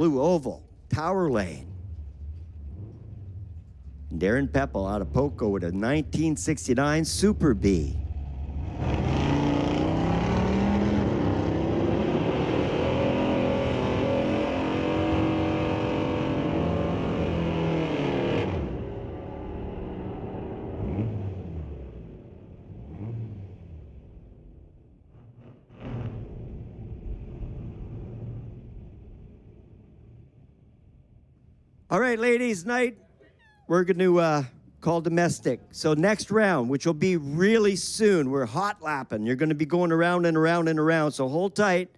Blue Oval, Tower Lane. Darren Peppel out of Poco with a 1969 Super B. All right, ladies, night. We're going to call domestic. So next round, which will be really soon, we're hot lapping. You're going to be going around and around and around, so hold tight.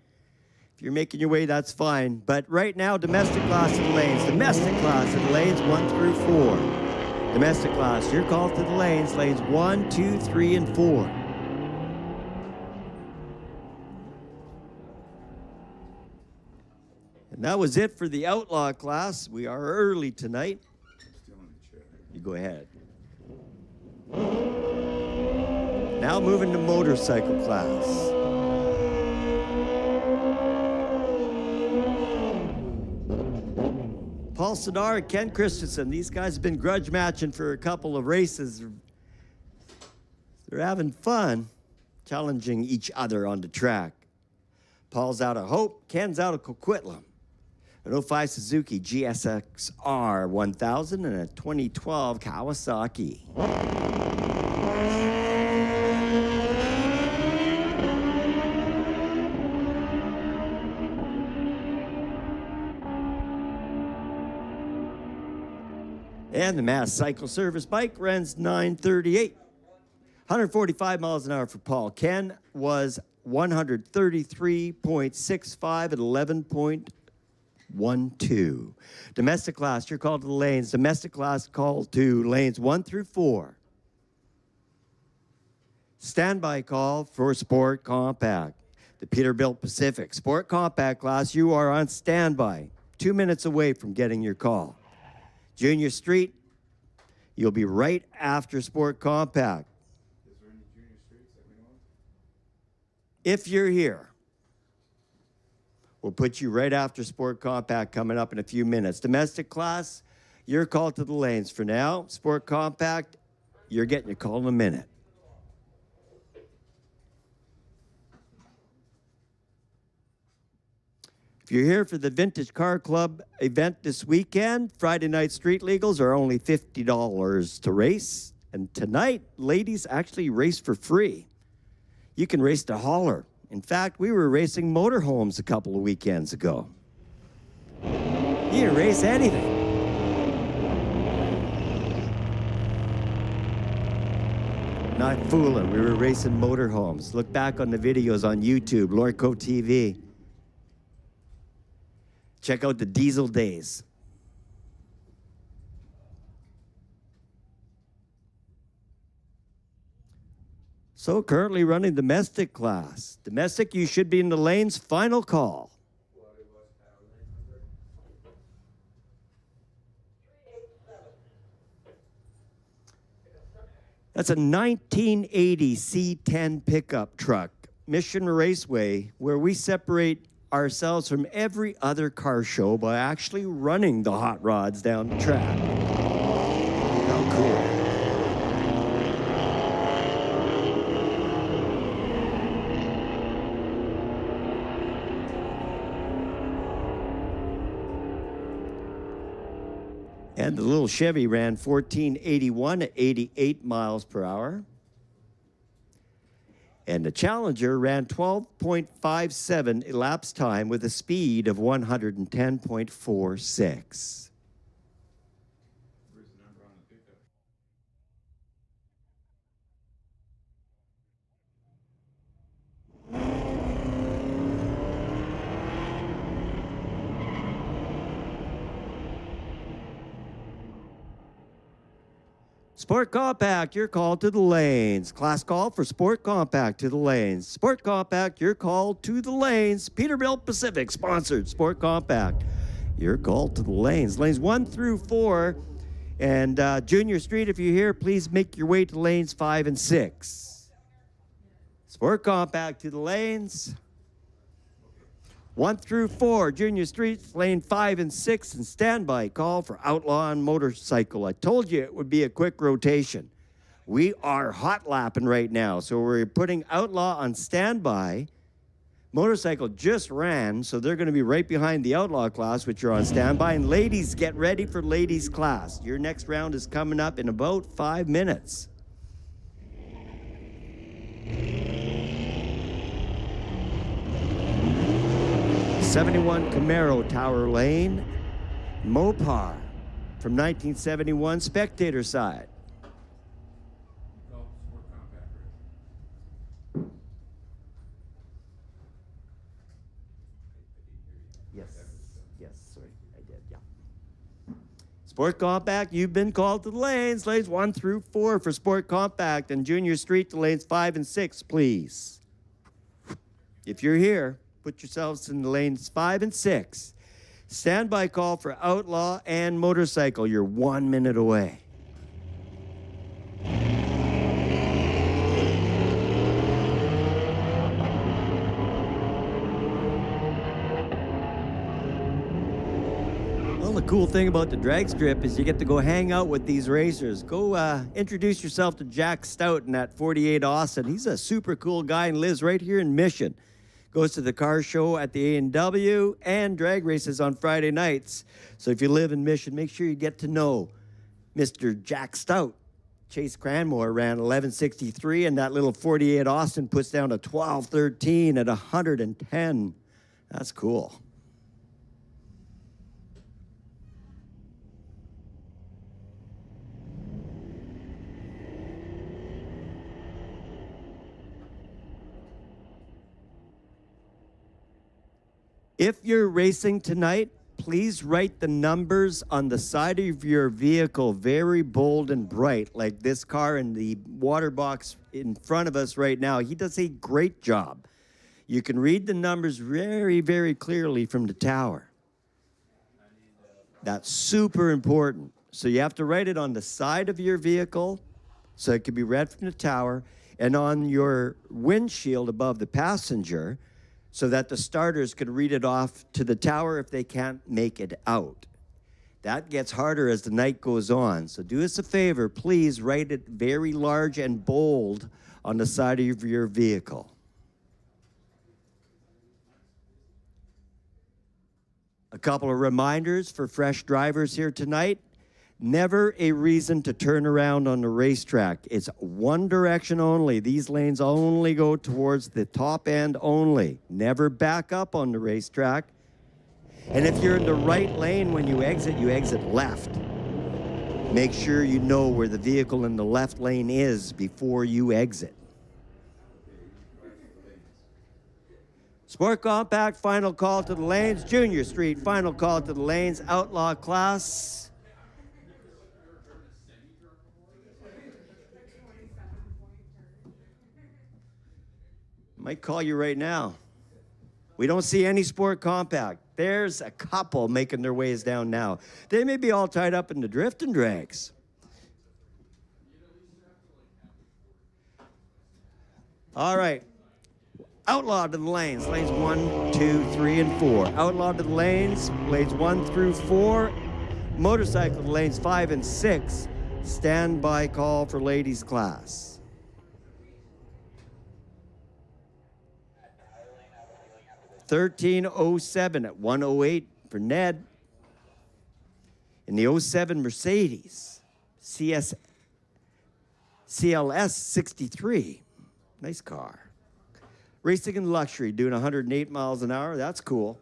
If you're making your way, that's fine. But right now, domestic class of the lanes. Domestic class of the lanes 1 through 4. Domestic class, you're called to the lanes 1, 2, 3, and 4. And that was it for the outlaw class. We are early tonight. You go ahead. Now moving to motorcycle class. Paul Sidar, Ken Christensen. These guys have been grudge matching for a couple of races. They're having fun challenging each other on the track. Paul's out of Hope, Ken's out of Coquitlam. An 05 Suzuki GSX-R 1000 and a 2012 Kawasaki. And the Mass Cycle Service bike runs 938. 145 miles an hour for Paul. Ken was 133.65 at 11.12. Domestic class, you're called to the lanes. Domestic class called to lanes 1 through 4. Standby call for Sport Compact. The Peterbilt Pacific Sport Compact class, you are on standby. 2 minutes away from getting your call. Junior Street, you'll be right after Sport Compact. Is there any junior streets that we know of? If you're here, we'll put you right after Sport Compact coming up in a few minutes. Domestic class, you're called to the lanes for now. Sport Compact, you're getting your call in a minute. If you're here for the Vintage Car Club event this weekend, Friday night street legals are only $50 to race. And tonight, ladies actually race for free. You can race the hauler. In fact, we were racing motorhomes a couple of weekends ago. You can race anything. Not fooling, we were racing motorhomes. Look back on the videos on YouTube, Lorco TV. Check out the diesel days. So currently running domestic class. Domestic, you should be in the lanes. Final call. That's a 1980 C10 pickup truck, Mission Raceway, where we separate ourselves from every other car show by actually running the hot rods down the track. How cool. And the little Chevy ran 1481 at 88 miles per hour. And the Challenger ran 12.57 elapsed time with a speed of 110.46. Sport Compact, you're called to the lanes. Class call for Sport Compact to the lanes. Sport Compact, you're called to the lanes. Peterbilt Pacific sponsored Sport Compact. You're called to the lanes. Lanes 1 through 4. And Junior Street, if you're here, please make your way to lanes 5 and 6. Sport Compact to the lanes. 1 through 4, Junior Streets, lane 5 and 6, and standby call for Outlaw and Motorcycle. I told you it would be a quick rotation. We are hot lapping right now, so we're putting Outlaw on standby. Motorcycle just ran, so they're going to be right behind the Outlaw class, which are on standby. And ladies, get ready for ladies class. Your next round is coming up in about 5 minutes. '71 Camaro, Tower Lane, Mopac from 1971, spectator side. Yes, sorry, I did, yeah. Sport Compact, you've been called to the lanes 1 through 4 for Sport Compact, and Junior Street to lanes 5 and 6, please. If you're here, put yourselves in the lanes 5 and 6. Standby call for Outlaw and Motorcycle. You're 1 minute away. Well, the cool thing about the drag strip is you get to go hang out with these racers. Go introduce yourself to Jack Stout in that 48 Austin. He's a super cool guy and lives right here in Mission. Goes to the car show at the A&W and drag races on Friday nights. So if you live in Mission, make sure you get to know Mr. Jack Stout. Chase Cranmore ran 11:63, and that little 48 Austin puts down a 12:13 at 110. That's cool. If you're racing tonight, please write the numbers on the side of your vehicle very bold and bright, like this car in the water box in front of us right now. He does a great job. You can read the numbers very, very clearly from the tower. That's super important. So you have to write it on the side of your vehicle so it can be read from the tower, and on your windshield above the passenger, so that the starters could read it off to the tower if they can't make it out. That gets harder as the night goes on. So do us a favor, please write it very large and bold on the side of your vehicle. A couple of reminders for fresh drivers here tonight. Never a reason to turn around on the racetrack. It's one direction only. These lanes only go towards the top end only. Never back up on the racetrack. And if you're in the right lane when you exit left. Make sure you know where the vehicle in the left lane is before you exit. Sport Compact, final call to the lanes. Junior Street, final call to the lanes. Outlaw class. Might call you right now. We don't see any Sport Compact. There's a couple making their ways down now. They may be all tied up in the drift and drags. All right. Outlaw to the lanes 1, 2, 3, and 4. Outlaw to the lanes 1 through 4. Motorcycle to lanes 5 and 6. Standby call for ladies class. 13:07 at 1:08 for Ned. In the 07 Mercedes, CLS 63. Nice car. Racing in luxury, doing 108 miles an hour. That's cool.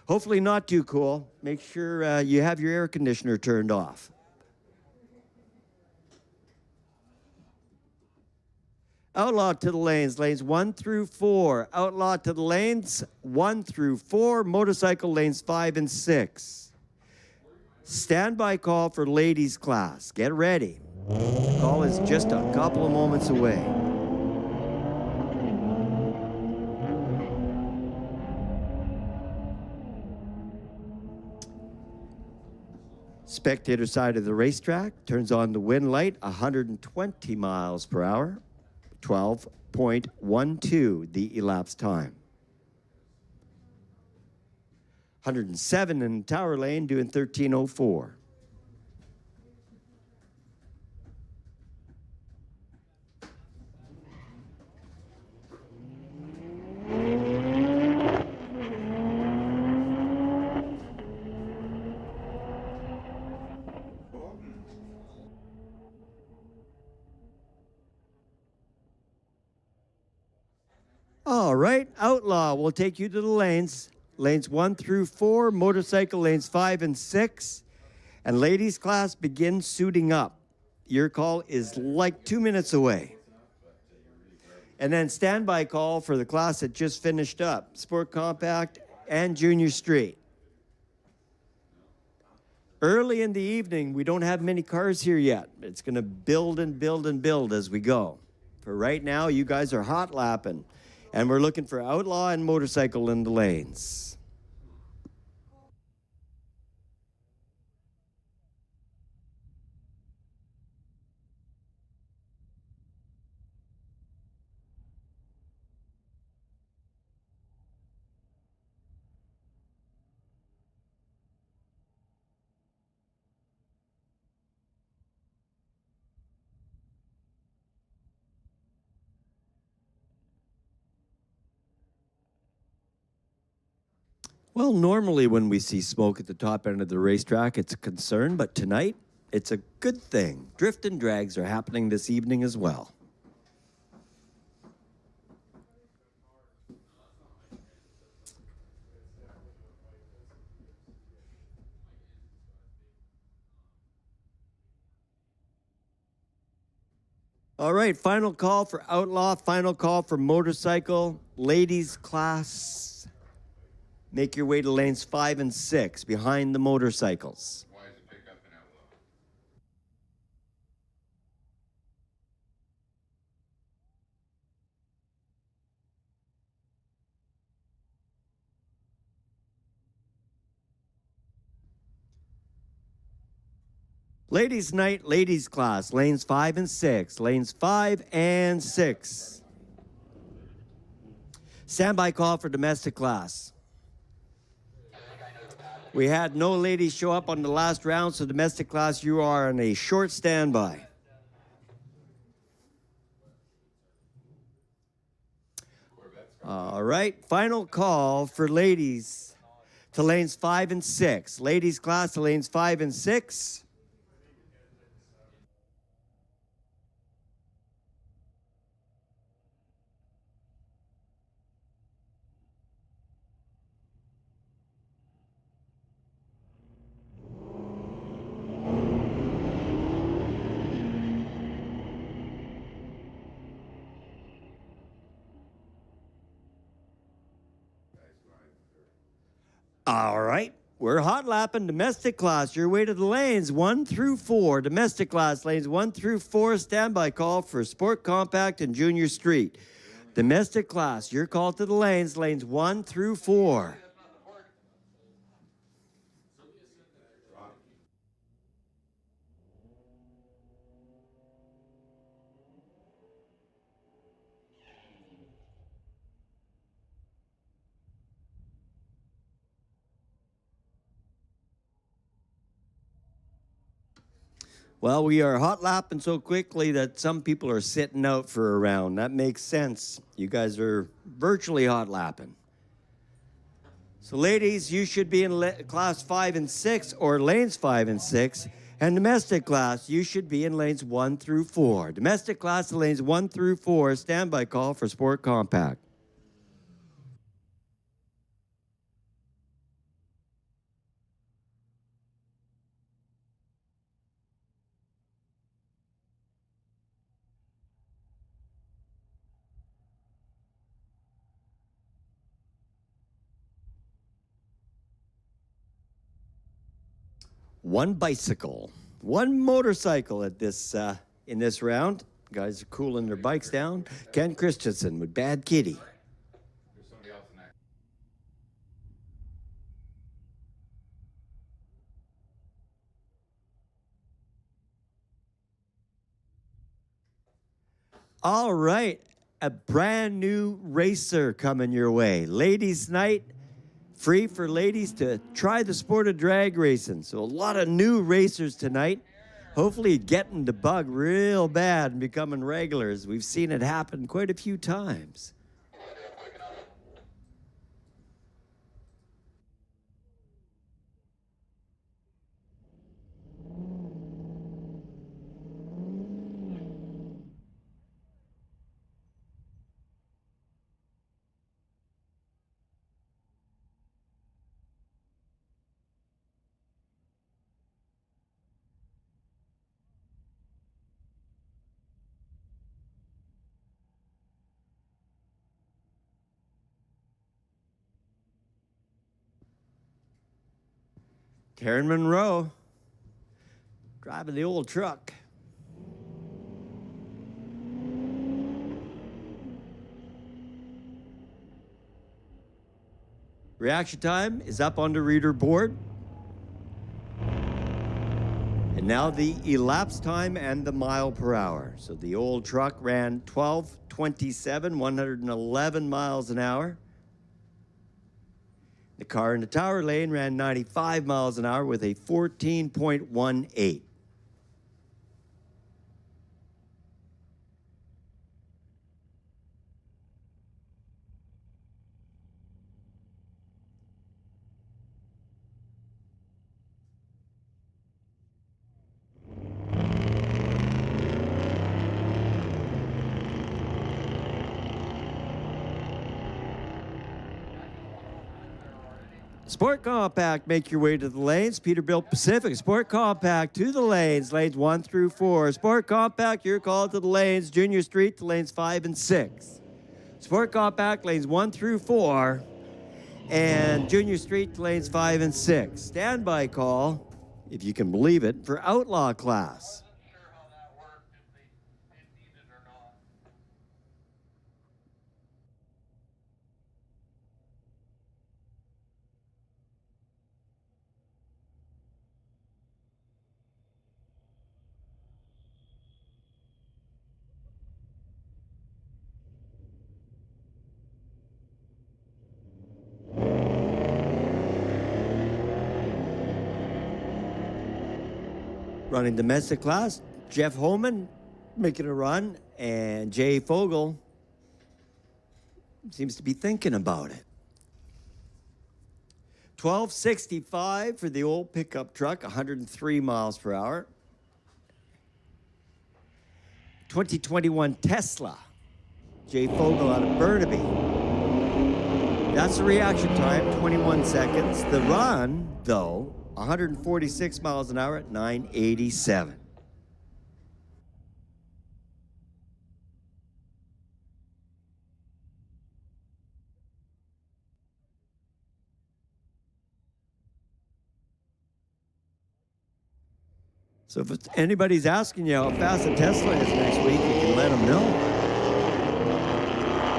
Hopefully not too cool. Make sure you have your air conditioner turned off. Outlaw to the lanes 1 through 4. Outlaw to the lanes 1 through 4. Motorcycle lanes 5 and 6. Standby call for ladies class. Get ready. The call is just a couple of moments away. Spectator side of the racetrack turns on the wind light, 120 miles per hour. 12.12 the elapsed time. 107 in Tower Lane doing 13:04. All right, Outlaw, we'll take you to the lanes. Lanes 1 through 4, motorcycle lanes 5 and 6. And ladies class begins suiting up. Your call is like 2 minutes away. And then standby call for the class that just finished up, Sport Compact and Junior Street. Early in the evening, we don't have many cars here yet. It's going to build and build and build as we go. For right now, you guys are hot lapping. And we're looking for Outlaw and motorcycle in the lanes. Well, normally when we see smoke at the top end of the racetrack, it's a concern, but tonight, it's a good thing. Drift and drags are happening this evening as well. All right, final call for Outlaw, final call for motorcycle, ladies class. Make your way to lanes 5 and 6 behind the motorcycles. Why is it pick up an Outlaw? Ladies night, ladies class, lanes 5 and 6, lanes 5 and 6. Standby call for domestic class. We had no ladies show up on the last round, so domestic class, you are on a short standby. All right, final call for ladies to lanes 5 and 6. Ladies class to lanes 5 and 6. All right, we're hot lapping domestic class. Your way to the lanes 1 through 4. Domestic class lanes 1 through 4. Standby call for Sport Compact and Junior Street. Domestic class, your call to the lanes 1 through 4. Well, we are hot lapping so quickly that some people are sitting out for a round. That makes sense. You guys are virtually hot lapping. So ladies, you should be in class 5 and 6 or lanes 5 and 6. And domestic class, you should be in lanes 1 through 4. Domestic class, lanes 1 through 4. Standby call for Sport Compact. One bicycle, one motorcycle at this in this round. Guys are cooling their bikes down. Ken Christensen with Bad Kitty. There's somebody else next. All right, a brand new racer coming your way. Ladies night, free for ladies to try the sport of drag racing. So a lot of new racers tonight, hopefully getting the bug real bad and becoming regulars. We've seen it happen quite a few times. Karen Monroe driving the old truck. Reaction time is up on the reader board. And now the elapsed time and the mile per hour. So the old truck ran 12:27, 111 miles an hour. The car in the tower lane ran 95 miles an hour with a 14.18. Sport Compact, make your way to the lanes. Peterbilt Pacific, Sport Compact to the lanes 1 through 4. Sport Compact, you're called to the lanes. Junior Street to lanes 5 and 6. Sport Compact, lanes 1 through 4. And Junior Street to lanes 5 and 6. Standby call, if you can believe it, for Outlaw class. Running domestic class, Jeff Holman making a run, and Jay Fogel seems to be thinking about it. 1265 for the old pickup truck, 103 miles per hour. 2021 Tesla, Jay Fogel out of Burnaby. That's the reaction time, 21 seconds. The run, though, 146 miles an hour at 987. So if anybody's asking you how fast a Tesla is next week, you can let them know.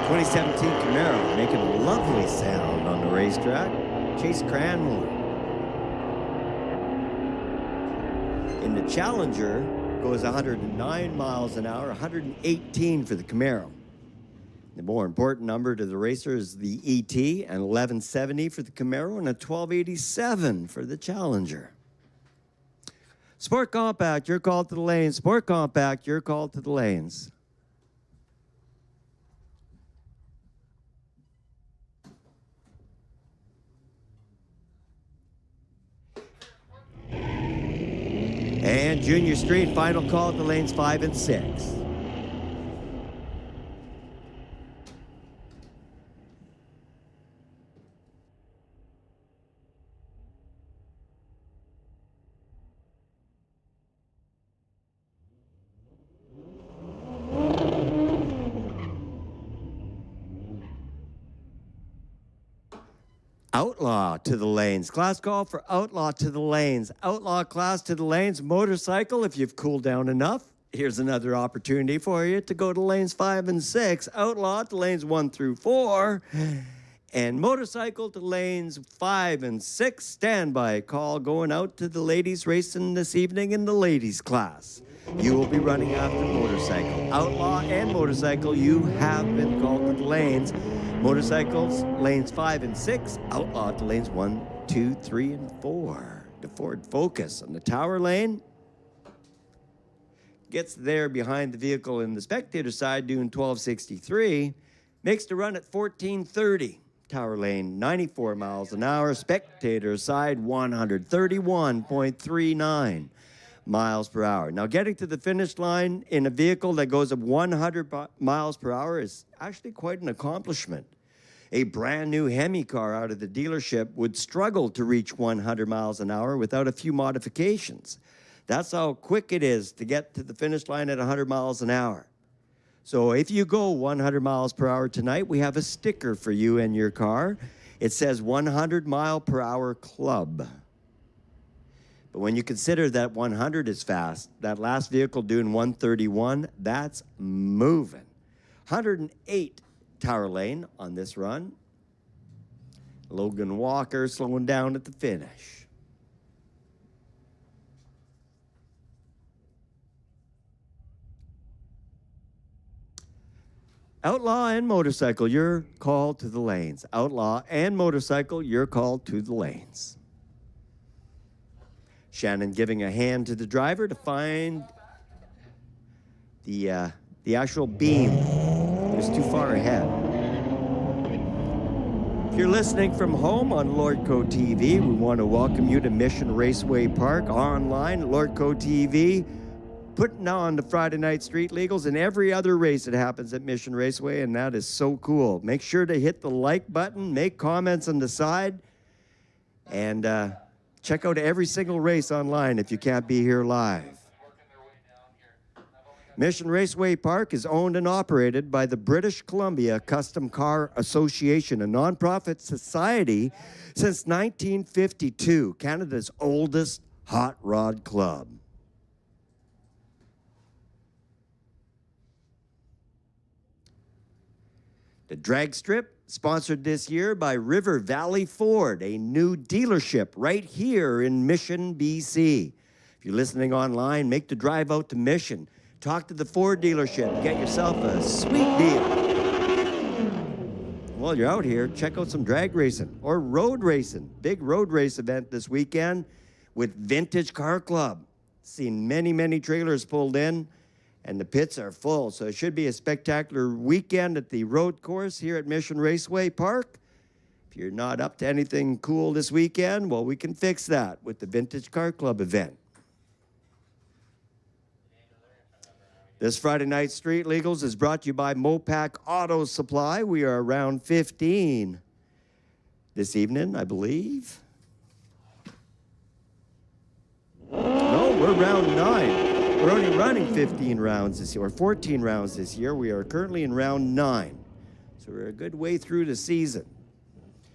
2017 Camaro making a lovely sound on the racetrack. Chase Cranmore. In the Challenger, goes 109 miles an hour, 118 for the Camaro. The more important number to the racer is the ET, and 1170 for the Camaro, and a 1287 for the Challenger. Sport Compact, you're called to the lanes. Sport Compact, you're called to the lanes. And Junior Street, final call to lanes 5 and 6. Outlaw to the lanes. Class call for Outlaw to the lanes. Outlaw class to the lanes. Motorcycle, if you've cooled down enough, here's another opportunity for you to go to lanes 5 and 6. Outlaw to lanes 1 through 4. And motorcycle to lanes 5 and 6. Standby call going out to the ladies racing this evening in the ladies class. You will be running after motorcycle. Outlaw and motorcycle, you have been called to the lanes. Motorcycles, lanes 5 and 6. Outlaw to lanes 1, 2, 3, and 4. The Ford Focus on the tower lane gets there behind the vehicle in the spectator side doing 1263. Makes the run at 1430. Tower lane, 94 miles an hour. Spectator side, 131.39 miles per hour. Now, getting to the finish line in a vehicle that goes at 100 miles per hour is actually quite an accomplishment. A brand new Hemi car out of the dealership would struggle to reach 100 miles an hour without a few modifications. That's how quick it is to get to the finish line at 100 miles an hour. So if you go 100 miles per hour tonight, we have a sticker for you and your car. It says 100 mile per hour club. But when you consider that 100 is fast, that last vehicle doing 131, that's moving. 108 tower lane on this run. Logan Walker slowing down at the finish. Outlaw and motorcycle, you're called to the lanes. Outlaw and motorcycle, you're called to the lanes. Shannon giving a hand to the driver to find the actual beam. It was too far ahead. If you're listening from home on Lordco TV, we want to welcome you to Mission Raceway Park online, Lordco TV. Putting on the Friday Night Street Legals and every other race that happens at Mission Raceway, and that is so cool. Make sure to hit the like button, make comments on the side, and check out every single race online if you can't be here live. Mission Raceway Park is owned and operated by the British Columbia Custom Car Association, a nonprofit society since 1952, Canada's oldest hot rod club. The drag strip, sponsored this year by River Valley Ford, a new dealership right here in Mission, BC. If you're listening online, make the drive out to Mission. Talk to the Ford dealership. Get yourself a sweet deal. While you're out here, check out some drag racing or road racing. Big road race event this weekend with Vintage Car Club. Seen many, many trailers pulled in, and the pits are full, so it should be a spectacular weekend at the road course here at Mission Raceway Park. If you're not up to anything cool this weekend, well, we can fix that with the Vintage Car Club event. This Friday Night Street Legals is brought to you by Mopac Auto Supply. We are around 15 this evening, I believe. No, we're round 9. We're only running 15 rounds this year, or 14 rounds this year. We are currently in round 9. So we're a good way through the season.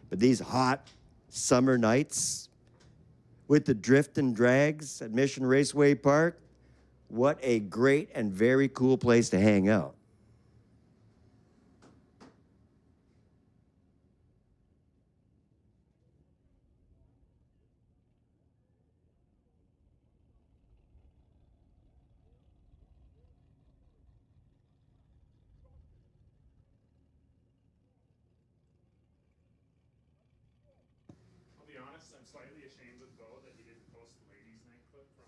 But these hot summer nights with the drift and drags at Mission Raceway Park, what a great and very cool place to hang out. I'm slightly ashamed with Bo that he didn't post the ladies' night clip from.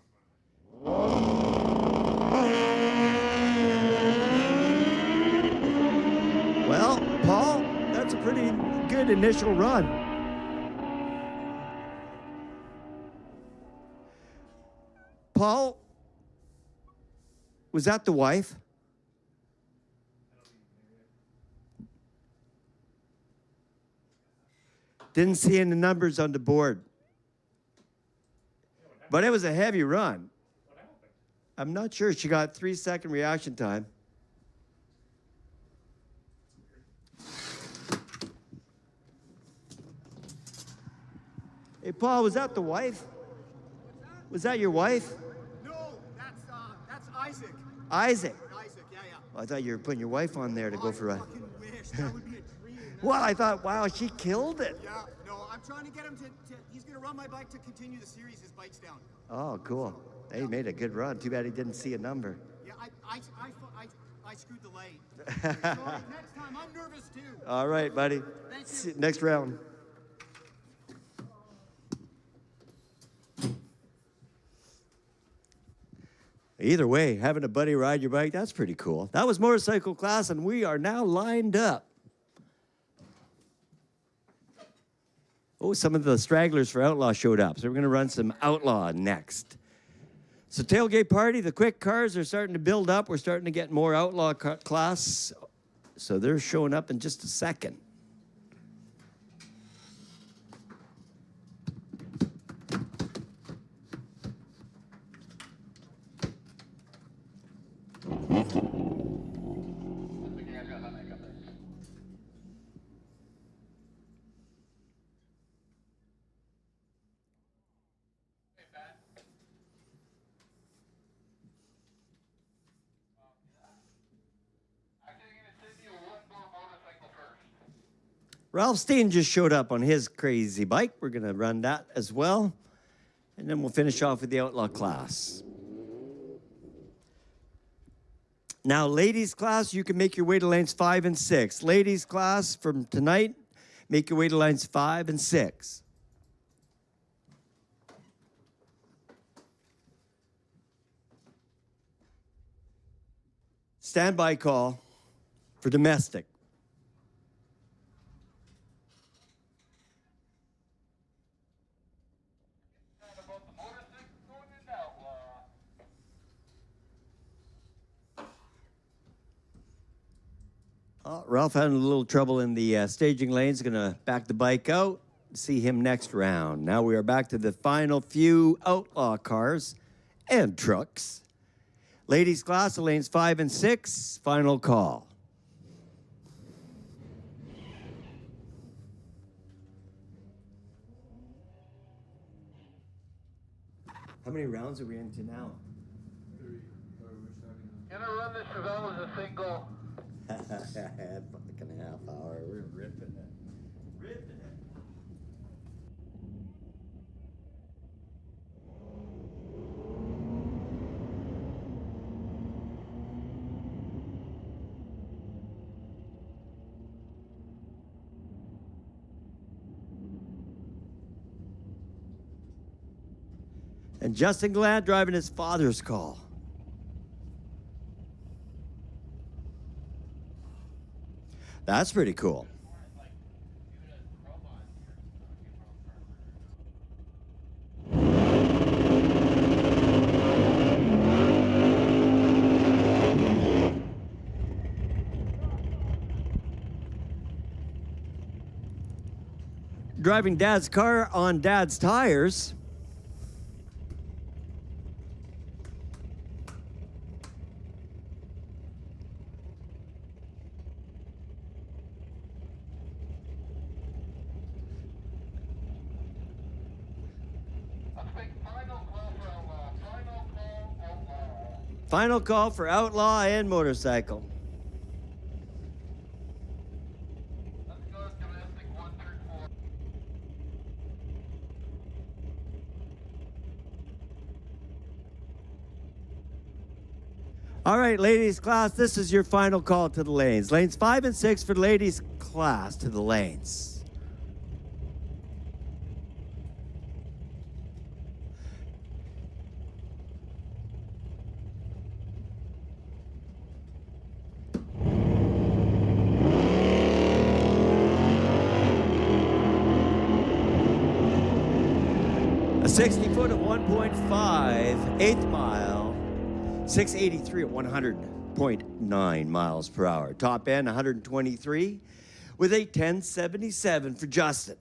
Well, Paul, that's a pretty good initial run. Paul, was that the wife? Didn't see any numbers on the board. But it was a heavy run. I'm not sure. She got 3-second reaction time. Hey, Paul, was that the wife? Was that your wife? No, that's Isaac. Isaac. Isaac, yeah. Well, I thought you were putting your wife on there to go for a... I fucking wish. That would be a dream. Well, I thought, wow, she killed it. Yeah, no, I'm trying to get him to he's gonna run my bike to continue the series. His bike's down. Oh, cool. Hey, he made a good run. Too bad he didn't see a number. Yeah, I screwed the lane. Sorry, next time, I'm nervous too. All right, buddy. Thank you. See- Next round. Either way, having a buddy ride your bike, that's pretty cool. That was motorcycle class, and we are now lined up. Oh, some of the stragglers for Outlaw showed up, so we're going to run some Outlaw next. So tailgate party, the quick cars are starting to build up. We're starting to get more Outlaw class, so they're showing up in just a second. Ralph Steen just showed up on his crazy bike. We're going to run that as well. And then we'll finish off with the Outlaw class. Now, ladies class, you can make your way to lanes 5 and 6. Ladies class, from tonight, make your way to lanes 5 and 6. Standby call for domestic. Oh, Ralph had a little trouble in the staging lanes. Going to back the bike out. See him next round. Now we are back to the final few Outlaw cars and trucks. Ladies class, the lanes 5 and 6. Final call. How many rounds are we into now? 3. Gonna run this as well as a single. Fucking half hour. We're ripping it. Ripping it. And Justin Glad driving his father's call. That's pretty cool. Driving Dad's car on Dad's tires. Final call for Outlaw and motorcycle. Let's go domestic 1 through 4. All right, ladies class, this is your final call to the lanes. Lanes 5 and 6 for ladies class to the lanes. A 60 foot of 1.5, eighth mile, 683 at 100.9 miles per hour. Top end 123 with a 1077 for Justin.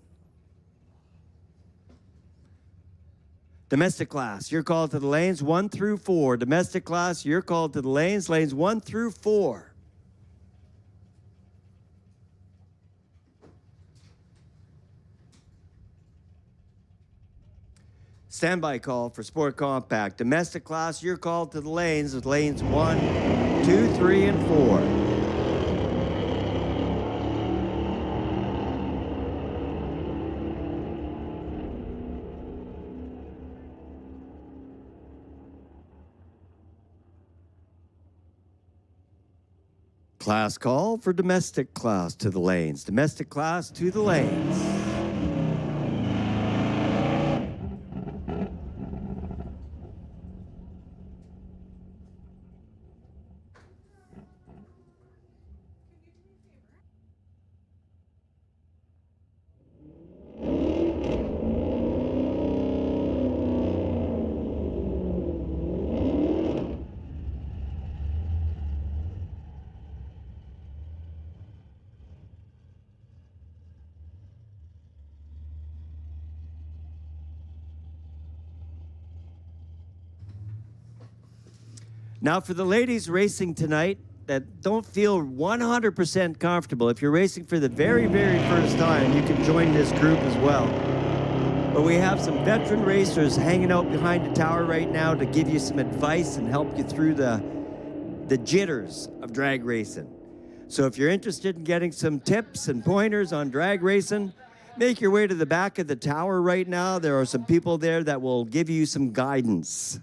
Domestic class, you're called to the lanes 1 through 4. Domestic class, you're called to the lanes 1 through 4. Standby call for Sport Compact. Domestic class, you're called to the lanes with lanes 1, 2, 3, and 4. Class call for domestic class to the lanes. Domestic class to the lanes. Now, for the ladies racing tonight that don't feel 100% comfortable, if you're racing for the very, very first time, you can join this group as well. But we have some veteran racers hanging out behind the tower right now to give you some advice and help you through the jitters of drag racing. So if you're interested in getting some tips and pointers on drag racing, make your way to the back of the tower right now. There are some people there that will give you some guidance.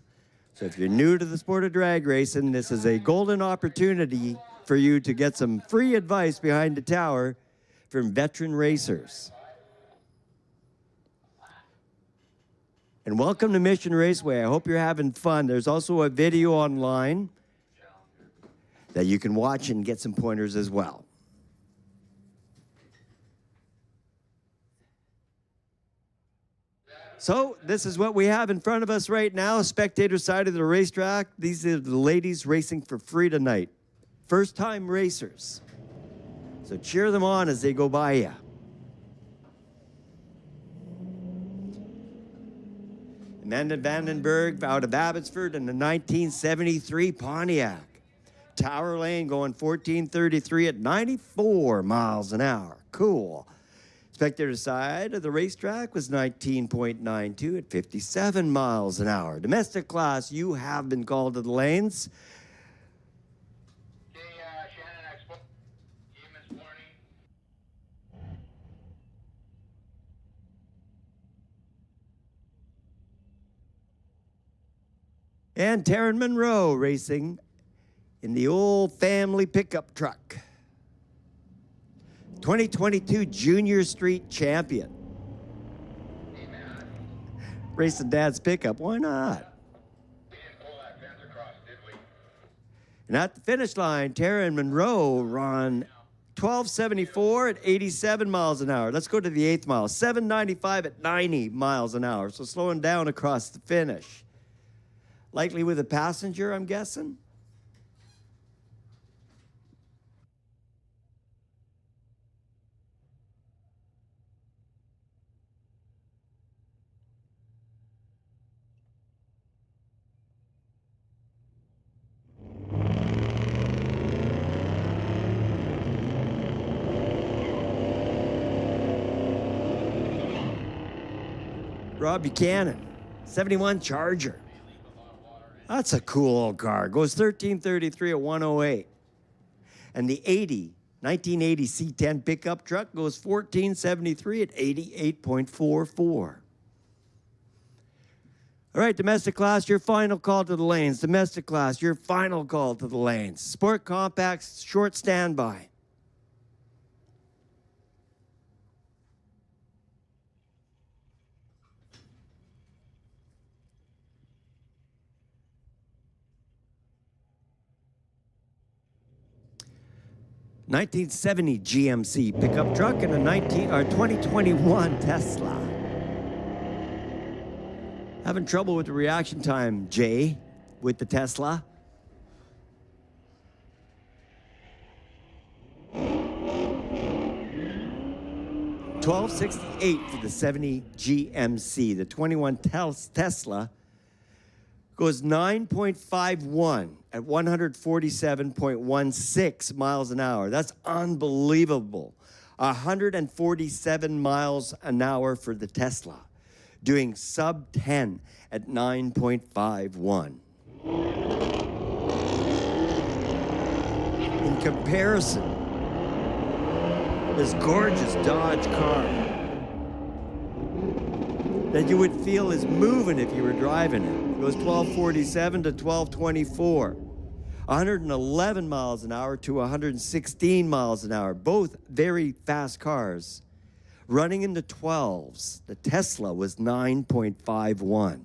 So if you're new to the sport of drag racing, this is a golden opportunity for you to get some free advice behind the tower from veteran racers. And welcome to Mission Raceway. I hope you're having fun. There's also a video online that you can watch and get some pointers as well. So this is what we have in front of us right now, spectator side of the racetrack. These are the ladies racing for free tonight. First-time racers. So cheer them on as they go by you. Amanda Vandenberg out of Abbotsford in the 1973 Pontiac. Tower Lane going 1433 at 94 miles an hour. Cool. Spectator side of the racetrack was 19.92 at 57 miles an hour. Domestic class, you have been called to the lanes. Okay, Shannon Expo. Game is morning. And Taryn Monroe racing in the old family pickup truck. 2022 Junior Street Champion. Racing Dad's pickup, why not? We didn't pull that fence across, did we? And at the finish line, Taryn Monroe run 1274 at 87 miles an hour. Let's go to the 8th mile, 795 at 90 miles an hour. So slowing down across the finish. Likely with a passenger, I'm guessing. Rob Buchanan, 71 Charger. That's a cool old car. Goes 1333 at 108. And the 1980 C10 pickup truck goes 1473 at 88.44. All right, domestic class, your final call to the lanes. Domestic class, your final call to the lanes. Sport compacts, short standby. '70 GMC pickup truck and a 2021 Tesla. Having trouble with the reaction time, Jay, with the Tesla? $1268 for the 70 GMC. The 21 Tesla goes 9.51 at 147.16 miles an hour. That's unbelievable. 147 miles an hour for the Tesla, doing sub 10 at 9.51. In comparison, this gorgeous Dodge car that you would feel is moving if you were driving it. It goes 1247 to 1224. 111 miles an hour to 116 miles an hour. Both very fast cars. Running into 12s, the Tesla was 9.51.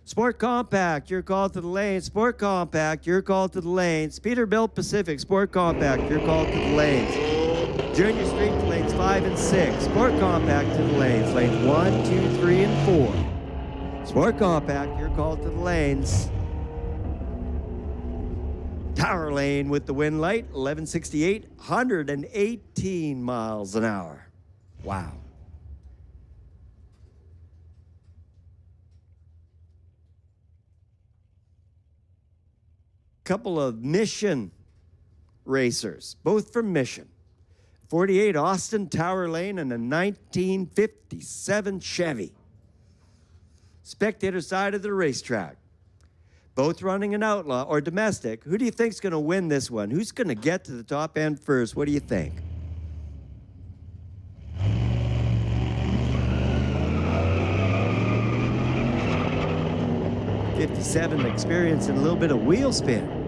Sport Compact, you're called to the lanes. Sport Compact, you're called to the lanes. Peterbilt Pacific, Sport Compact, you're called to the lanes. Junior Street to lanes 5 and 6. Sport Compact to the lanes. Lanes 1, 2, 3, and 4. Sport Compact, you're called to the lanes. Tower Lane with the wind light, 1168, 118 miles an hour. Wow. Couple of Mission racers, both from Mission. 48 Austin Tower Lane and a 1957 Chevy. Spectator side of the racetrack. Both running an outlaw or domestic. Who do you think's going to win this one? Who's going to get to the top end first? What do you think? '57 experience and a little bit of wheel spin.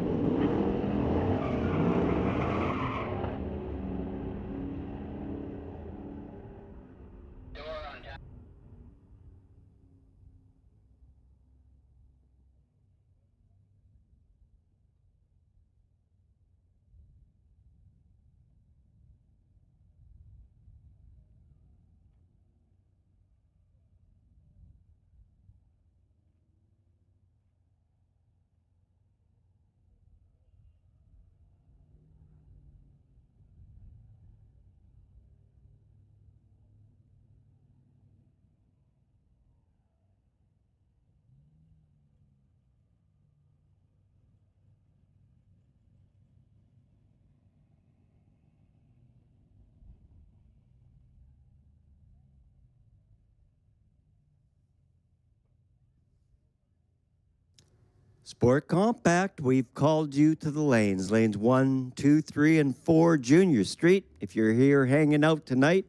Sport Compact, we've called you to the lanes. Lanes 1, 2, 3, and 4, Junior Street. If you're here hanging out tonight,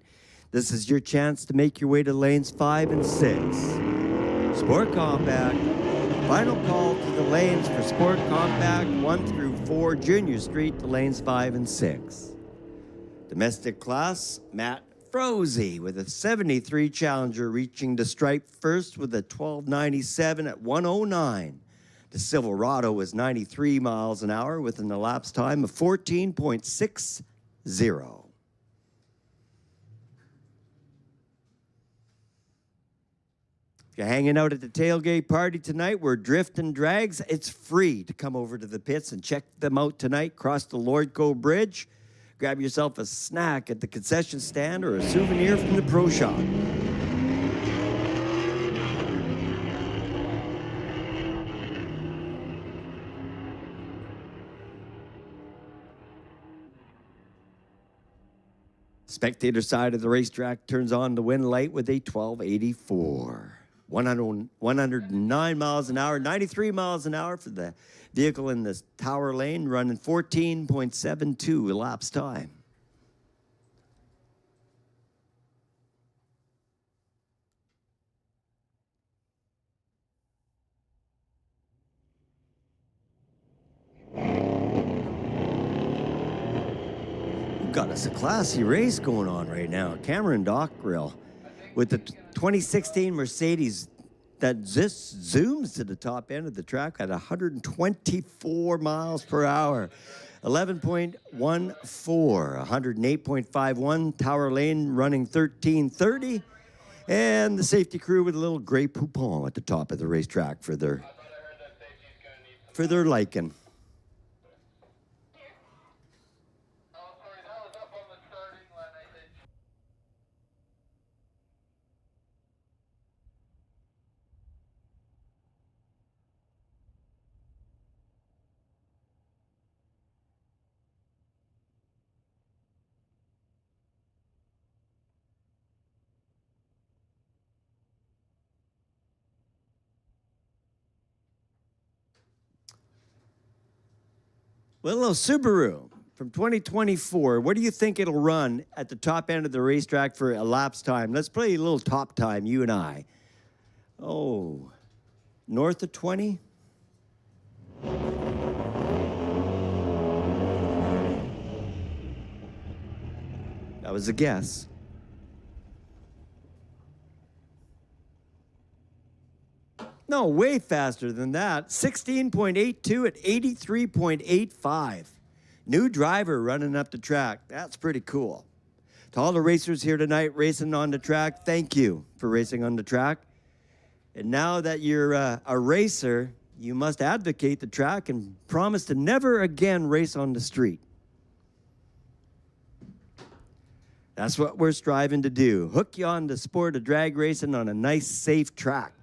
this is your chance to make your way to lanes 5 and 6. Sport Compact, final call to the lanes for Sport Compact 1 through 4, Junior Street to lanes 5 and 6. Domestic class, Matt Froese with a 73 Challenger reaching the stripe first with a 1297 at 109. The Silverado was 93 miles an hour with an elapsed time of 14.60. If you're hanging out at the tailgate party tonight, we're drifting drags. It's free to come over to the pits and check them out tonight. Cross the Lordco Bridge. Grab yourself a snack at the concession stand or a souvenir from the pro shop. Spectator side of the racetrack turns on the wind light with a 1284. 109 miles an hour, 93 miles an hour for the vehicle in the tower lane, running 14.72 elapsed time. Got us a classy race going on right now. Cameron Dockrell with the 2016 Mercedes that just zooms to the top end of the track at 124 miles per hour. 11.14, 108.51, Tower Lane running 1330. And the safety crew with a little gray poupon at the top of the racetrack for their liking. Well, hello, Subaru. from 2024, what do you think it'll run at the top end of the racetrack for elapsed time? Let's play a little top time, you and I. Oh, north of 20? That was a guess. No, way faster than that. 16.82 at 83.85. New driver running up the track. That's pretty cool. To all the racers here tonight racing on the track, thank you for racing on the track. And now that you're a racer, you must advocate the track and promise to never again race on the street. That's what we're striving to do. Hook you on the sport of drag racing on a nice, safe track.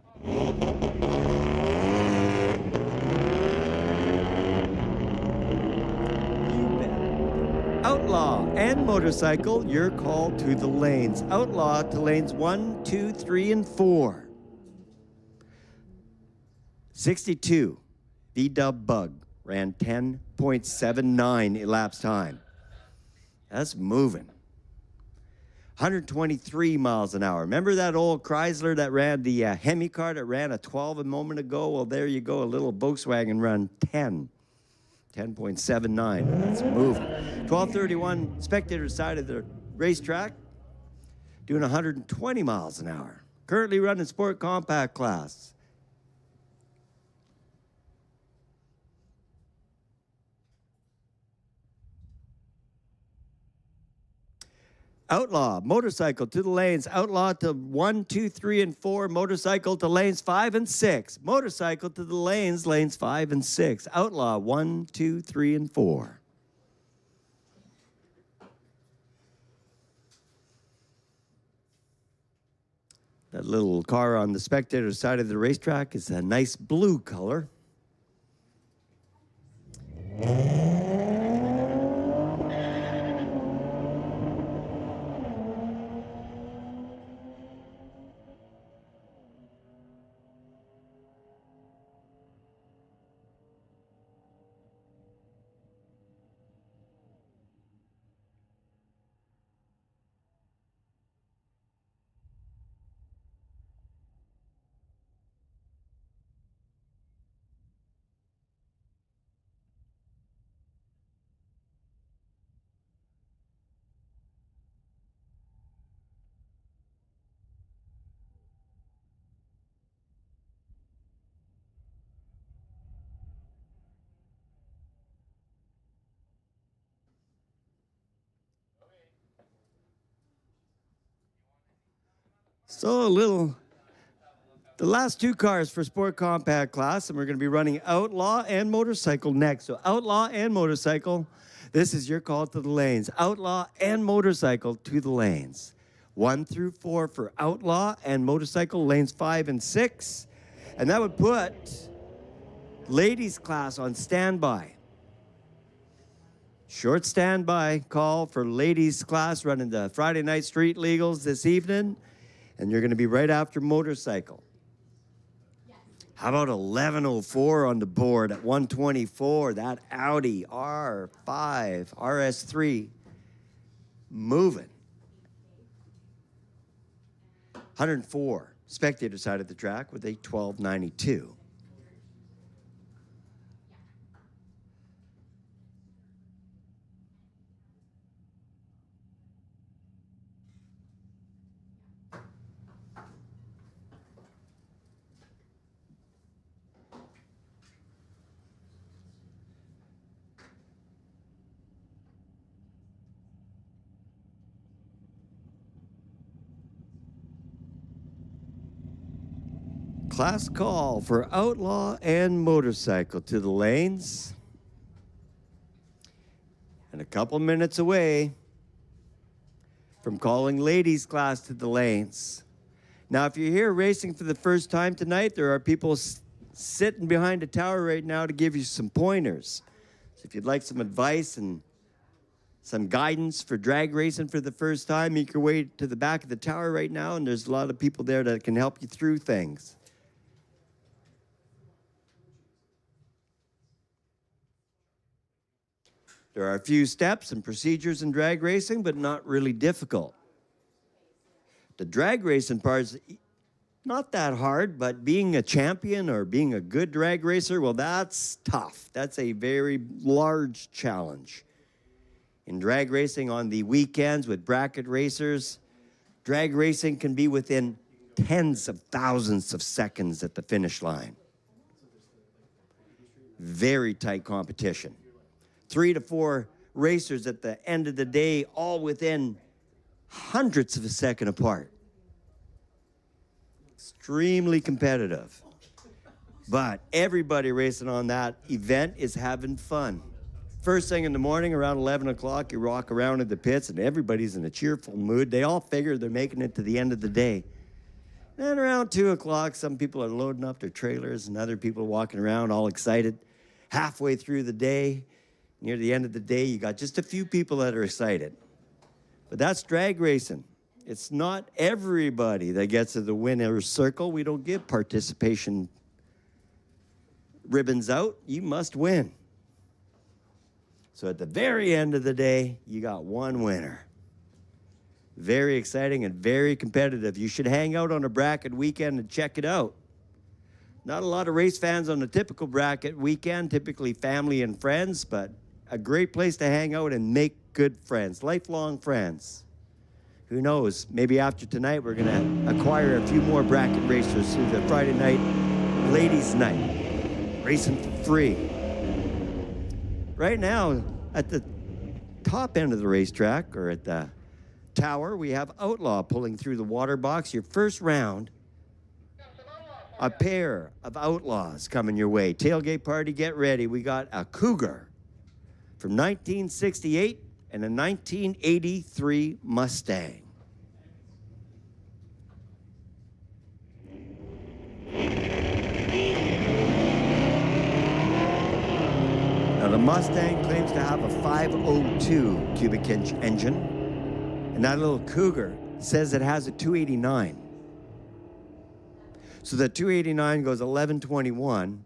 Outlaw and motorcycle, your call to the lanes. Outlaw to lanes 1, 2, 3, and 4. 62, V-Dub Bug, ran 10.79 elapsed time. That's moving. 123 miles an hour. Remember that old Chrysler that ran the Hemi car that ran a 12 a moment ago? Well, there you go, a little Volkswagen run 10. 10.79. That's moving. 1231 spectator side of the racetrack, doing 120 miles an hour. Currently running sport compact class. Outlaw, motorcycle to the lanes. Outlaw to 1, 2, 3, and 4. Motorcycle to lanes 5 and 6. Motorcycle to the lanes 5 and 6. Outlaw 1, 2, 3, and 4. That little car on the spectator side of the racetrack is a nice blue color. So the last two cars for Sport Compact class, and we're going to be running Outlaw and Motorcycle next. So Outlaw and Motorcycle, this is your call to the lanes. Outlaw and Motorcycle to the lanes. 1 through 4 for Outlaw and Motorcycle, lanes 5 and 6. And that would put ladies class on standby. Short standby call for ladies class running the Friday night street legals this evening. And you're going to be right after motorcycle. How about 1104 on the board at 124? That Audi R5 RS3 moving. 104 spectator side of the track with a 1292. Class call for Outlaw and Motorcycle to the lanes. And a couple minutes away from calling ladies class to the lanes. Now, if you're here racing for the first time tonight, there are people sitting behind a tower right now to give you some pointers. So if you'd like some advice and some guidance for drag racing for the first time, make your way to the back of the tower right now, and there's a lot of people there that can help you through things. There are a few steps and procedures in drag racing, but not really difficult. The drag racing part is not that hard, but being a champion or being a good drag racer, well, that's tough. That's a very large challenge. In drag racing on the weekends with bracket racers, drag racing can be within tens of thousands of seconds at the finish line. Very tight competition. 3 to 4 racers at the end of the day, all within hundredths of a second apart. Extremely competitive. But everybody racing on that event is having fun. First thing in the morning, around 11 o'clock, you walk around in the pits and everybody's in a cheerful mood. They all figure they're making it to the end of the day. Then around 2 o'clock, some people are loading up their trailers and other people are walking around all excited. Halfway through the day, near the end of the day, you got just a few people that are excited. But that's drag racing. It's not everybody that gets to the winner's circle. We don't give participation ribbons out. You must win. So at the very end of the day, you got one winner. Very exciting and very competitive. You should hang out on a bracket weekend and check it out. Not a lot of race fans on a typical bracket weekend, typically family and friends, but a great place to hang out and make good friends, lifelong friends. Who knows, maybe after tonight we're gonna acquire a few more bracket racers through the Friday night ladies' night, racing for free. Right now, at the top end of the racetrack, or at the tower, we have Outlaw pulling through the water box. Your first round, a pair of Outlaws coming your way. Tailgate party, get ready. We got a Cougar from 1968 and a 1983 Mustang. Now the Mustang claims to have a 502 cubic inch engine, and that little Cougar says it has a 289. So the 289 goes 1121,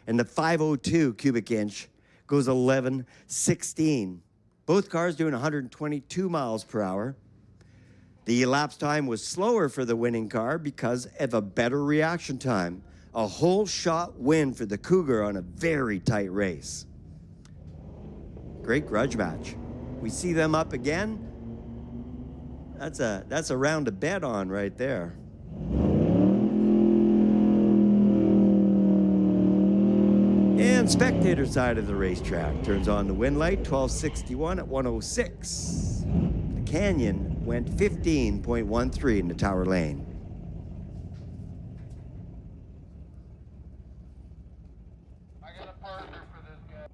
and the 502 cubic inch goes 1116. Both cars doing 122 miles per hour. The elapsed time was slower for the winning car because of a better reaction time. A whole shot win for the Cougar on a very tight race. Great grudge match. We see them up again. That's a round to bet on right there. And spectator side of the racetrack turns on the wind light, 1261 at 106. The Canyon went 15.13 into Tower Lane. I got a partner for this guy.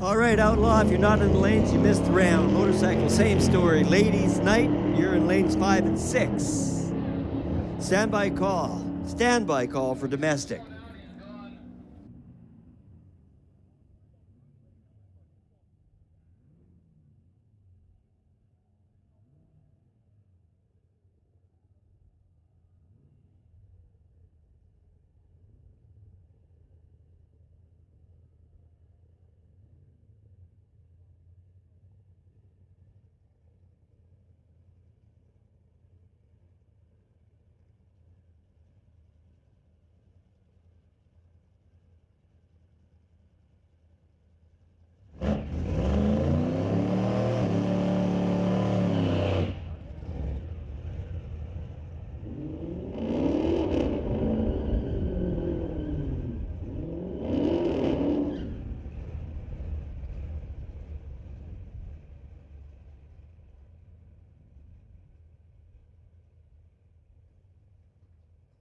All right, Outlaw, if you're not in the lanes, you missed the round. Motorcycle, same story. Ladies' night, you're in lanes 5 and 6. Standby call for domestic.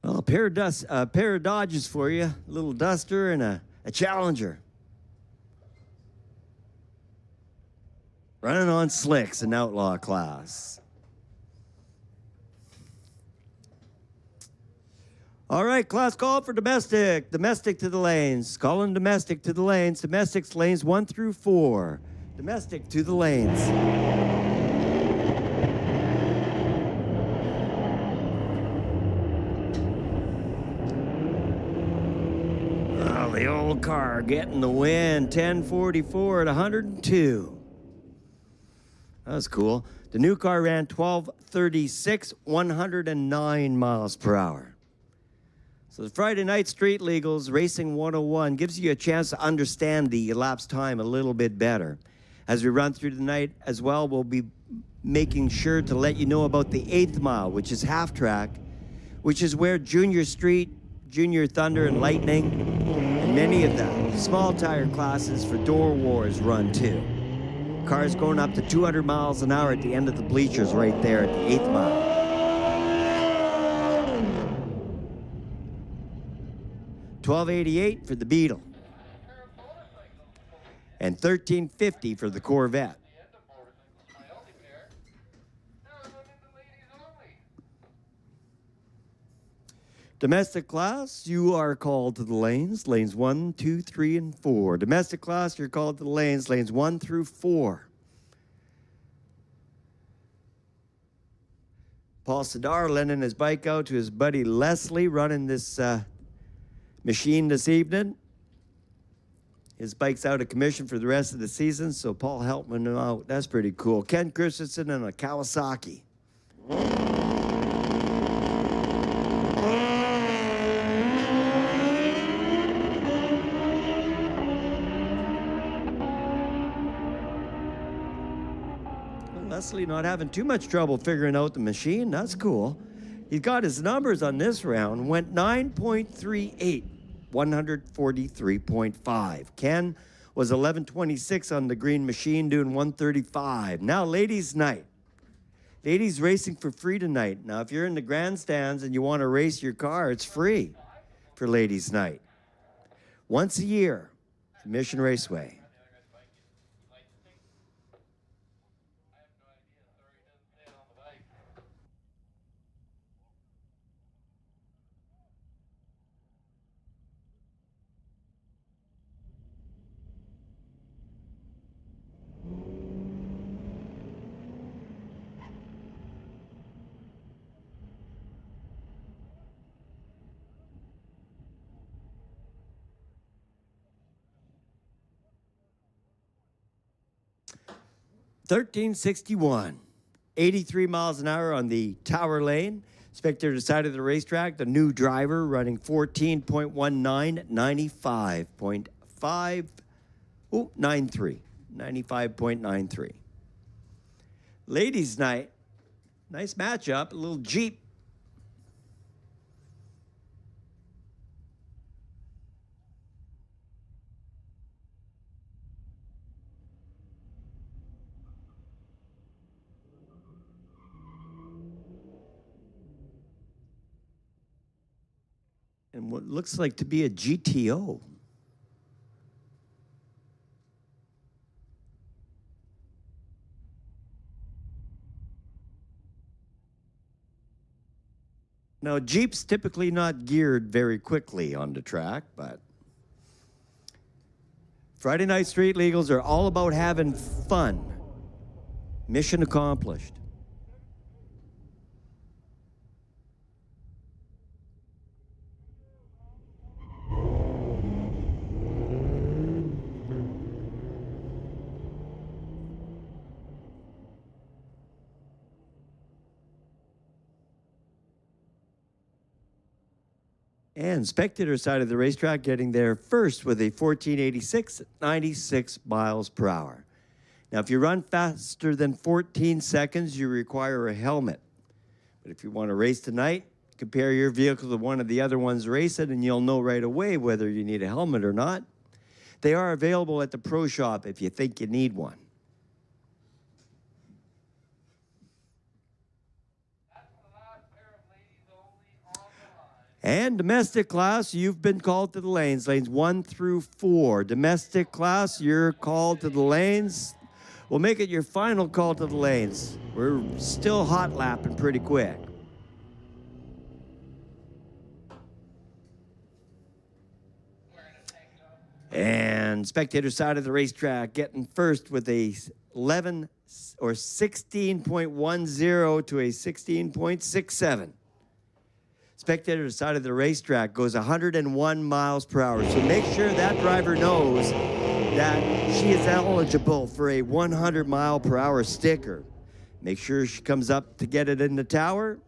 Well, a pair of Dodges for you, a little Duster and a Challenger. Running on slicks in Outlaw class. All right, class call for domestic. Domestic to the lanes. Calling domestic to the lanes. Domestic's lanes 1 through 4. Domestic to the lanes. Oh, the old car getting the win. 1044 at 102. That was cool. The new car ran 1236, 109 miles per hour. So the Friday Night Street Legals Racing 101 gives you a chance to understand the elapsed time a little bit better. As we run through the night as well, we'll be making sure to let you know about the 8th mile, which is half track, which is where Junior Street, Junior Thunder, and Lightning, and many of the small tire classes for Door Wars run too. Cars going up to 200 miles an hour at the end of the bleachers right there at the 8th mile. $12.88 for the Beetle. And $13.50 for the Corvette. Domestic class, you are called to the lanes. Lanes 1, 2, 3, and 4. Domestic class, you're called to the lanes. Lanes 1 through 4. Paul Sadar lending his bike out to his buddy Leslie, running this machine this evening. His bike's out of commission for the rest of the season, so Paul helping him out. That's pretty cool. Ken Christensen and a Kawasaki. Leslie not having too much trouble figuring out the machine. That's cool. He's got his numbers on this round. Went 9.38. 143.5. Ken was 11:26 on the green machine, doing 135. Now, ladies' night. Ladies racing for free tonight. Now, if you're in the grandstands and you want to race your car, it's free for ladies' night. Once a year, Mission Raceway. $13.61, 83 miles an hour on the Tower Lane. Spectator side of the racetrack, the new driver running 14.19, 95.5, 93, 95.93. Ladies' night, nice matchup, a little Jeep. And what looks like to be a GTO. Now, Jeep's typically not geared very quickly on the track, but Friday Night Street Legals are all about having fun. Mission accomplished. And spectator side of the racetrack getting there first with a 1486 at 96 miles per hour. Now, if you run faster than 14 seconds, you require a helmet. But if you want to race tonight, compare your vehicle to one of the other ones racing, and you'll know right away whether you need a helmet or not. They are available at the Pro Shop if you think you need one. And domestic class, you've been called to the lanes, lanes 1 through 4. Domestic class, you're called to the lanes. We'll make it your final call to the lanes. We're still hot lapping pretty quick. And spectator side of the racetrack getting first with a 11 or 16.10 to a 16.67. Spectator side of the racetrack goes 101 miles per hour. So make sure that driver knows that she is eligible for a 100 mile per hour sticker. Make sure she comes up to get it in the tower.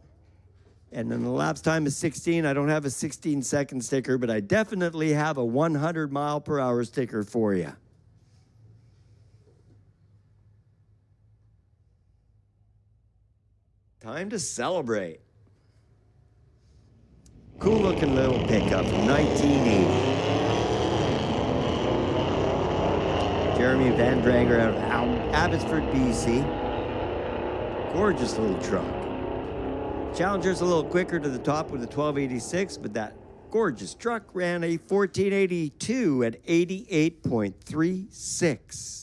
And then the lapse time is 16. I don't have a 16-second sticker, but I definitely have a 100 mile per hour sticker for you. Time to celebrate. Cool looking little pickup from 1980. Jeremy Van Dranger out of Abbotsford, BC. Gorgeous little truck. Challenger's a little quicker to the top with a 1286, but that gorgeous truck ran a 1482 at 88.36.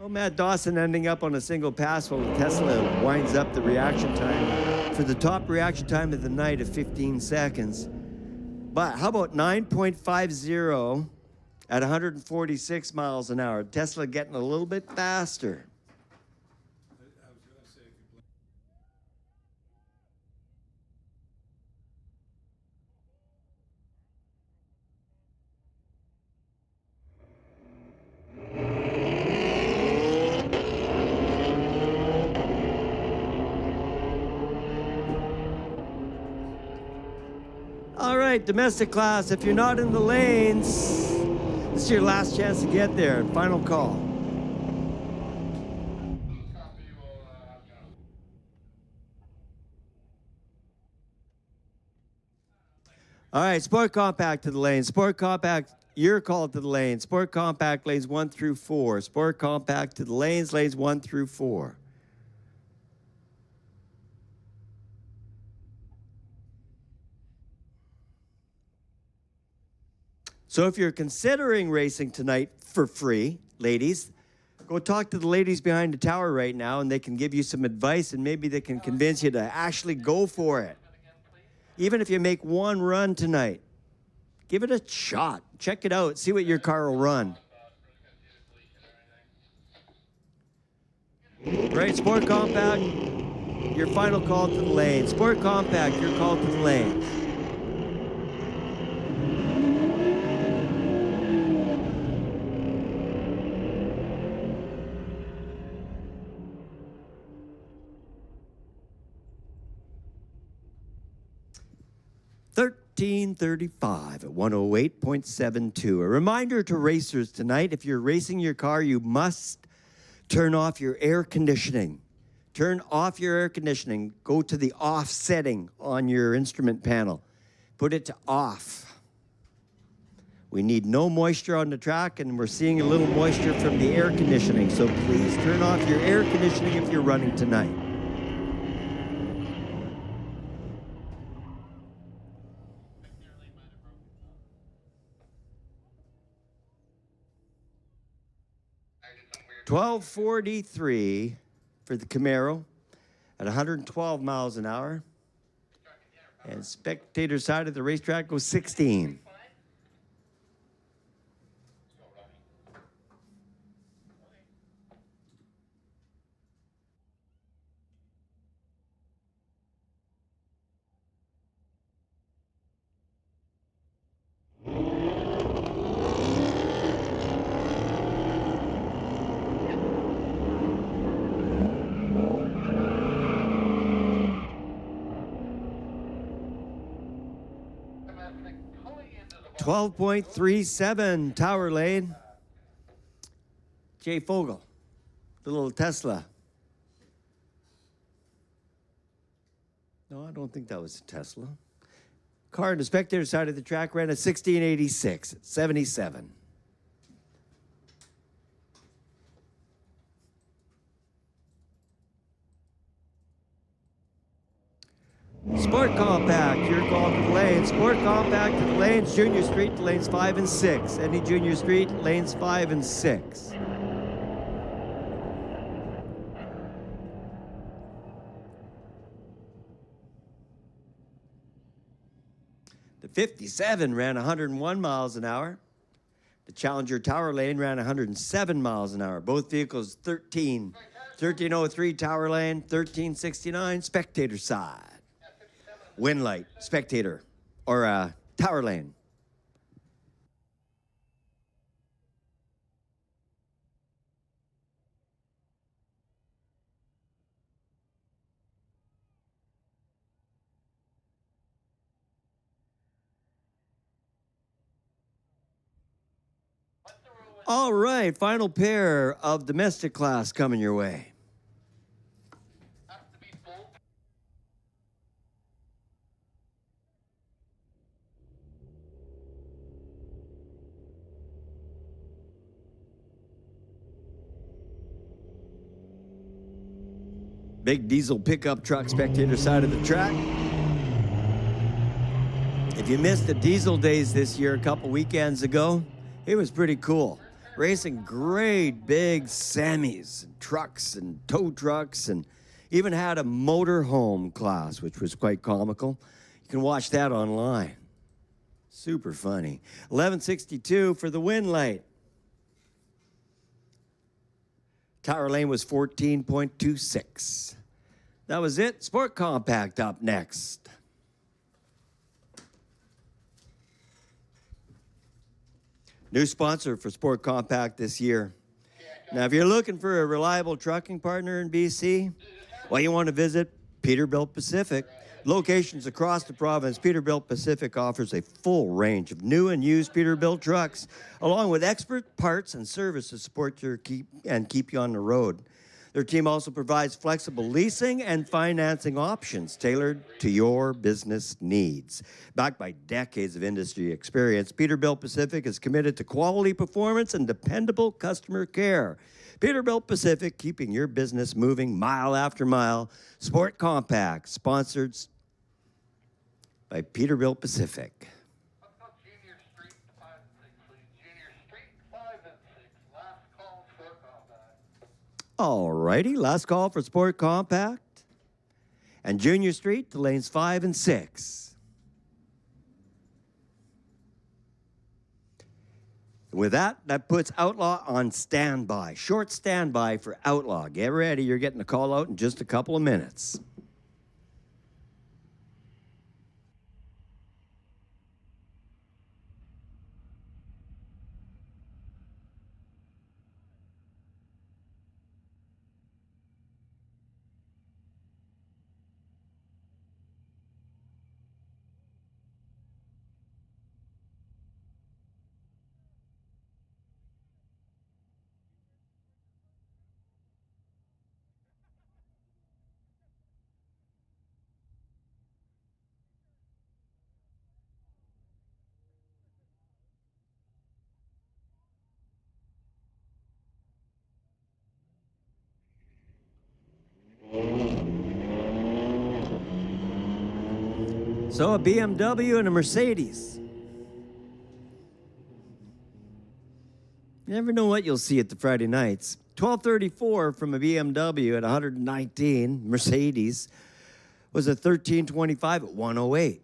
Oh, Matt Dawson ending up on a single pass while Tesla winds up the reaction time for the top reaction time of the night of 15 seconds. But how about 9.50 at 146 miles an hour? Tesla getting a little bit faster. All right, domestic class, if you're not in the lanes, this is your last chance to get there. Final call. Copy will, go. All right, Sport Compact to the lane. Sport Compact, you're called to the lane. Sport Compact lanes 1 through 4. Sport Compact to the lanes 1 through 4. So if you're considering racing tonight for free, ladies, go talk to the ladies behind the tower right now, and they can give you some advice, and maybe they can convince you to actually go for it. Even if you make one run tonight, give it a shot. Check it out. See what your car will run. Right, Sport Compact, your final call to the lane. Sport Compact, your call to the lane. $13.35 at 108.72. A reminder to racers tonight, if you're racing your car, you must turn off your air conditioning. Turn off your air conditioning. Go to the off setting on your instrument panel. Put it to off. We need no moisture on the track, and we're seeing a little moisture from the air conditioning. So please turn off your air conditioning if you're running tonight. $12.43 for the Camaro at 112 miles an hour. And spectator side of the racetrack goes 16. $12.37 Tower Lane. Jay Fogel, the little Tesla. No, I don't think that was a Tesla. car on the spectator side of the track ran a 1686, 77. Sport Compact, you're called to the lanes. Sport Compact to the lanes, Junior Street to lanes 5 and 6. Any Junior Street, lanes 5 and 6. The 57 ran 101 miles an hour. The Challenger Tower Lane ran 107 miles an hour. Both vehicles 1303 Tower Lane, 1369 spectator side. Wind light, spectator, or Tower Lane. All right, final pair of domestic class coming your way. Has to be full. Big diesel pickup truck, spectator side of the track. If you missed the diesel days this year a couple weekends ago, it was pretty cool. Racing great big semis, and trucks and tow trucks, and even had a motorhome class, which was quite comical. You can watch that online. Super funny. 1162 for the win light. Tower Lane was 14.26. That was it. Sport Compact up next. New sponsor for Sport Compact this year. Now, if you're looking for a reliable trucking partner in BC, well, you want to visit Peterbilt Pacific. Locations across the province, Peterbilt Pacific offers a full range of new and used Peterbilt trucks, along with expert parts and service to support your keep you on the road. Their team also provides flexible leasing and financing options tailored to your business needs. Backed by decades of industry experience, Peterbilt Pacific is committed to quality performance and dependable customer care. Peterbilt Pacific, keeping your business moving mile after mile. Sport Compact, sponsored by Peterbilt Pacific. Let's go Junior Street 5 and 6, please. Junior Street 5 and 6. Last call for combat. All righty, last call for Sport Compact. And Junior Street to lanes 5 and 6. With that, that puts Outlaw on standby. Short standby for Outlaw. Get ready, you're getting a call out in just a couple of minutes. So a BMW and a Mercedes. You never know what you'll see at the Friday nights. 1234 from a BMW at 119. Mercedes was a 1325 at 108.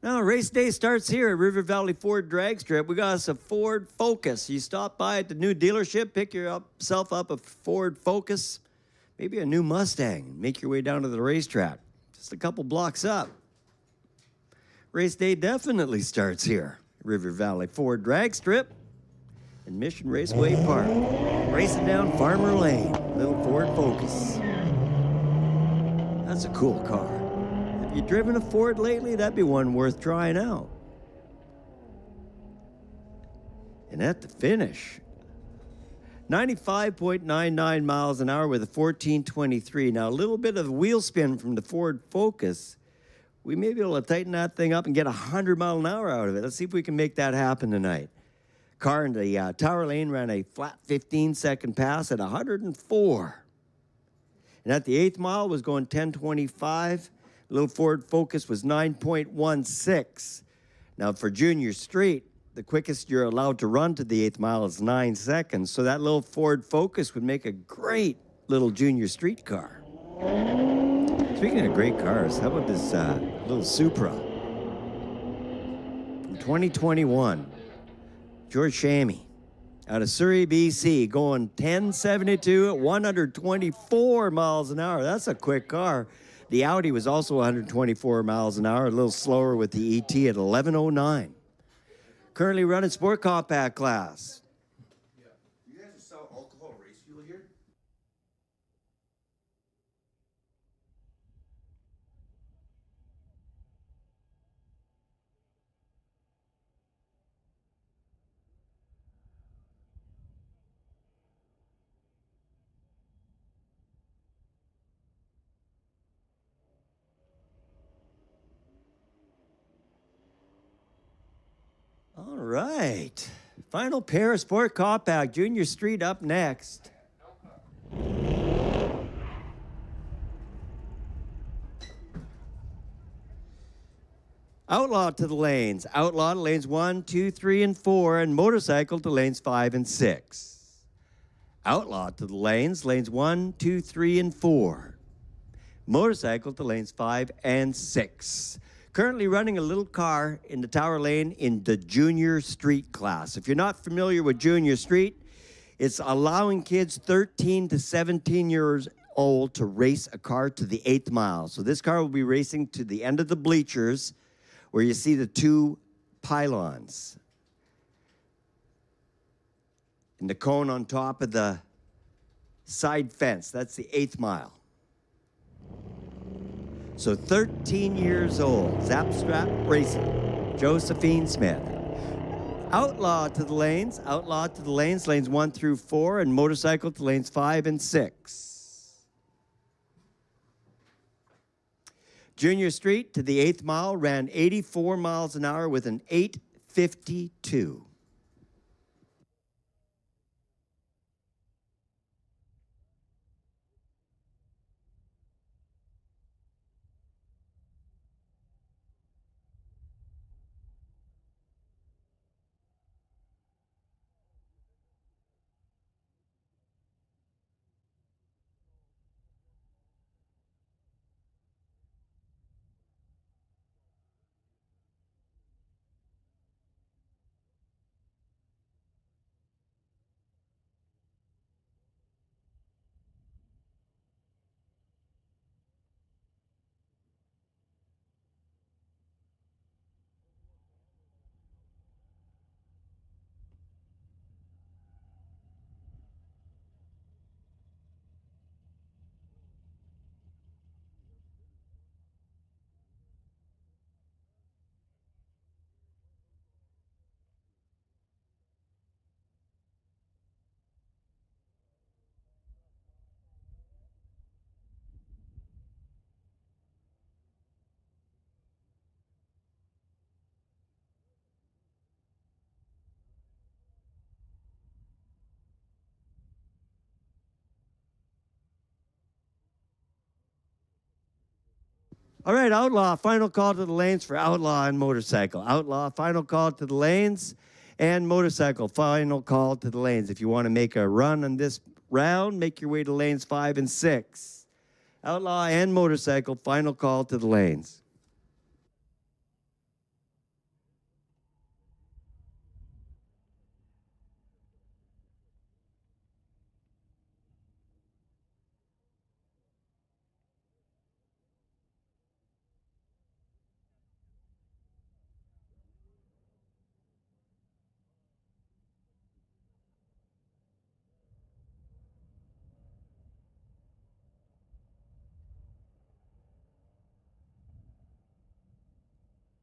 Now, race day starts here at River Valley Ford Drag Strip. We got us a Ford Focus. You stop by at the new dealership, pick yourself up a Ford Focus, maybe a new Mustang. Make your way down to the racetrack. Just a couple blocks up. Race day definitely starts here. River Valley Ford Drag Strip and Mission Raceway Park. Racing down Farmer Lane, little Ford Focus. That's a cool car. Have you driven a Ford lately? That'd be one worth trying out. And at the finish, 95.99 miles an hour with a 1423. Now, a little bit of wheel spin from the Ford Focus. We may be able to tighten that thing up and get 100 mile an hour out of it. Let's see if we can make that happen tonight. Car in the Tower Lane ran a flat 15-second pass at 104. And at the 8th mile was going 1025. Little Ford Focus was 9.16. Now, for Junior Street, the quickest you're allowed to run to the 8th mile is 9 seconds. So that little Ford Focus would make a great little Junior Street car. Speaking of great cars, how about this little Supra from 2021? George Shammy out of Surrey, BC, going 1072 at 124 miles an hour. That's a quick car. The Audi was also 124 miles an hour, a little slower with the ET at 1109. Currently running Sport Compact class. You guys sell alcohol race fuel here? All right. Final pair of Sport Compact. Junior Street up next. Outlaw to the lanes. Outlaw to lanes 1, 2, 3, and 4, and motorcycle to lanes 5 and 6. Outlaw to the lanes 1, 2, 3, and 4. Motorcycle to lanes 5 and 6. Currently running a little car in the Tower Lane in the Junior Street class. If you're not familiar with Junior Street, it's allowing kids 13 to 17 years old to race a car to the 8th mile. So this car will be racing to the end of the bleachers where you see the 2 pylons. And the cone on top of the side fence. That's the 8th mile. So 13 years old, Zapstrap Racing, Josephine Smith. Outlaw to the lanes, lanes 1 through 4, and motorcycle to lanes 5 and 6. Junior Street to the 8th mile ran 84 miles an hour with an 8:52. All right, Outlaw, final call to the lanes for Outlaw and motorcycle. Outlaw, final call to the lanes, and motorcycle, final call to the lanes. If you want to make a run on this round, make your way to lanes 5 and 6. Outlaw and motorcycle, final call to the lanes.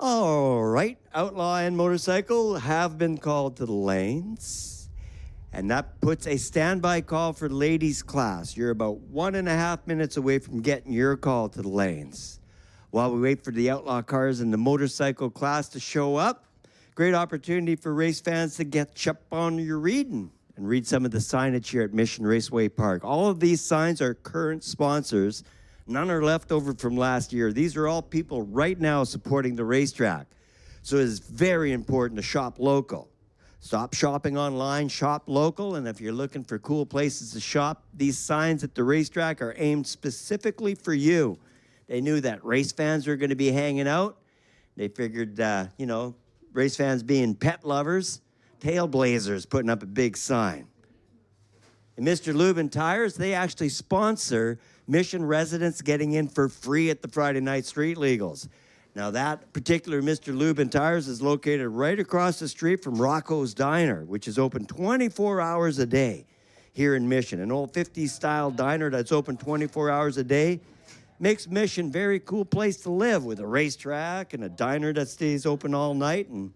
All right, Outlaw and motorcycle have been called to the lanes. And that puts a standby call for ladies class. You're about 1.5 minutes away from getting your call to the lanes. While we wait for the outlaw cars and the motorcycle class to show up, great opportunity for race fans to get up on your reading and read some of the signage here at Mission Raceway Park. All of these signs are current sponsors. None are left over from last year. These are all people right now supporting the racetrack. So it is very important to shop local. Stop shopping online, shop local, and if you're looking for cool places to shop, these signs at the racetrack are aimed specifically for you. They knew that race fans were going to be hanging out. They figured, you know, race fans being pet lovers, Tailblazers putting up a big sign. And Mr. Lubin Tires, they actually sponsor Mission residents getting in for free at the Friday night street legals. Now, that particular Mr. Lubin Tires is located right across the street from Rocco's Diner, which is open 24 hours a day here in Mission. An old 50s-style diner that's open 24 hours a day makes Mission a very cool place to live with a racetrack and a diner that stays open all night. And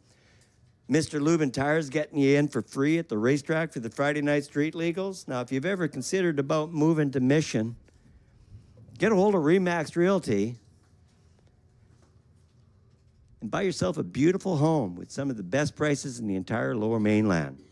Mr. Lubin Tires getting you in for free at the racetrack for the Friday night street legals. Now, if you've ever considered about moving to Mission, get a hold of Remax Realty and buy yourself a beautiful home with some of the best prices in the entire Lower Mainland.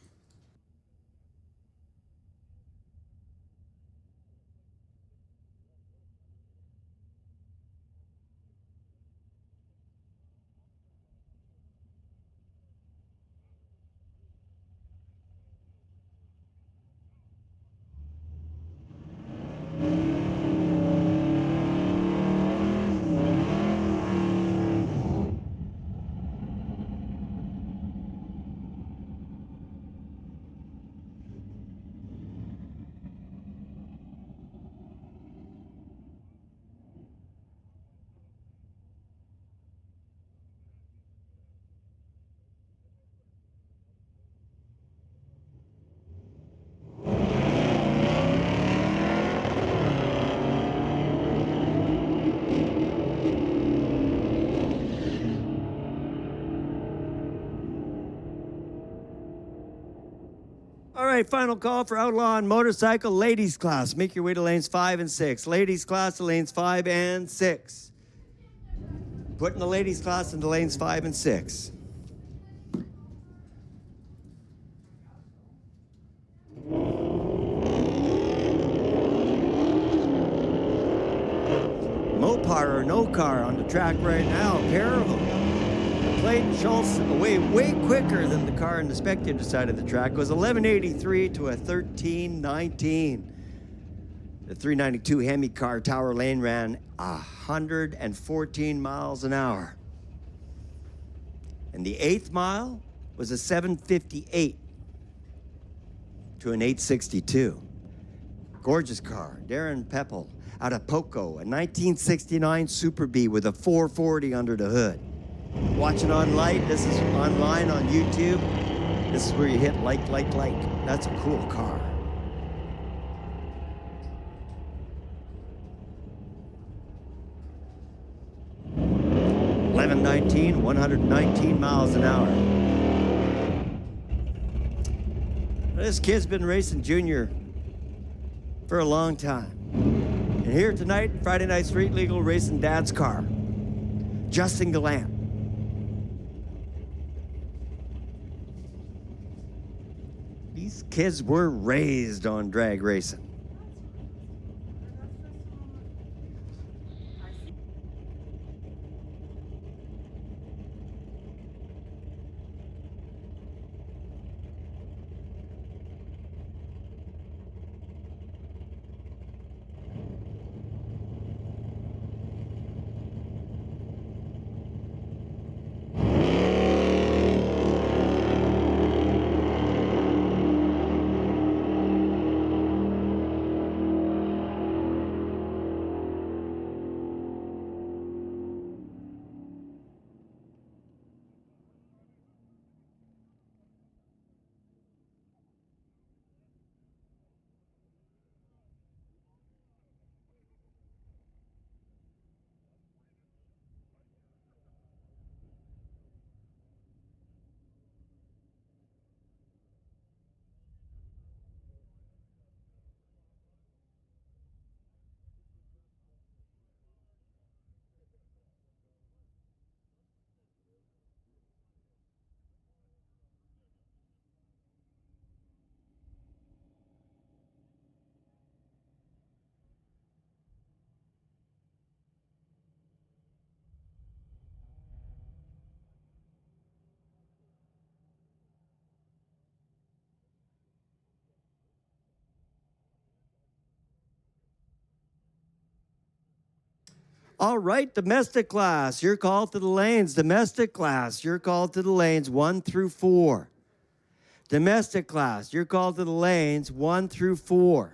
All right, final call for Outlaw and Motorcycle ladies class. Make your way to lanes 5 and 6. Ladies class to lanes 5 and 6. Putting the ladies class into lanes 5 and 6. Mopac or no car on the track right now, a pair of them. Clayton Schultz away way quicker than the car on the spectator side of the track. It was 1183 to a 1319. The 392 Hemi car Tower Lane ran 114 miles an hour. And the 8th mile was a 758 to an 862. Gorgeous car, Darren Peppel out of Poco, a 1969 Super Bee with a 440 under the hood. Watching online, this is online on YouTube. This is where you hit like. That's a cool car. (1119), 119 miles an hour. This kid's been racing junior for a long time. And here tonight, Friday Night Street Legal, racing Dad's car, Justin Gallant. These kids were raised on drag racing. All right, domestic class, you're called to the lanes. Domestic class, you're called to the lanes 1 through 4. Domestic class, you're called to the lanes 1 through 4.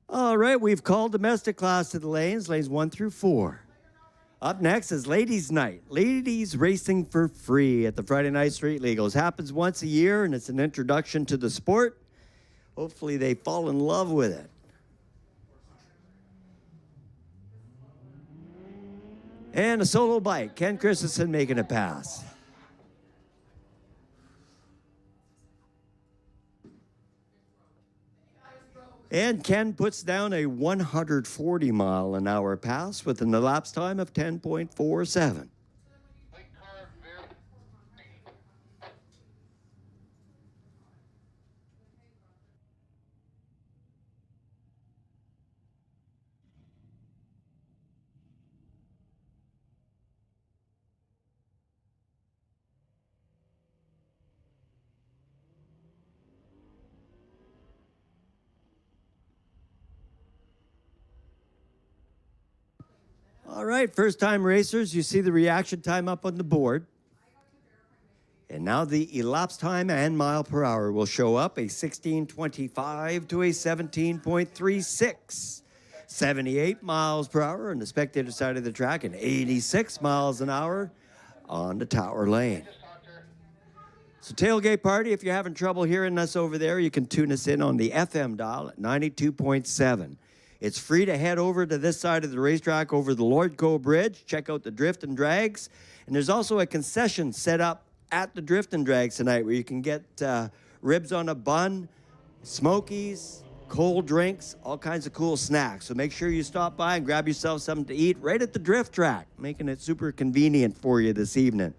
All right, we've called domestic class to the lanes 1 through 4. Up next is Ladies' Night. Ladies racing for free at the Friday Night Street Legals. Happens once a year, and it's an introduction to the sport. Hopefully they fall in love with it. And a solo bike. Ken Christensen making a pass. And Ken puts down a 140-mile-an-hour pass with an elapsed time of 10.47. Late car, very. All right, first-time racers, you see the reaction time up on the board. And now the elapsed time and mile per hour will show up, a 16.25 to a 17.36. 78 miles per hour on the spectator side of the track and 86 miles an hour on the Tower Lane. So tailgate party, if you're having trouble hearing us over there, you can tune us in on the FM dial at 92.7. It's free to head over to this side of the racetrack over the Lordco Bridge. Check out the Drift and Drags. And there's also a concession set up at the Drift and Drags tonight where you can get ribs on a bun, smokies, cold drinks, all kinds of cool snacks. So make sure you stop by and grab yourself something to eat right at the Drift track, making it super convenient for you this evening.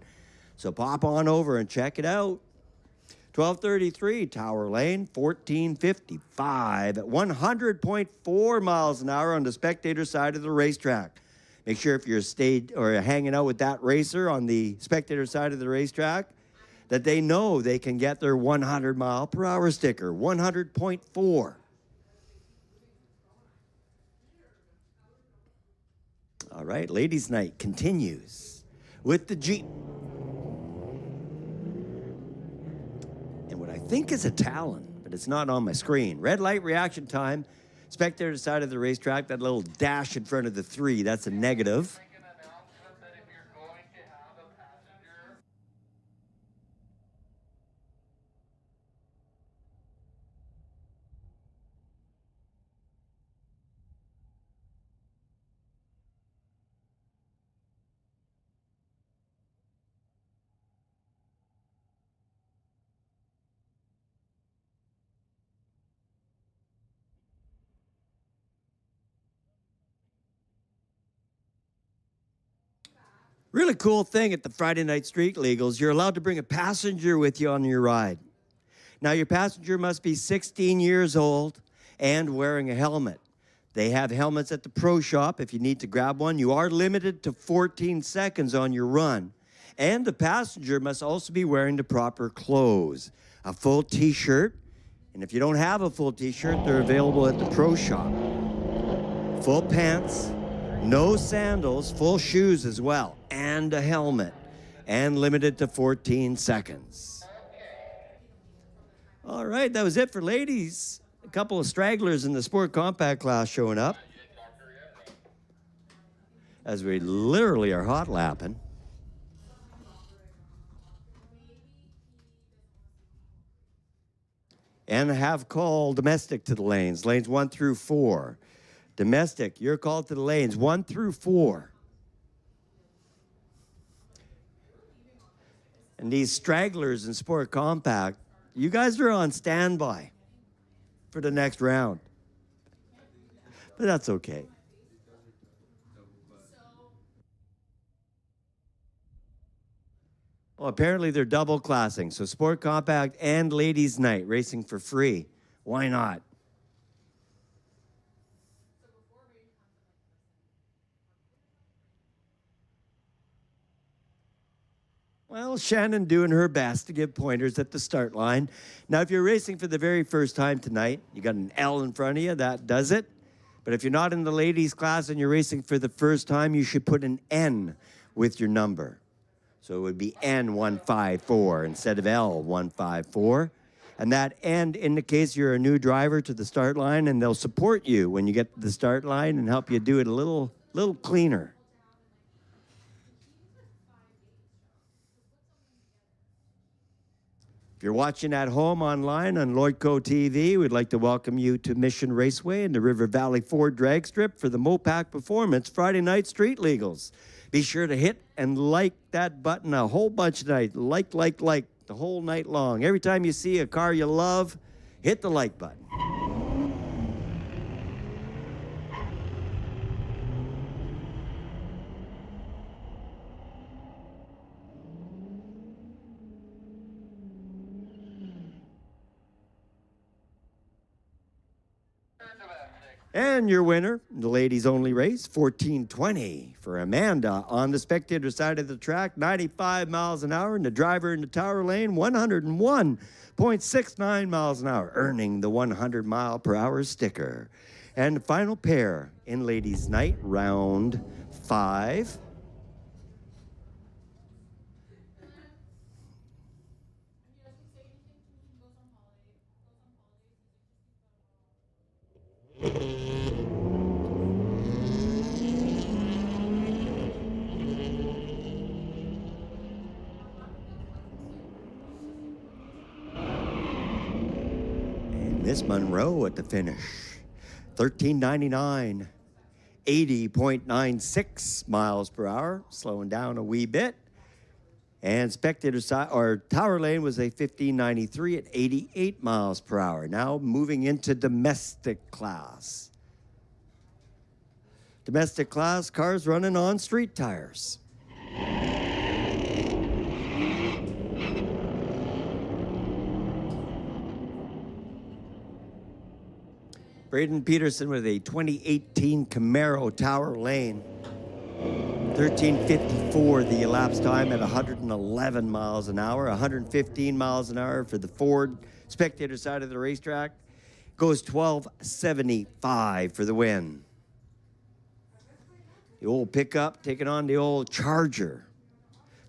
So pop on over and check it out. 1233 Tower Lane, 1455 at 100.4 miles an hour on the spectator side of the racetrack. Make sure if you're stayed or hanging out with that racer on the spectator side of the racetrack that they know they can get their 100 mile per hour sticker, 100.4. All right, ladies' night continues with the Jeep. And what I think is a Talon, but it's not on my screen. Red light reaction time. Spectator side of the racetrack, that little dash in front of the 3, that's a negative. Make an announcement that if you're going to have a passenger. Really cool thing at the Friday Night Street Legals, you're allowed to bring a passenger with you on your ride. Now, your passenger must be 16 years old and wearing a helmet. They have helmets at the pro shop if you need to grab one. You are limited to 14 seconds on your run. And the passenger must also be wearing the proper clothes. A full t-shirt, and if you don't have a full t-shirt, they're available at the pro shop. Full pants, no sandals, full shoes as well, and a helmet, and limited to 14 seconds. All right, that was it for ladies. A couple of stragglers in the Sport Compact class showing up as we literally are hot lapping. And have called domestic to the lanes 1 through 4. Domestic, you're called to the lanes 1 through 4. And these stragglers in Sport Compact, you guys are on standby for the next round. But that's okay. Well, apparently they're double classing. So Sport Compact and Ladies Night racing for free. Why not? Well, Shannon doing her best to give pointers at the start line. Now, if you're racing for the very first time tonight, you got an L in front of you, that does it. But if you're not in the ladies class and you're racing for the first time, you should put an N with your number. So it would be N154 instead of L154. And that N indicates you're a new driver to the start line, and they'll support you when you get to the start line and help you do it a little cleaner. If you're watching at home online on Lloydco TV, we'd like to welcome you to Mission Raceway and the River Valley Ford drag strip for the Mopac Performance Friday Night Street Legals. Be sure to hit and like that button a whole bunch tonight. Like the whole night long. Every time you see a car you love, hit the like button. And your winner, the ladies only race, 14:20 for Amanda on the spectator side of the track, 95 miles an hour, and the driver in the tower lane, 101.69 miles an hour, earning the 100-mile-per-hour sticker. And the final pair in ladies' night, round 5. Miss Monroe at the finish. 13.99, 80.96 miles per hour, slowing down a wee bit. And spectator side or tower lane was a 15.93 at 88 miles per hour. Now moving into domestic class. Domestic class, cars running on street tires. Braden Peterson with a 2018 Camaro Tower Lane. 13:54 the elapsed time at 111 miles an hour, 115 miles an hour for the Ford spectator side of the racetrack. Goes 12:75 for the win. The old pickup taking on the old Charger.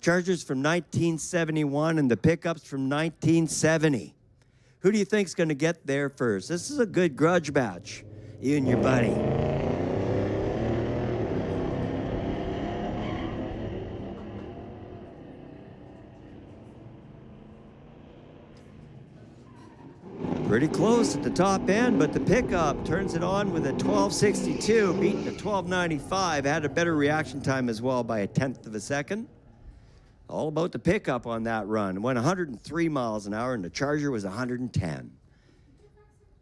Chargers from 1971 and the pickups from 1970. Who do you think's going to get there first? This is a good grudge match, you and your buddy. Pretty close at the top end, but the pickup turns it on with a 12.62, beating a 12.95. Had a better reaction time as well by 1/10 of a second. All about the pickup on that run. Went 103 miles an hour, and the Charger was 110.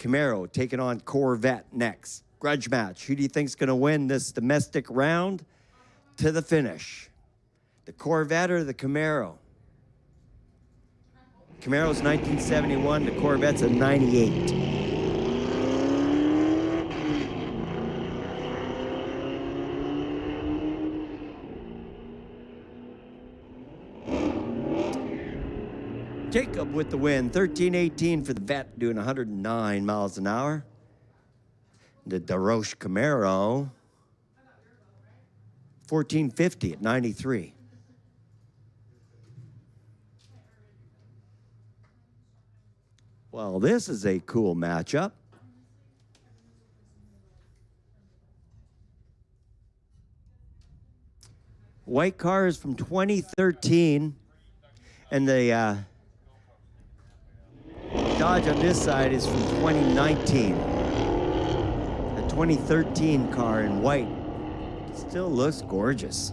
Camaro taking on Corvette next. Grudge match. Who do you think's going to win this domestic round to the finish? The Corvette or the Camaro? Camaro's 1971, the Corvette's a 98. Jacob with the win, 13-18 for the Vet, doing 109 miles an hour. The DeRoche Camaro, 1450 at 93. Well, this is a cool matchup. White car is from 2013, and the Dodge on this side is from 2019. The 2013 car in white still looks gorgeous.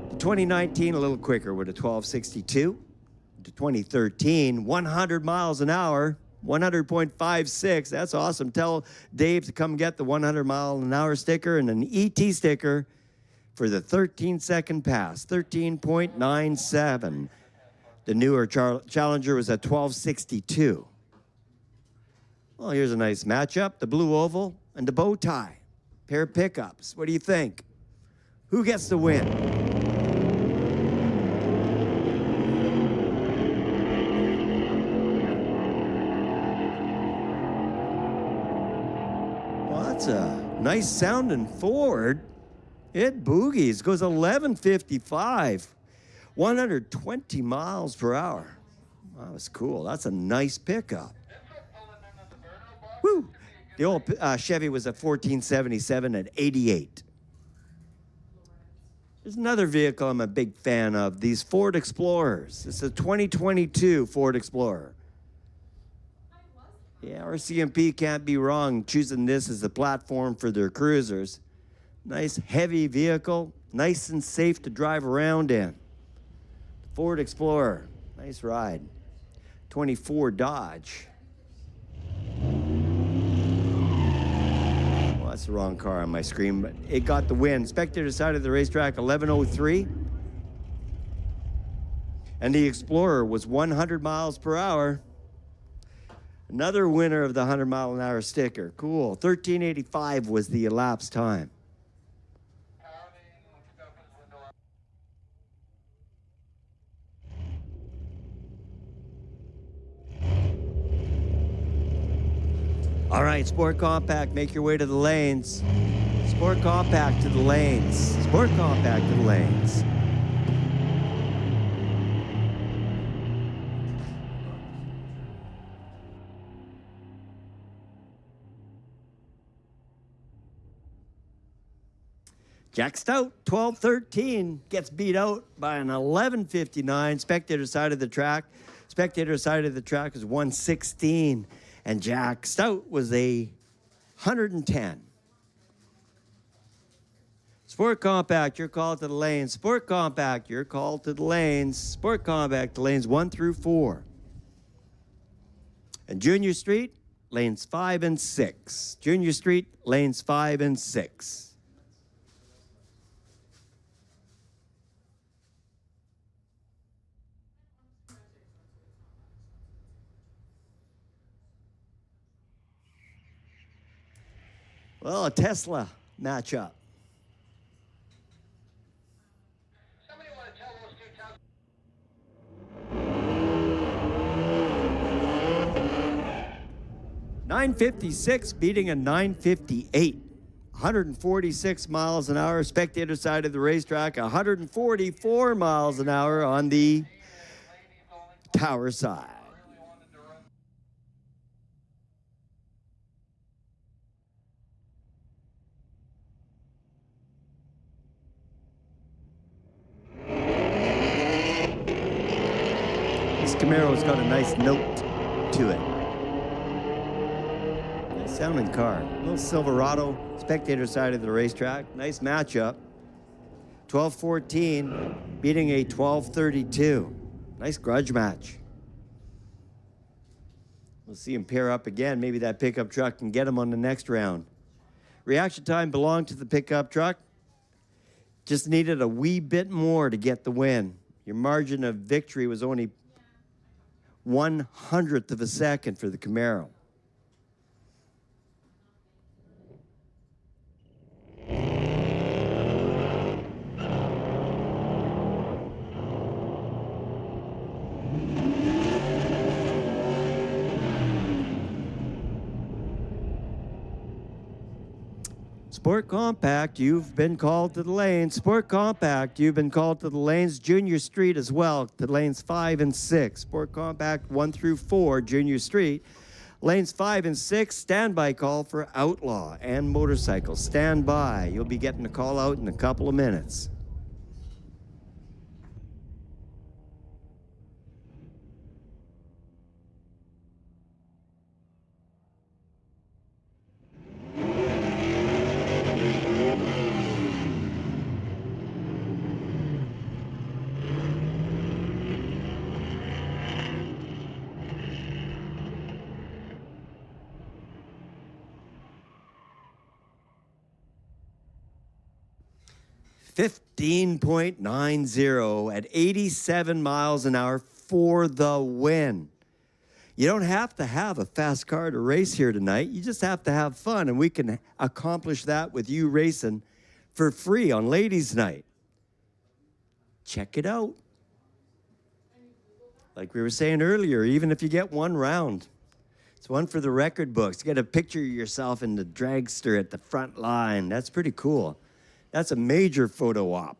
The 2019 a little quicker with a 1262. The 2013 100 miles an hour, 100.56. That's awesome. Tell Dave to come get the 100 mile an hour sticker and an ET sticker for the 13-second pass, 13.97. The newer Challenger was at 1262. Well, here's a nice matchup. The blue oval and the bow tie. Pair of pickups. What do you think? Who gets the win? Well, that's a nice sounding Ford. It boogies, goes 1155, 120 miles per hour. Wow, that was cool. That's a nice pickup. Woo! The old Chevy was a 1477 at 88. There's another vehicle I'm a big fan of, these Ford Explorers. It's a 2022 Ford Explorer. Yeah, RCMP can't be wrong choosing this as the platform for their cruisers. Nice heavy vehicle, nice and safe to drive around in. Ford Explorer, nice ride. 24 Dodge. Well, that's the wrong car on my screen, but it got the win. Spectator side of the racetrack, 1103. And the Explorer was 100 miles per hour. Another winner of the 100 mile an hour sticker. Cool. 1385 was the elapsed time. All right, Sport Compact, make your way to the lanes. Sport Compact to the lanes. Sport Compact to the lanes. Jack Stout, 12-13, gets beat out by an 11:59. Spectator side of the track. Spectator side of the track is 116. And Jack Stout was a 110. Sport Compact, you're called to the lanes. Sport Compact, you're called to the lanes. Sport Compact, to lanes 1 through 4. And Junior Street, lanes 5 and 6. Junior Street, lanes 5 and 6. Well, a Tesla matchup. Somebody want to tell those two Tesla? 956 beating a 958. 146 miles an hour. Spectator side of the racetrack, 144 miles an hour on the tower side. Camaro's got a nice note to it. Nice sounding car. Little Silverado, spectator side of the racetrack. Nice matchup. 12-14, beating a 12-32. Nice grudge match. We'll see him pair up again. Maybe that pickup truck can get him on the next round. Reaction time belonged to the pickup truck. Just needed a wee bit more to get the win. Your margin of victory was only 1/100th of a second for the Camaro. Sport Compact, you've been called to the lanes. Sport Compact, you've been called to the lanes. Junior Street as well, to lanes 5 and 6. Sport Compact 1 through 4, Junior Street. Lanes 5 and 6, standby call for Outlaw and Motorcycle. Stand by. You'll be getting a call out in a couple of minutes. $15.90 at 87 miles an hour for the win. You don't have to have a fast car to race here tonight. You just have to have fun, and we can accomplish that with you racing for free on Ladies' Night. Check it out. Like we were saying earlier, even if you get one round, it's one for the record books. Get a picture of yourself in the dragster at the front line. That's pretty cool. That's a major photo op.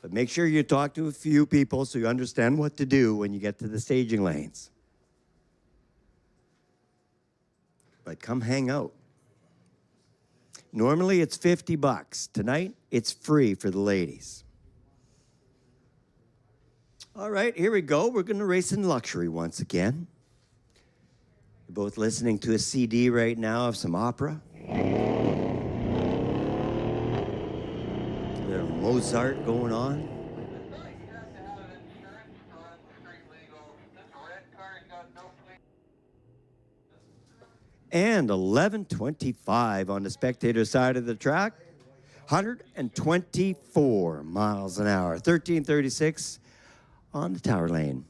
But make sure you talk to a few people so you understand what to do when you get to the staging lanes. But come hang out. Normally it's $50. Tonight, it's free for the ladies. All right, here we go. We're going to race in luxury once again. You're both listening to a CD right now of some opera. Mozart going on. And 11:25 on the spectator side of the track. 124 miles an hour. 13:36 on the tower lane.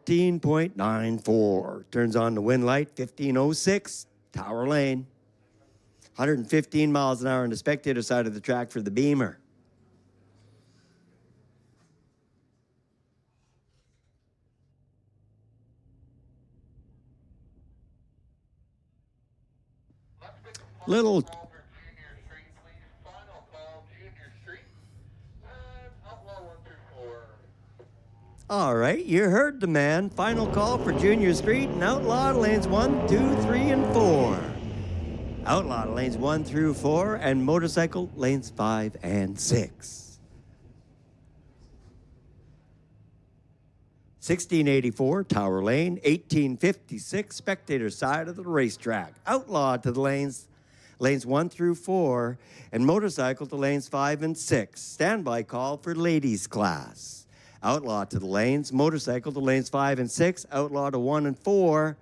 $14.94. Turns on the wind light, 1506, Tower Lane. 115 miles an hour on the spectator side of the track for the Beamer. Little All right, you heard the man. Final call for Junior Street and Outlaw lanes 1, 2, 3, and 4. Outlaw lanes 1 through 4 and Motorcycle lanes 5 and 6. 1684 Tower Lane, 1856 spectator side of the racetrack. Outlaw to the lanes 1 through 4, and Motorcycle to lanes 5 and 6. Standby call for ladies class. Outlaw to the lanes, Motorcycle to lanes 5 and 6, Outlaw to 1 and 4.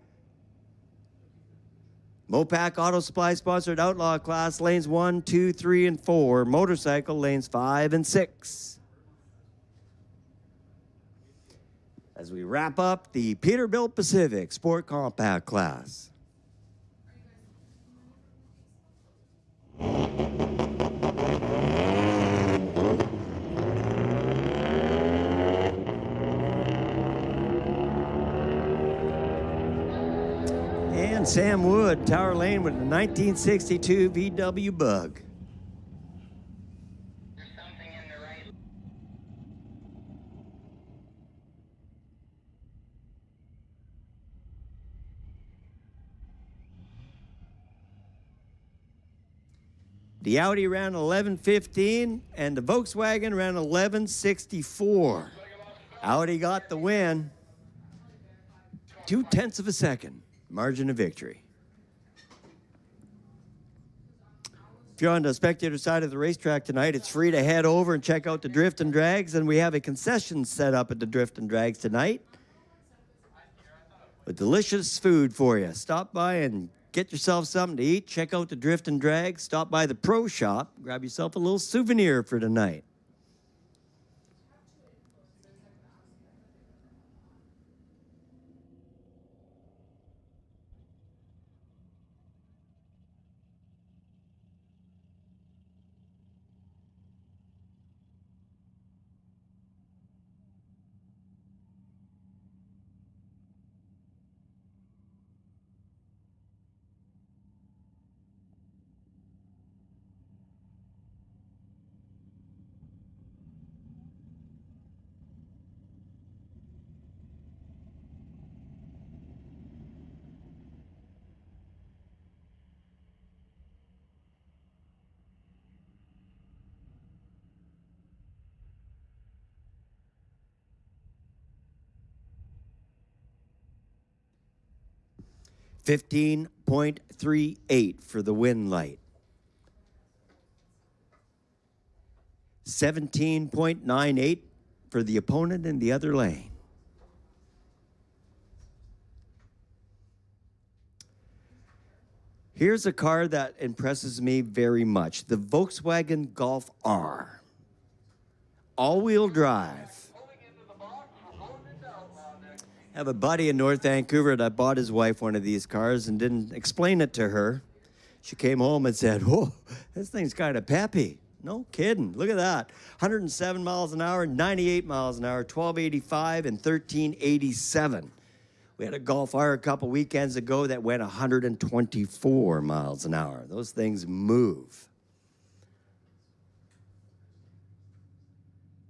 Mopac Auto Supply sponsored Outlaw class, lanes 1, 2, 3, and 4. Motorcycle lanes 5 and 6. As we wrap up the Peterbilt Pacific Sport Compact class. And Sam Wood, Tower Lane with a 1962 VW Bug. There's something in the right. The Audi ran 11:15 and the Volkswagen ran 11:64. Audi got the win. 0.2 of a second margin of victory. If you're on the spectator side of the racetrack tonight, it's free to head over and check out the Drift and Drags, and we have a concession set up at the Drift and Drags tonight with delicious food for you. Stop by and get yourself something to eat. Check out the Drift and Drags. Stop by the Pro Shop. Grab yourself a little souvenir for tonight. $15.38 for the win light. 17.98 for the opponent in the other lane. Here's a car that impresses me very much. The Volkswagen Golf R. All-wheel drive. I have a buddy in North Vancouver that bought his wife one of these cars and didn't explain it to her. She came home and said, "Whoa, this thing's kind of peppy." No kidding. Look at that. 107 miles an hour, 98 miles an hour, 1285, and 1387. We had a Golf R a couple weekends ago that went 124 miles an hour. Those things move.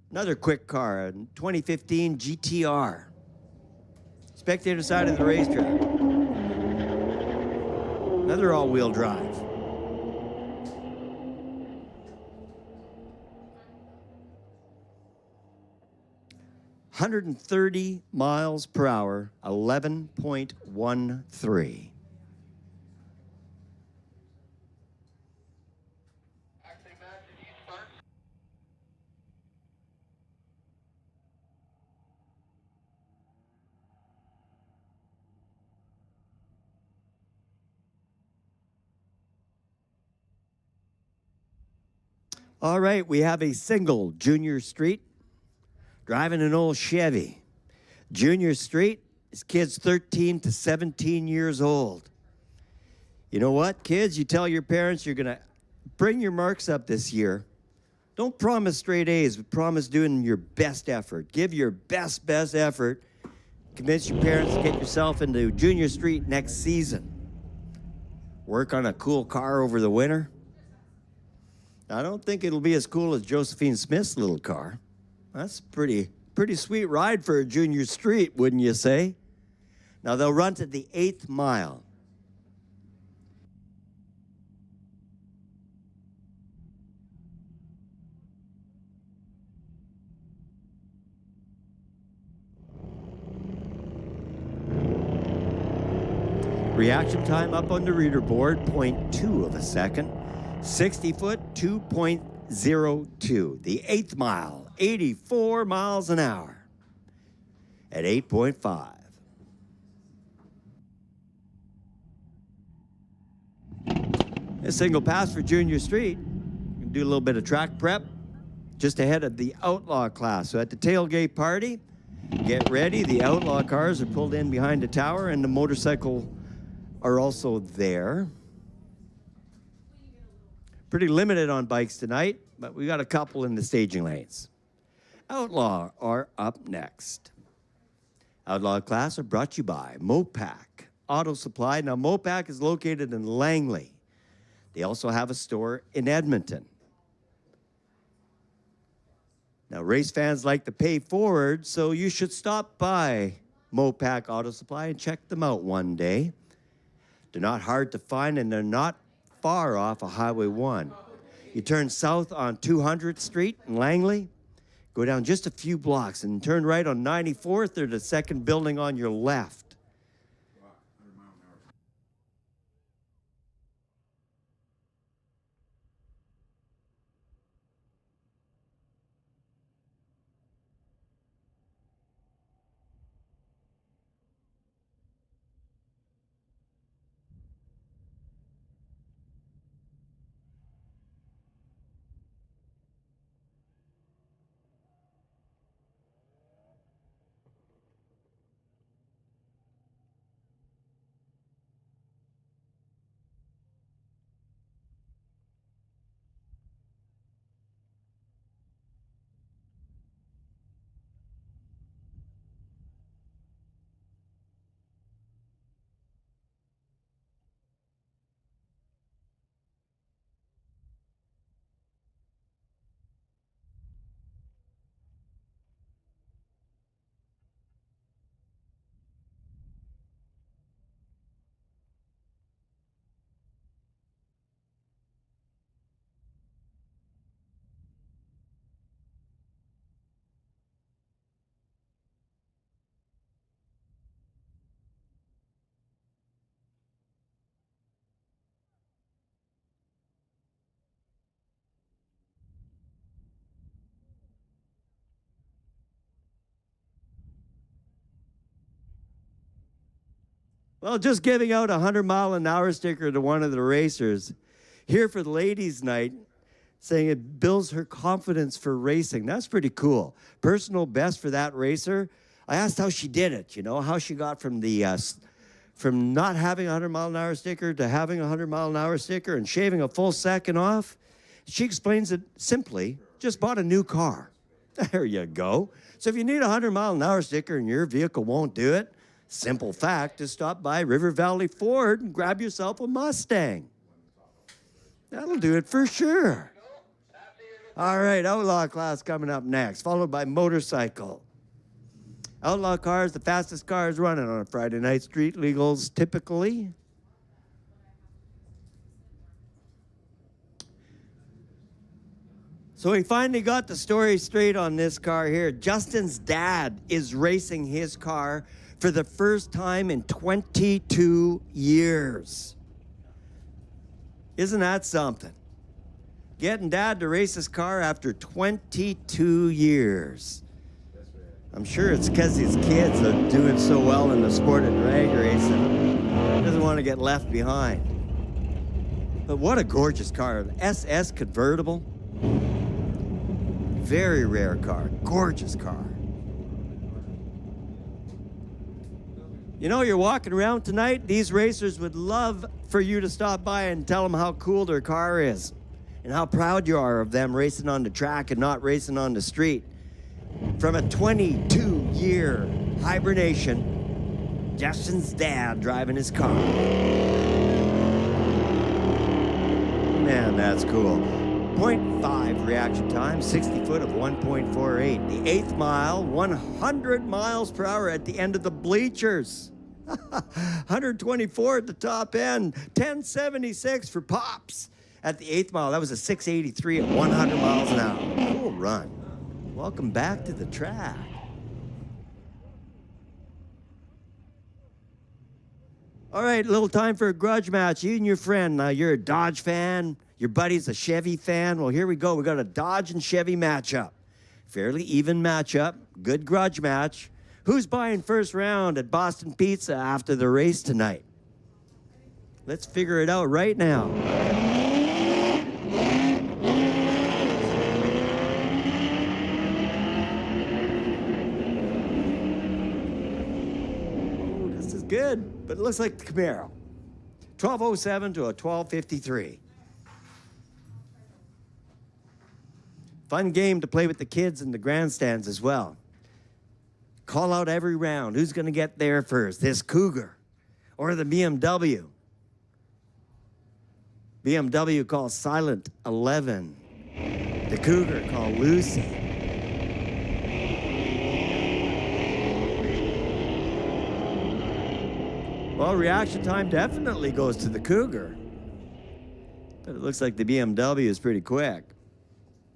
Another quick car, a 2015 GTR. Spectator side of the racetrack. Another all-wheel drive. $130 miles per hour, 11.13. All right, we have a single Junior Street driving an old Chevy. Junior Street is kids 13 to 17 years old. You know what, kids? You tell your parents you're going to bring your marks up this year. Don't promise straight A's, but promise doing your best effort. Give your best effort. Convince your parents to get yourself into Junior Street next season. Work on a cool car over the winter. I don't think it'll be as cool as Josephine Smith's little car. That's pretty sweet ride for a Junior Street, wouldn't you say? Now they'll run to the 8th mile. Reaction time up on the reader board, 0.2 of a second. 60 foot, 2.02. The 8th mile, 84 miles an hour at 8.5. A single pass for Junior Street. You can do a little bit of track prep just ahead of the Outlaw class. So at the tailgate party, get ready. The Outlaw cars are pulled in behind the tower and the motorcycle are also there. Pretty limited on bikes tonight, but we got a couple in the staging lanes. Outlaw are up next. Outlaw class are brought to you by Mopac, Auto Supply. Now, Mopac is located in Langley. They also have a store in Edmonton. Now, race fans like to pay forward, so you should stop by Mopac Auto Supply and check them out one day. They're not hard to find, and they're not far off of Highway 1. You turn south on 200th Street in Langley, go down just a few blocks, and turn right on 94th. They're the second building on your left. Well, just giving out a 100-mile-an-hour sticker to one of the racers here for the ladies' night, saying it builds her confidence for racing. That's pretty cool. Personal best for that racer. I asked how she did it, you know, how she got from from not having a 100-mile-an-hour sticker to having a 100-mile-an-hour sticker and shaving a full second off. She explains it simply, just bought a new car. There you go. So if you need a 100-mile-an-hour sticker and your vehicle won't do it, simple fact is stop by River Valley Ford and grab yourself a Mustang. That'll do it for sure. All right, Outlaw class coming up next, followed by motorcycle. Outlaw cars, the fastest cars running on a Friday night. Street legals typically. So we finally got the story straight on this car here. Justin's dad is racing his car for the first time in 22 years. Isn't that something? Getting dad to race his car after 22 years. I'm sure it's because his kids are doing so well in the sport of drag racing. He doesn't want to get left behind. But what a gorgeous car. An SS convertible. Very rare car. Gorgeous car. You know, you're walking around tonight, these racers would love for you to stop by and tell them how cool their car is and how proud you are of them racing on the track and not racing on the street. From a 22-year hibernation, Justin's dad driving his car. Man, that's cool. 0.5 reaction time, 60 foot of 1.48. The 8th mile, 100 miles per hour at the end of the bleachers. 124 at the top end, 1076 for Pops at the 8th mile. That was a 683 at 100 miles an hour. Cool run. Welcome back to the track. All right, little time for a grudge match. You and your friend, you're a Dodge fan. Your buddy's a Chevy fan. Well, here we go. We got a Dodge and Chevy matchup. Fairly even matchup. Good grudge match. Who's buying first round at Boston Pizza after the race tonight? Let's figure it out right now. Ooh, this is good, but it looks like the Camaro. 1207 to a 1253. Fun game to play with the kids in the grandstands as well. Call out every round. Who's going to get there first? This Cougar or the BMW. BMW called Silent 11. The Cougar called Lucy. Well, reaction time definitely goes to the Cougar. But it looks like the BMW is pretty quick.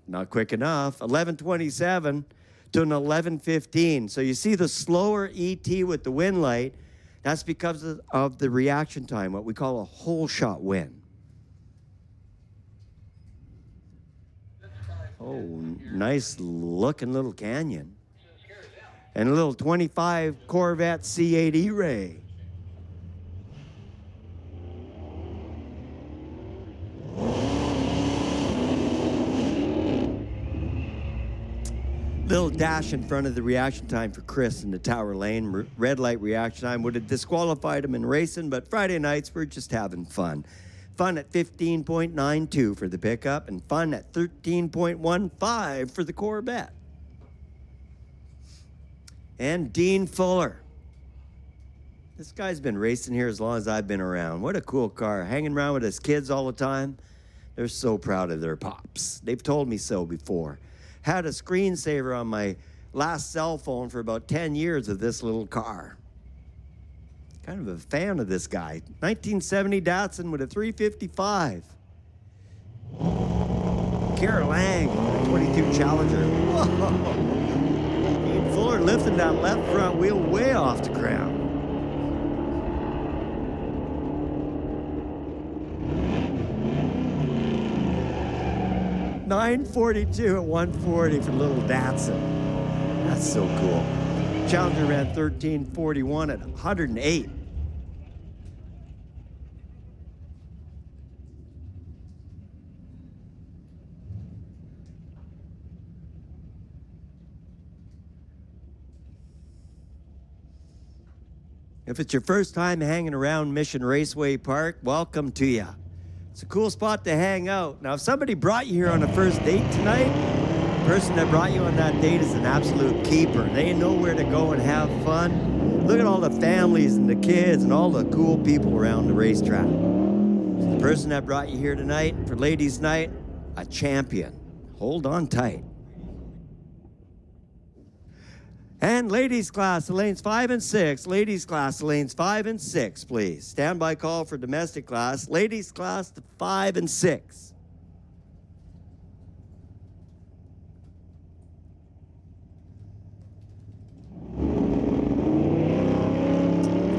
Not quick enough. 11:27 to an 11:15. So you see the slower ET with the win light. That's because of the reaction time, what we call a hole shot win. Oh, nice looking little canyon. And a little 25 Corvette C8 E-Ray. Little dash in front of the reaction time for Chris in the Tower Lane. Red light reaction time would have disqualified him in racing, but Friday nights we're just having fun. Fun at 15.92 for the pickup and fun at 13.15 for the Corvette. And Dean Fuller. This guy's been racing here as long as I've been around. What a cool car. Hanging around with his kids all the time. They're so proud of their pops. They've told me so before. Had a screensaver on my last cell phone for about 10 years of this little car. Kind of a fan of this guy. 1970 Datsun with a 355. Carol Lang, 22 Challenger. Whoa! Dean Fuller lifting that left front wheel way off the ground. $942 at 140 for little Datsun. That's so cool. Challenger ran 13:41 at 108. If it's your first time hanging around Mission Raceway Park, welcome to you. It's a cool spot to hang out. Now, if somebody brought you here on a first date tonight, the person that brought you on that date is an absolute keeper. They know where to go and have fun. Look at all the families and the kids and all the cool people around the racetrack. So the person that brought you here tonight for ladies' night, a champion. Hold on tight. And ladies class, the lanes 5 and 6. Ladies class, the lanes 5 and 6, please. Standby call for domestic class. Ladies class, the 5 and 6.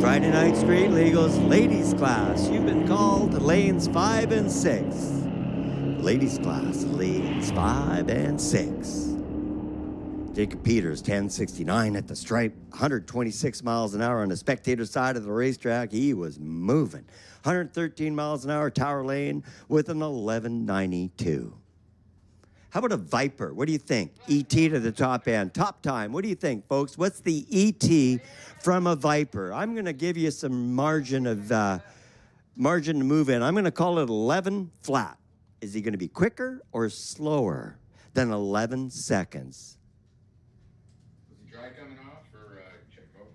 Friday night street legals, ladies class. You've been called to lanes 5 and 6. Ladies class, lanes 5 and 6. Jacob Peters, 1069 at the stripe, 126 miles an hour on the spectator side of the racetrack. He was moving. 113 miles an hour, Tower Lane with an 1192. How about a Viper? What do you think? ET to the top end. Top time. What do you think, folks? What's the ET from a Viper? I'm going to give you some margin to move in. I'm going to call it 11 flat. Is he going to be quicker or slower than 11 seconds? Dry coming off or check out?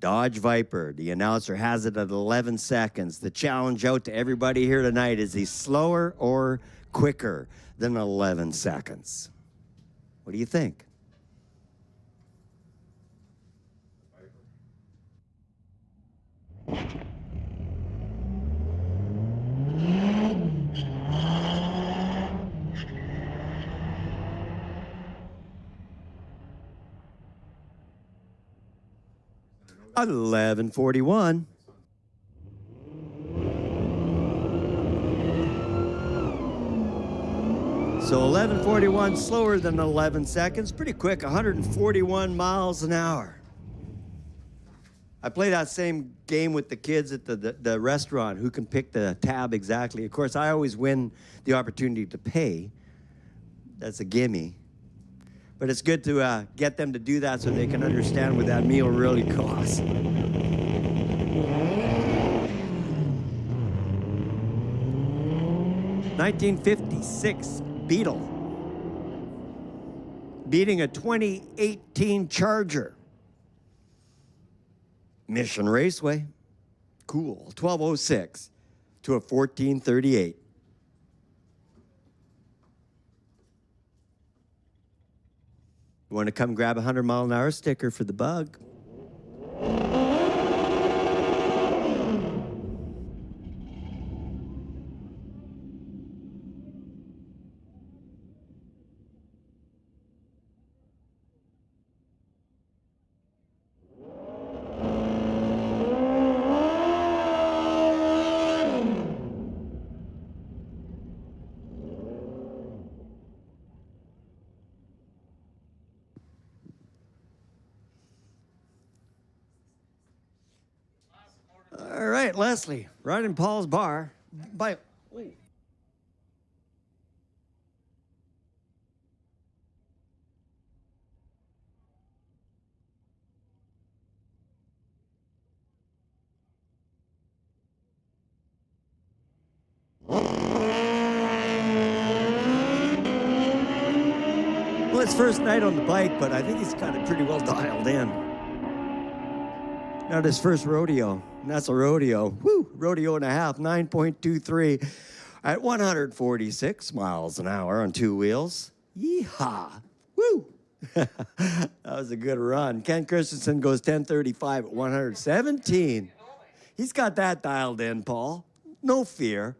Dodge Viper, the announcer has it at 11 seconds. The challenge out to everybody here tonight is he slower or quicker than 11 seconds? What do you think? Viper. 11:41. So 11:41 slower than 11 seconds. Pretty quick, 141 miles an hour. I play that same game with the kids at the restaurant who can pick the tab exactly. Of course, I always win the opportunity to pay. That's a gimme. But it's good to get them to do that so they can understand what that meal really costs. '56 Beetle beating a 2018 Charger. Mission Raceway. Cool. 12:06 to a 14:38. You want to come grab a 100-mile-an-hour sticker for the bug? All right, Leslie, right in Paul's bar. By well, it's first night on the bike, but I think he's got it pretty well dialed in. Not his first rodeo, and that's a rodeo. Woo, rodeo and a half, 9.23 at 146 miles an hour on two wheels. Yeehaw, woo. That was a good run. Ken Christensen goes 10:35 at 117. He's got that dialed in, Paul. No fear.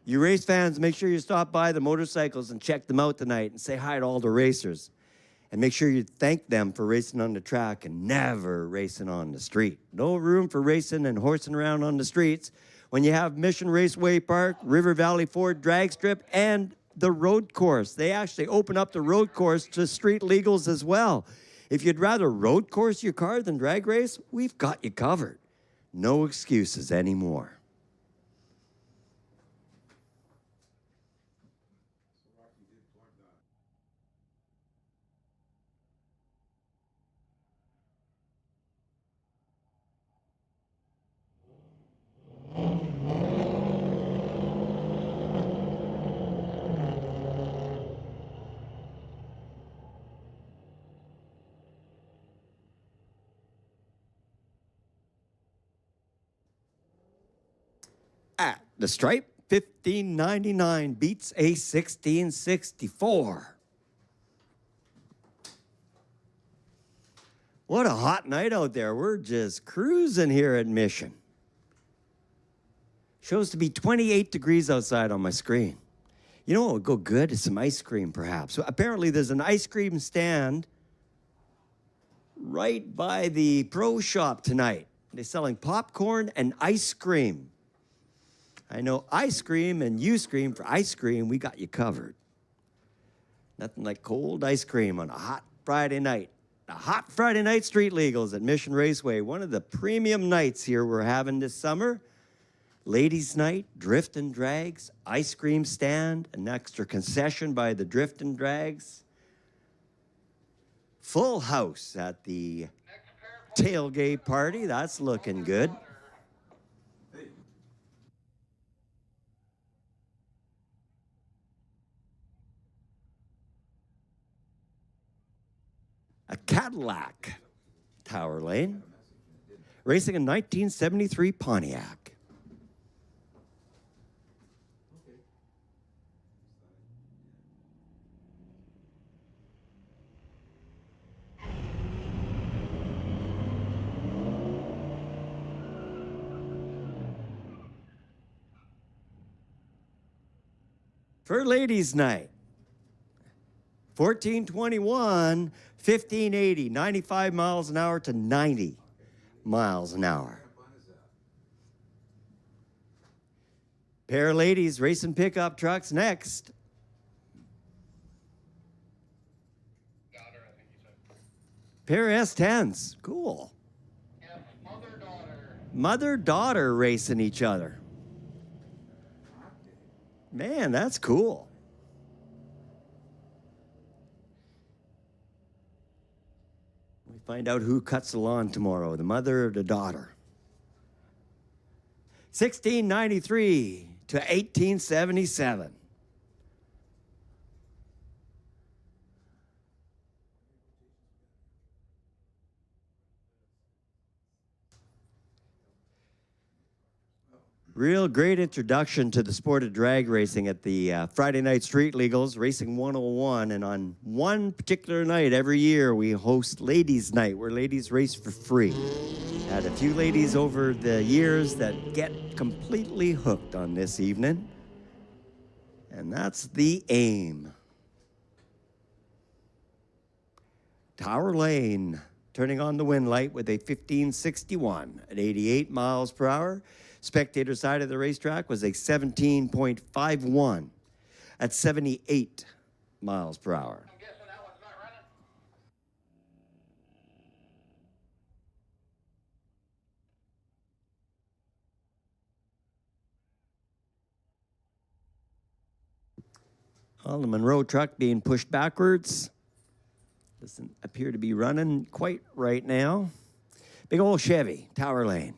You race fans, make sure you stop by the motorcycles and check them out tonight and say hi to all the racers. And make sure you thank them for racing on the track and never racing on the street. No room for racing and horsing around on the streets when you have Mission Raceway Park, River Valley Ford drag strip, and the road course. They actually open up the road course to street legals as well. If you'd rather road course your car than drag race, we've got you covered. No excuses anymore. At the stripe, 1599 beats a 1664. What a hot night out there. We're just cruising here at Mission. Shows to be 28 degrees outside on my screen. You know what would go good is some ice cream, perhaps. So apparently there's an ice cream stand right by the pro shop tonight. They're selling popcorn and ice cream. I know ice cream and you scream for ice cream. We got you covered. Nothing like cold ice cream on a hot Friday night. The hot Friday night street legals at Mission Raceway. One of the premium nights here we're having this summer. Ladies' night, drift and drags, ice cream stand, an extra concession by the drift and drags. Full house at the tailgate party. That's looking good. A Cadillac, Tower Lane, racing a 1973 Pontiac. For ladies' night, 1421, 1580, 95 miles an hour to 90 miles an hour. Pair of ladies racing pickup trucks next. Daughter, I think you said. Pair of S10s, cool. Yes, mother-daughter. Mother-daughter racing each other. Man, that's cool. We find out who cuts the lawn tomorrow, the mother or the daughter. 1693 to 1877. Real great introduction to the sport of drag racing at the Friday Night Street Legals, Racing 101. And on one particular night every year, we host Ladies' Night, where ladies race for free. Had a few ladies over the years that get completely hooked on this evening. And that's the aim. Tower Lane turning on the wind light with a 1561 at 88 miles per hour. Spectator side of the racetrack was a 17.51 at 78 miles per hour. I'm guessing that one's not running. Well, the Monroe truck being pushed backwards. Doesn't appear to be running quite right now. Big old Chevy, Tower Lane.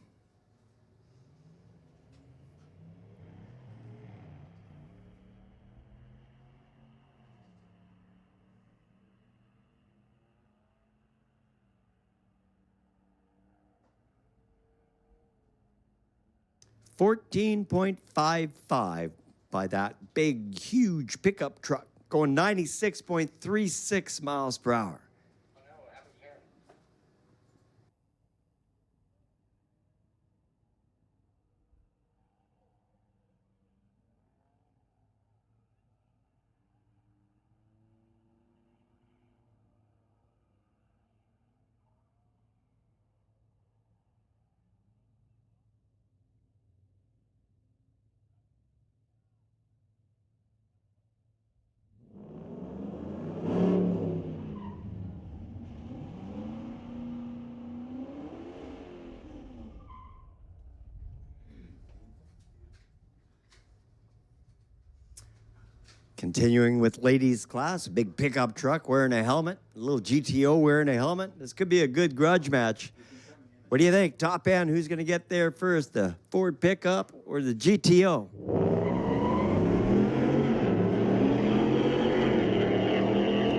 $14.55 by that big, huge pickup truck going 96.36 miles per hour. I know what happens here. Continuing with ladies class, a big pickup truck wearing a helmet, a little GTO wearing a helmet. This could be a good grudge match. What do you think? Top end, who's going to get there first, the Ford pickup or the GTO?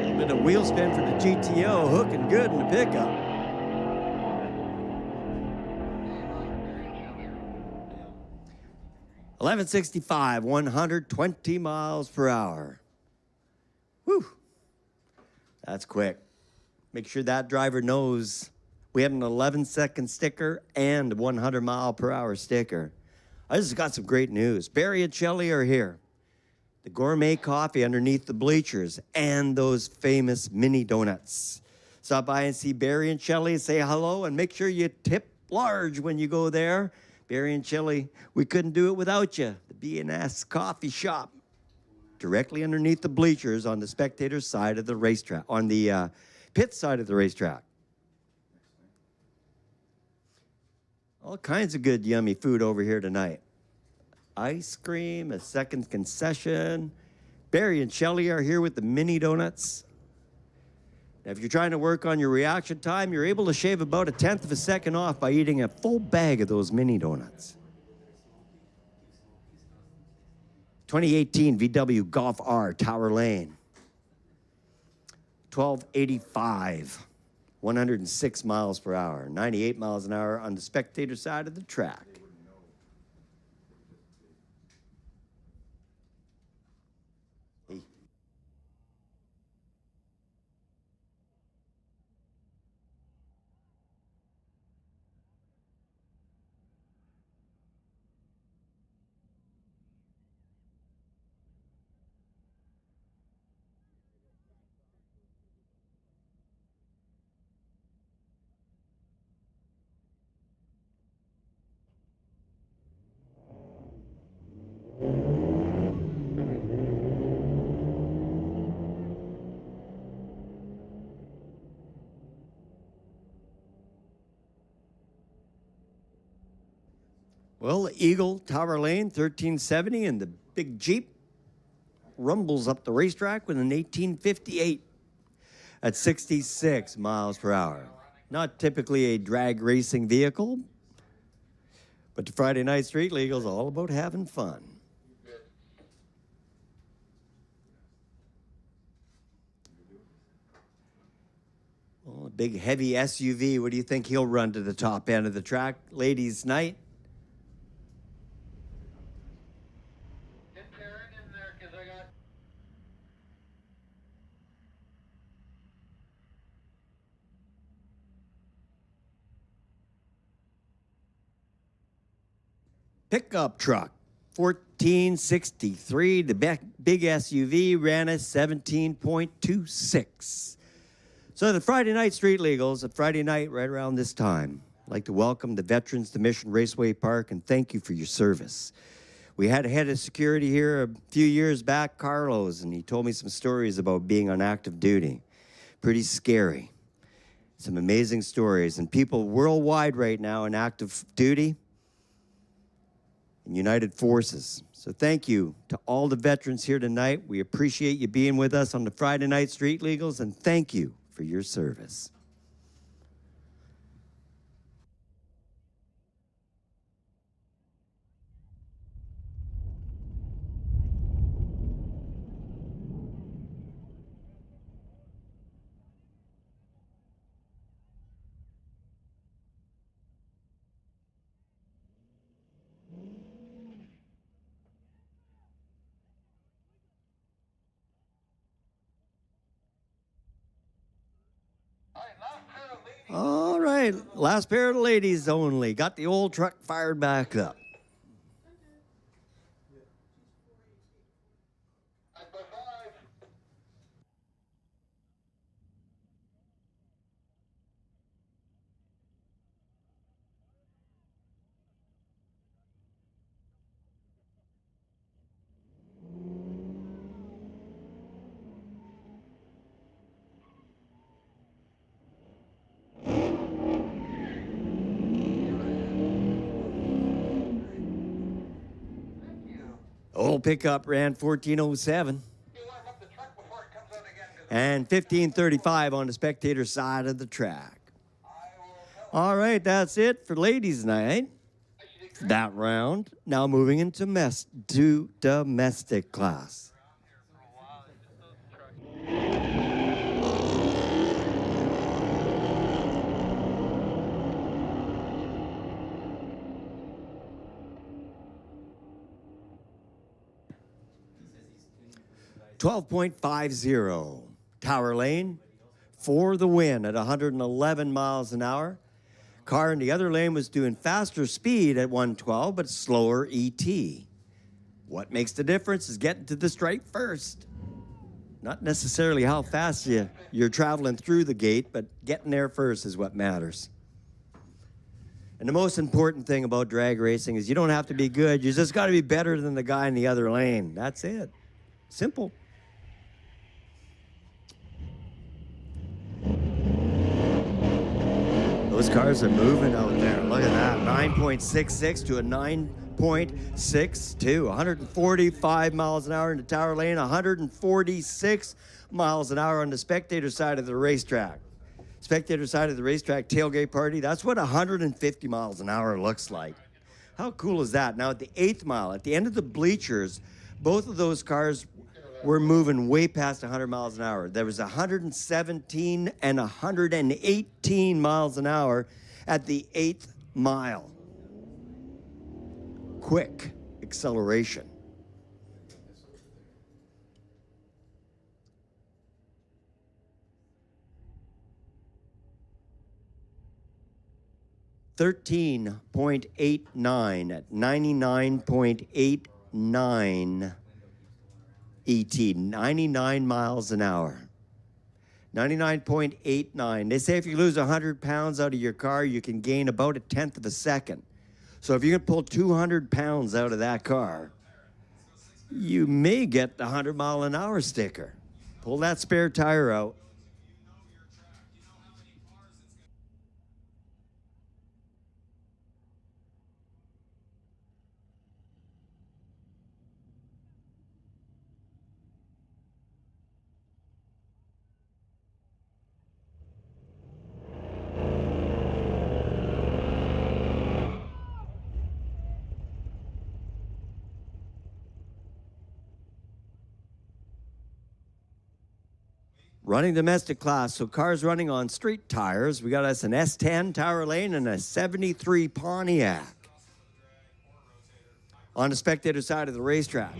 A bit of wheel spin for the GTO, hooking good in the pickup. 1165, 120 miles per hour. Whew. That's quick. Make sure that driver knows we have an 11-second sticker and 100 mile per hour sticker. I just got some great news. Barry and Shelley are here. The gourmet coffee underneath the bleachers and those famous mini donuts. Stop by and see Barry and Shelley, say hello, and make sure you tip large when you go there. Barry and Shelley, we couldn't do it without you. The B&S Coffee Shop, directly underneath the bleachers on the spectator side of the racetrack, on the pit side of the racetrack. All kinds of good, yummy food over here tonight. Ice cream, a second concession. Barry and Shelley are here with the mini donuts. Now, if you're trying to work on your reaction time, you're able to shave about 1/10 of a second off by eating a full bag of those mini donuts. 2018 VW Golf R, Tower Lane. 1285, 106 miles per hour, 98 miles an hour on the spectator side of the track. Well, the Eagle, Tower Lane, 1370, and the big Jeep rumbles up the racetrack with an 1858 at 66 miles per hour. Not typically a drag racing vehicle, but the Friday Night Street Legal is all about having fun. Well, a big heavy SUV, what do you think he'll run to the top end of the track? Ladies' night. pickup truck, 1463. The big SUV ran a 17.26. So the Friday night street legals, a Friday night right around this time. I'd like to welcome the veterans to Mission Raceway Park and thank you for your service. We had a head of security here a few years back, Carlos, and he told me some stories about being on active duty. Pretty scary. Some amazing stories. And people worldwide right now in active duty and United Forces. So thank you to all the veterans here tonight. We appreciate you being with us on the Friday Night Street Legals, and thank you for your service. All right, last pair of ladies only. Got the old truck fired back up. Number 5. Old pickup ran 1407. You warm up the truck before it comes out again. And 1535 on the spectator side of the track. All right, that's it for ladies' night. That round. Now moving into domestic class. 12.50. Tower Lane for the win at 111 miles an hour. Car in the other lane was doing faster speed at 112, but slower ET. What makes the difference is getting to the stripe first. Not necessarily how fast you're traveling through the gate, but getting there first is what matters. And the most important thing about drag racing is you don't have to be good. You just got to be better than the guy in the other lane. That's it. Simple. Those cars are moving out there. Look at that. 9.66 to a 9.62. 145 miles an hour in the Tower Lane, 146 miles an hour on the spectator side of the racetrack. Spectator side of the racetrack tailgate party, that's what 150 miles an hour looks like. How cool is that? Now at the 8th mile, at the end of the bleachers, both of those cars were moving way past 100 miles an hour. There was 117 and 118 miles an hour at the 8th mile. Quick acceleration. .89 at 99.89 ET, 99 miles an hour. 99.89. They say if you lose 100 pounds out of your car, you can gain about 1/10 of a second. So if you can pull 200 pounds out of that car, you may get the 100-mile-an-hour sticker. Pull that spare tire out. Running domestic class, so cars running on street tires. We got us an S10 Tower Lane and a 73 Pontiac on the spectator side of the racetrack.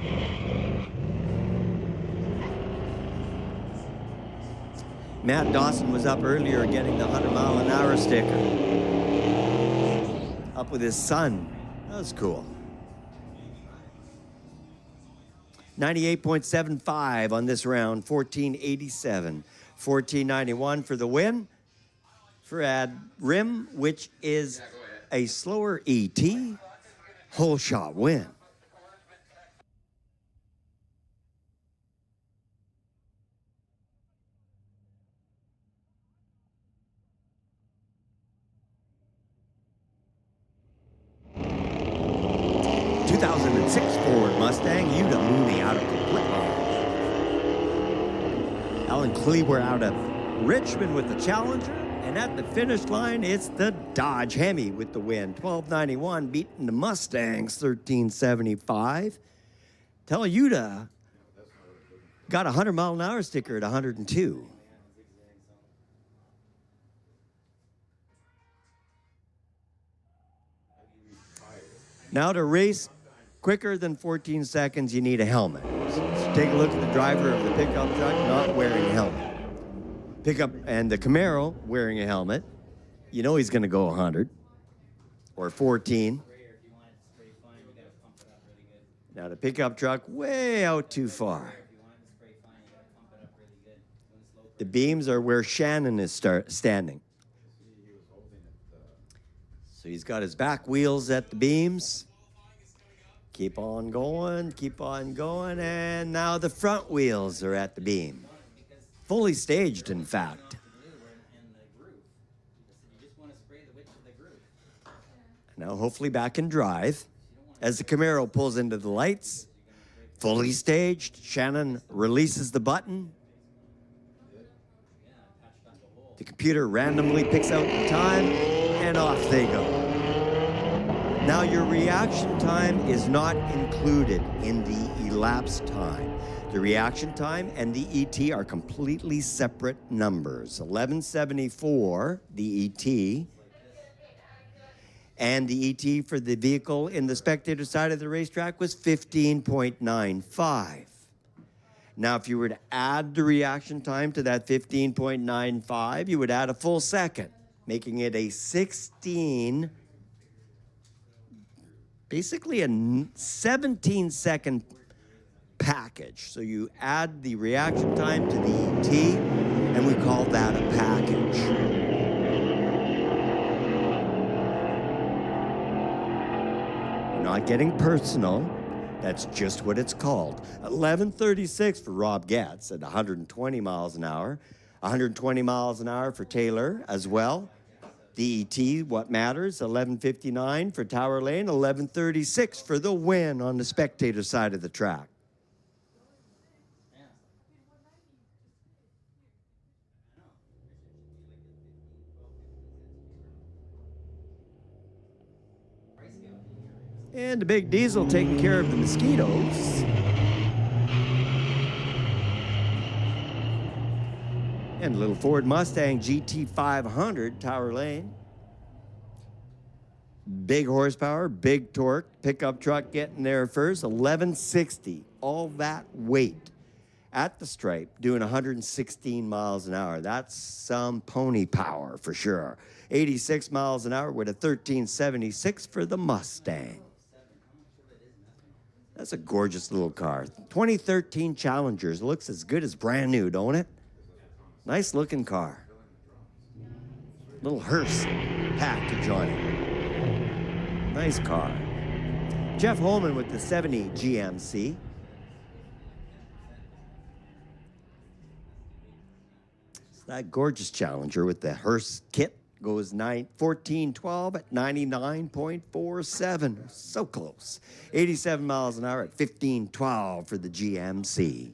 Matt Dawson was up earlier getting the 100-mile-an-hour sticker. Up with his son. That was cool. 98.75 on this round, 1487. 1491 for the win. For Ad Rim, which is a slower ET, whole shot win. Ford Mustang, Uda moving out of Coquitlam. Alan Kleber out of Richmond with the Challenger. And at the finish line, it's the Dodge Hemi with the win. 1291 beating the Mustangs, 1375. Tell Uda got a 100-mile-an-hour sticker at 102. Now to race quicker than 14 seconds, you need a helmet. So take a look at the driver of the pickup truck not wearing a helmet. Pickup and the Camaro wearing a helmet. You know he's going to go 100 or 14. Now the pickup truck way out too far. The beams are where Shannon is standing. So he's got his back wheels at the beams. Keep on going, and now the front wheels are at the beam. Fully staged, in fact. Now hopefully back in drive. As the Camaro pulls into the lights, fully staged, Shannon releases the button. The computer randomly picks out the time, and off they go. Now, your reaction time is not included in the elapsed time. The reaction time and the ET are completely separate numbers. 1174, the ET, and the ET for the vehicle in the spectator side of the racetrack was 15.95. Now, if you were to add the reaction time to that 15.95, you would add a full second, making it a 16, basically a 17-second package. So you add the reaction time to the ET, and we call that a package. We're not getting personal. That's just what it's called. 11:36 for Rob Getz at 120 miles an hour. 120 miles an hour for Taylor as well. The ET, what matters, 11:59 for Tower Lane, 11:36 for the win on the spectator side of the track. And the big diesel taking care of the mosquitoes. And a little Ford Mustang GT500, Tower Lane. Big horsepower, big torque, pickup truck getting there first, 1160. All that weight at the stripe, doing 116 miles an hour. That's some pony power for sure. 86 miles an hour with a 1376 for the Mustang. That's a gorgeous little car. 2013 Challengers. Looks as good as brand new, don't it? Nice looking car. Little hearse package on it. Nice car. Jeff Holman with the 70 GMC. It's that gorgeous Challenger with the hearse kit. Goes 1412 at 99.47. So close. 87 miles an hour at 1512 for the GMC.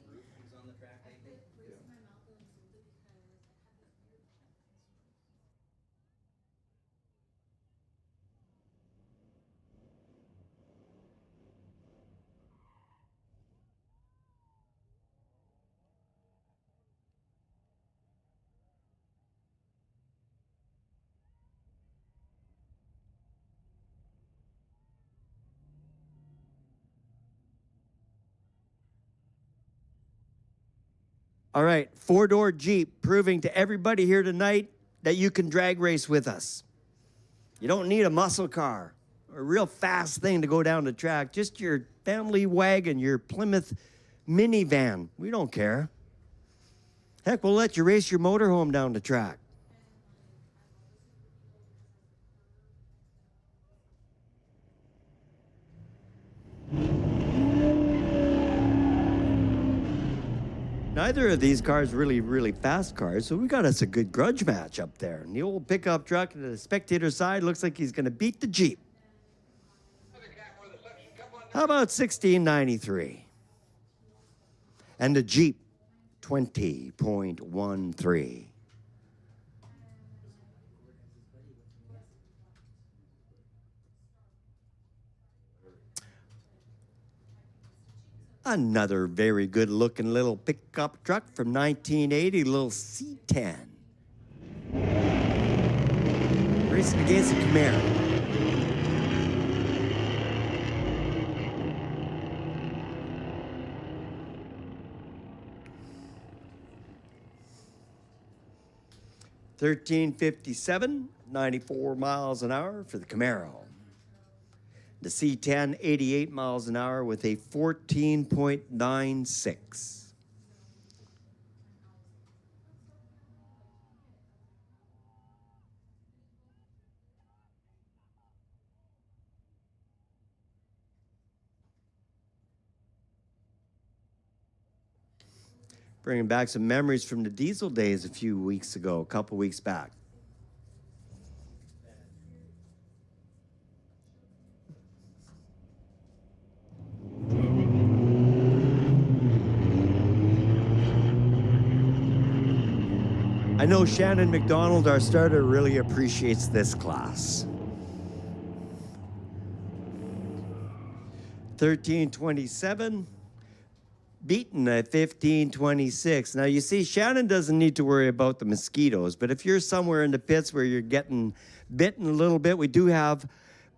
All right, four-door Jeep proving to everybody here tonight that you can drag race with us. You don't need a muscle car or a real fast thing to go down the track. Just your family wagon, your Plymouth minivan. We don't care. Heck, we'll let you race your motorhome down the track. Neither of these cars really fast cars, so we got us a good grudge match up there. And the old pickup truck to the spectator side looks like he's going to beat the Jeep. How about 1693? And the Jeep, 20.13. Another very good looking little pickup truck from 1980, little C10. Racing against the Camaro. $13.57, 94 miles an hour for the Camaro. The C10, 88 miles an hour with a 14.96. Bringing back some memories from the diesel days a few weeks ago, a couple weeks back. I know Shannon McDonald, our starter, really appreciates this class. 1327, beaten at 1526. Now you see, Shannon doesn't need to worry about the mosquitoes, but if you're somewhere in the pits where you're getting bitten a little bit, we do have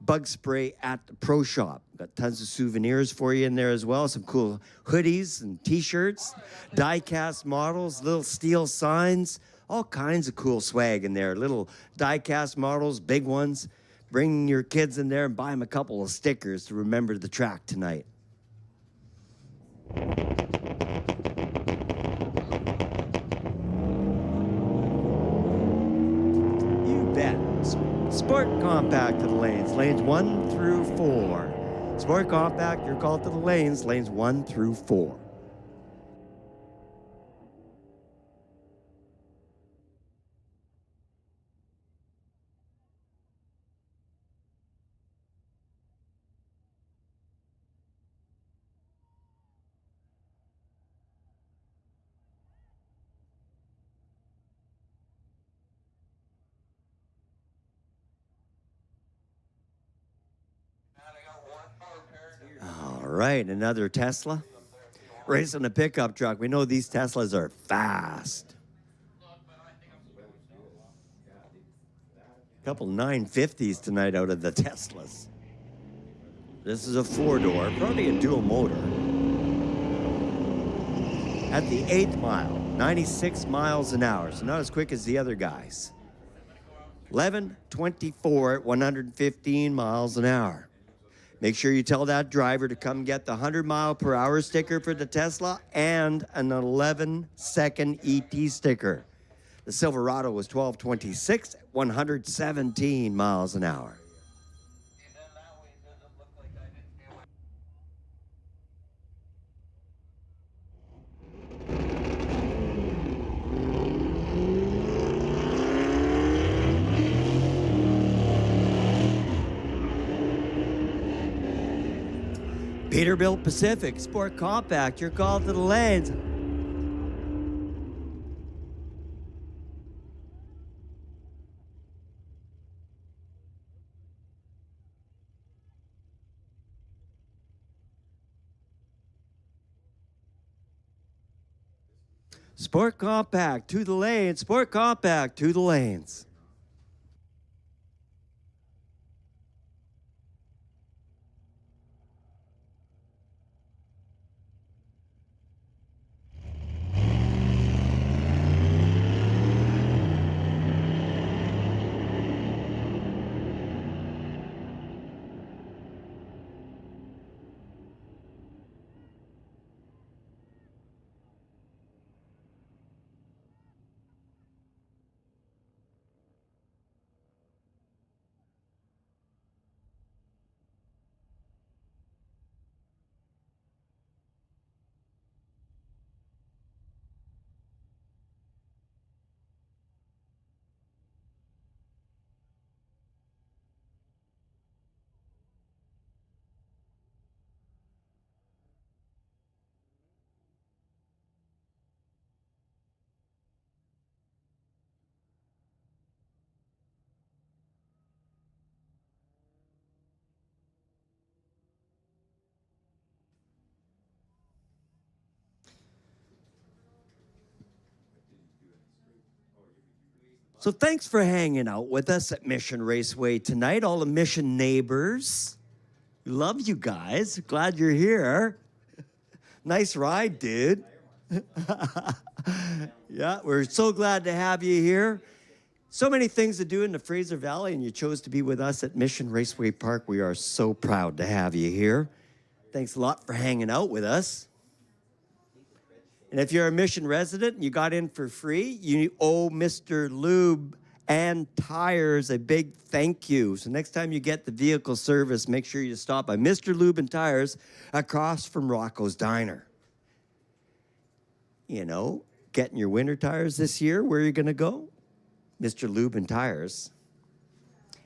bug spray at the pro shop. Got tons of souvenirs for you in there as well. Some cool hoodies and t-shirts, die-cast models, little steel signs, all kinds of cool swag in there. Little die-cast models, big ones. Bring your kids in there and buy them a couple of stickers to remember the track tonight. You bet. Sport Compact to the lanes. Lanes 1 through 4. Sport Compact, you're called to the lanes. Lanes 1 through 4. All right, another Tesla. Racing a pickup truck. We know these Teslas are fast. A couple 950s tonight out of the Teslas. This is a 4-door, probably a dual motor. At the 8th mile, 96 miles an hour, so not as quick as the other guys. 11:24 at 115 miles an hour. Make sure you tell that driver to come get the 100-mile-per-hour sticker for the Tesla and an 11-second ET sticker. The Silverado was 12:26 at 117 miles an hour. Peterbilt Pacific Sport Compact, you're called to the lanes. Sport Compact to the lanes. Sport Compact to the lanes. So thanks for hanging out with us at Mission Raceway tonight, all the Mission neighbors. We love you guys. Glad you're here. Nice ride, dude. Yeah, we're so glad to have you here. So many things to do in the Fraser Valley, and you chose to be with us at Mission Raceway Park. We are so proud to have you here. Thanks a lot for hanging out with us. And if you're a Mission resident and you got in for free, you owe Mr. Lube and Tires a big thank you. So next time you get the vehicle service, make sure you stop by Mr. Lube and Tires across from Rocco's Diner. You know, getting your winter tires this year, where are you going to go? Mr. Lube and Tires.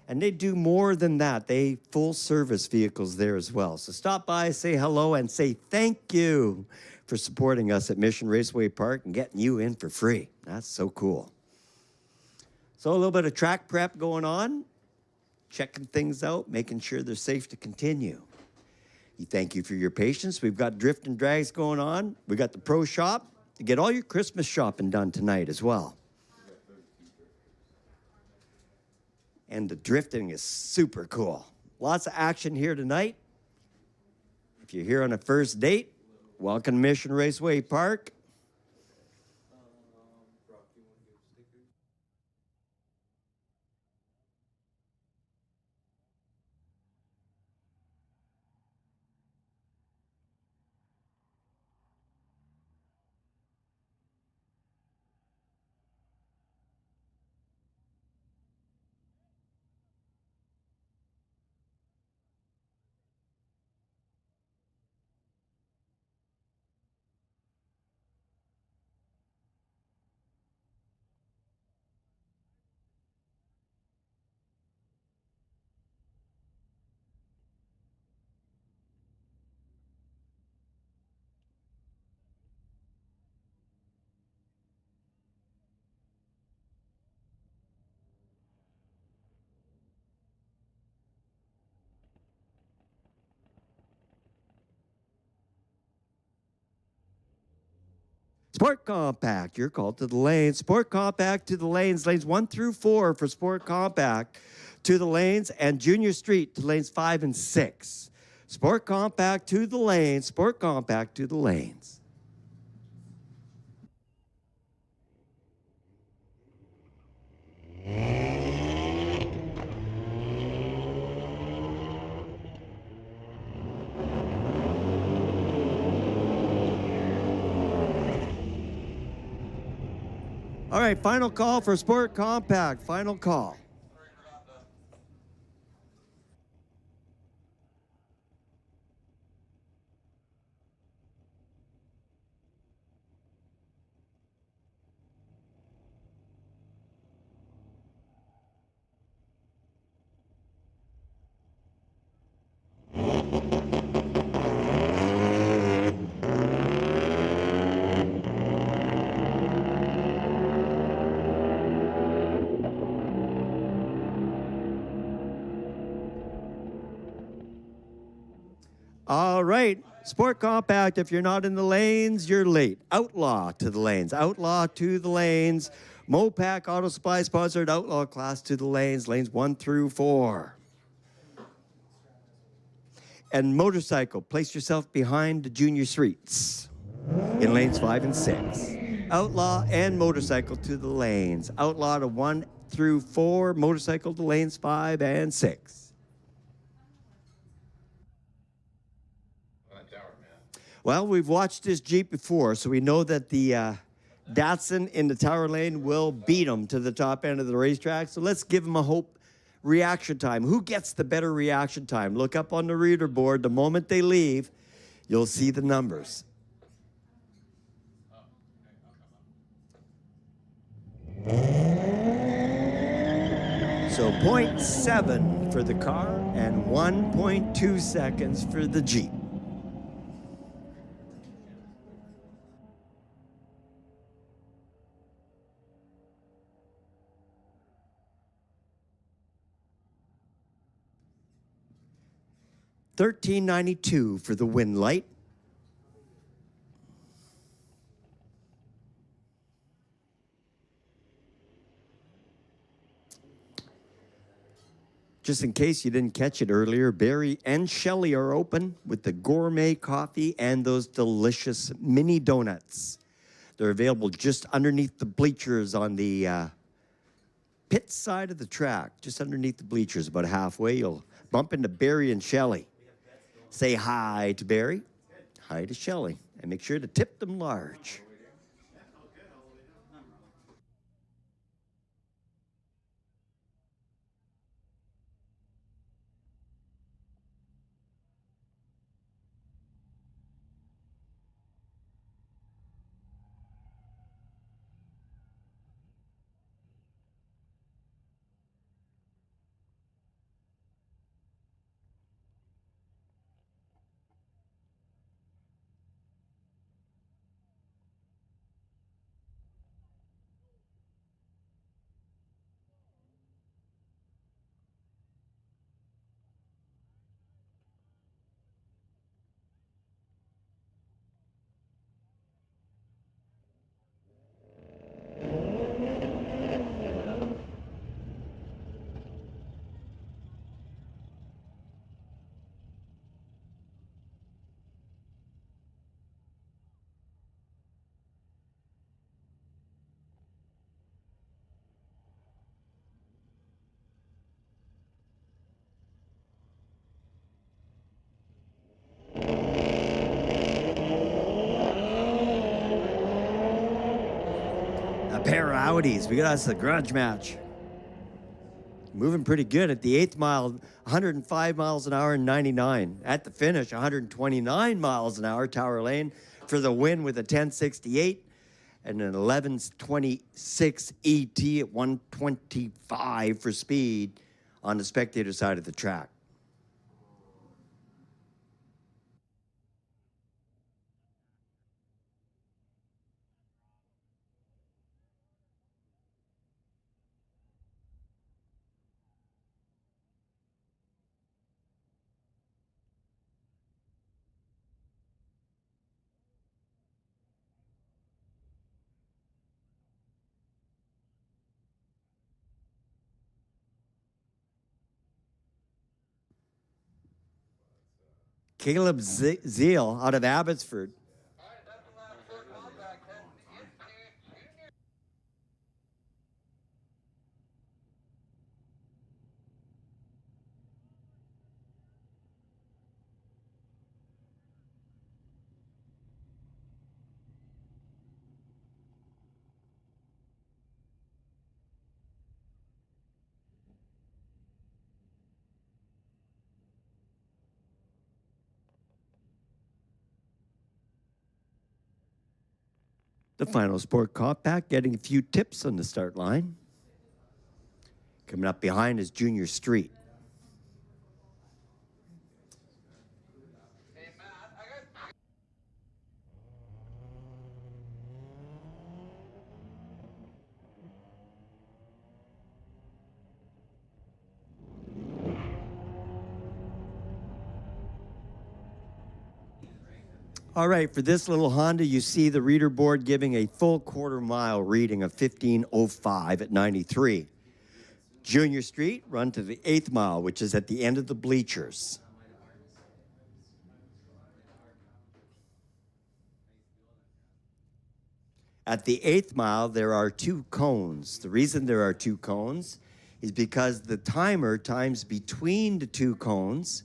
And they do more than that. They full service vehicles there as well. So stop by, say hello, and say thank you for supporting us at Mission Raceway Park and getting you in for free. That's so cool. So a little bit of track prep going on, checking things out, making sure they're safe to continue. Thank you for your patience. We've got drift and drags going on. We got the pro shop to get all your Christmas shopping done tonight as well. And the drifting is super cool. Lots of action here tonight. If you're here on a first date, welcome to Mission Raceway Park. Sport Compact, you're called to the lanes. Sport Compact to the lanes, lanes 1 through 4 for Sport Compact to the lanes, and Junior Street to lanes 5 and 6. Sport Compact to the lanes, Sport Compact to the lanes. All right, final call for Sport Compact. Final call. All right, Sport Compact, if you're not in the lanes, you're late. Outlaw to the lanes, Outlaw to the lanes. Mopac Auto Supply sponsored Outlaw class to the lanes, lanes 1 through 4. And motorcycle, place yourself behind the junior streets in lanes 5 and 6. Outlaw and motorcycle to the lanes. Outlaw to 1 through 4, motorcycle to lanes 5 and 6. Well, we've watched this Jeep before, so we know that the Datsun in the tower lane will beat them to the top end of the racetrack. So let's give them a hope reaction time. Who gets the better reaction time? Look up on the reader board. The moment they leave, you'll see the numbers. So 0.7 for the car and 1.2 seconds for the Jeep. $13.92 for the wind light. Just in case you didn't catch it earlier, Barry and Shelley are open with the gourmet coffee and those delicious mini donuts. They're available just underneath the bleachers on the pit side of the track, just underneath the bleachers, about halfway. You'll bump into Barry and Shelley. Say hi to Barry, hi to Shelley, and make sure to tip them large. A pair of Audis. We got us a grudge match. Moving pretty good at the 8th mile, 105 miles an hour and 99. At the finish, 129 miles an hour, Tower Lane for the win with a 1068 and an 1126 ET at 125 for speed on the spectator side of the track. Caleb Zeal out of Abbotsford. All right, that's the last four Mopac heading into junior. The final sport compact getting a few tips on the start line. Coming up behind is Junior Street. Hey, Matt, I got All right, for this little Honda, you see the reader board giving a full quarter mile reading of 15:05 at 93. Junior Street, run to the 8th mile, which is at the end of the bleachers. At the 8th mile, there are 2 cones. The reason there are 2 cones is because the timer times between the 2 cones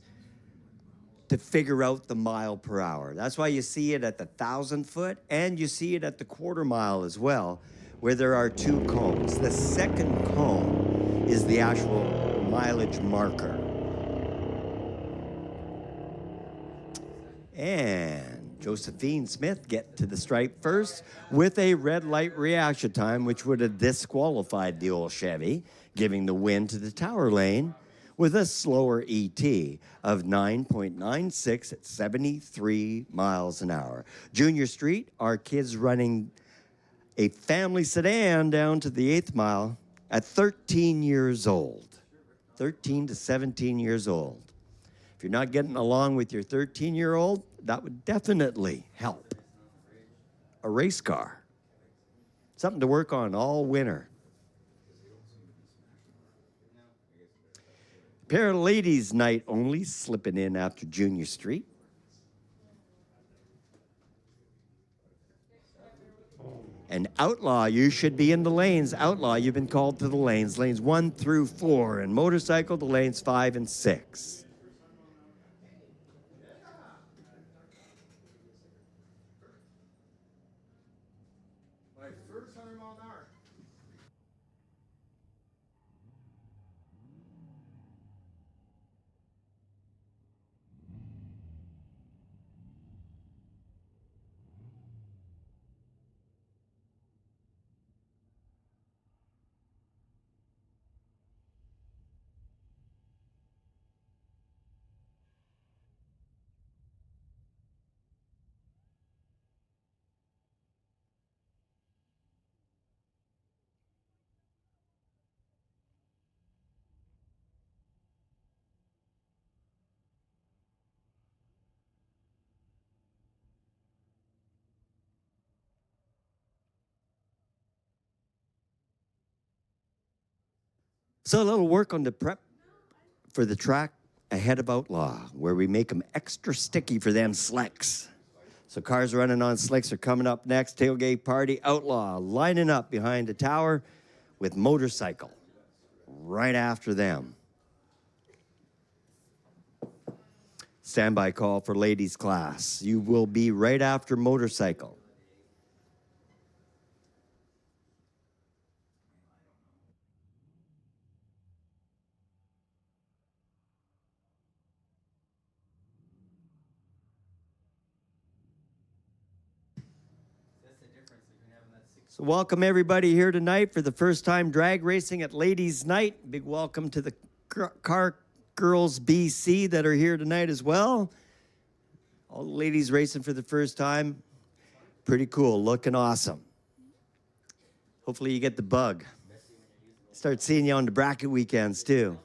to figure out the mile per hour. That's why you see it at the 1,000 foot and you see it at the quarter mile as well, where there are 2 cones. The second cone is the actual mileage marker. And Josephine Smith get to the stripe first with a red light reaction time, which would have disqualified the old Chevy, giving the win to the Tower Lane with a slower ET of 9.96 at 73 miles an hour. Junior Street, our kids running a family sedan down to the 8th mile at 13 years old. 13 to 17 years old. If you're not getting along with your 13-year-old, that would definitely help. A race car. Something to work on all winter. Pair of ladies night only slipping in after Junior Street. And Outlaw, you should be in the lanes. Outlaw, you've been called to the lanes. Lanes 1 through 4. And Motorcycle, the lanes 5 and 6. My first 100-mile-an-hour. So a little work on the prep for the track ahead of Outlaw, where we make them extra sticky for them slicks. So cars running on slicks are coming up next. Tailgate party, Outlaw lining up behind the tower with Motorcycle right after them. Standby call for ladies class. You will be right after Motorcycle. So welcome everybody here tonight for the first time drag racing at Ladies Night. Big welcome to the Car Girls BC that are here tonight as well. All the ladies racing for the first time. Pretty cool, looking awesome. Hopefully you get the bug. Start seeing you on the bracket weekends too.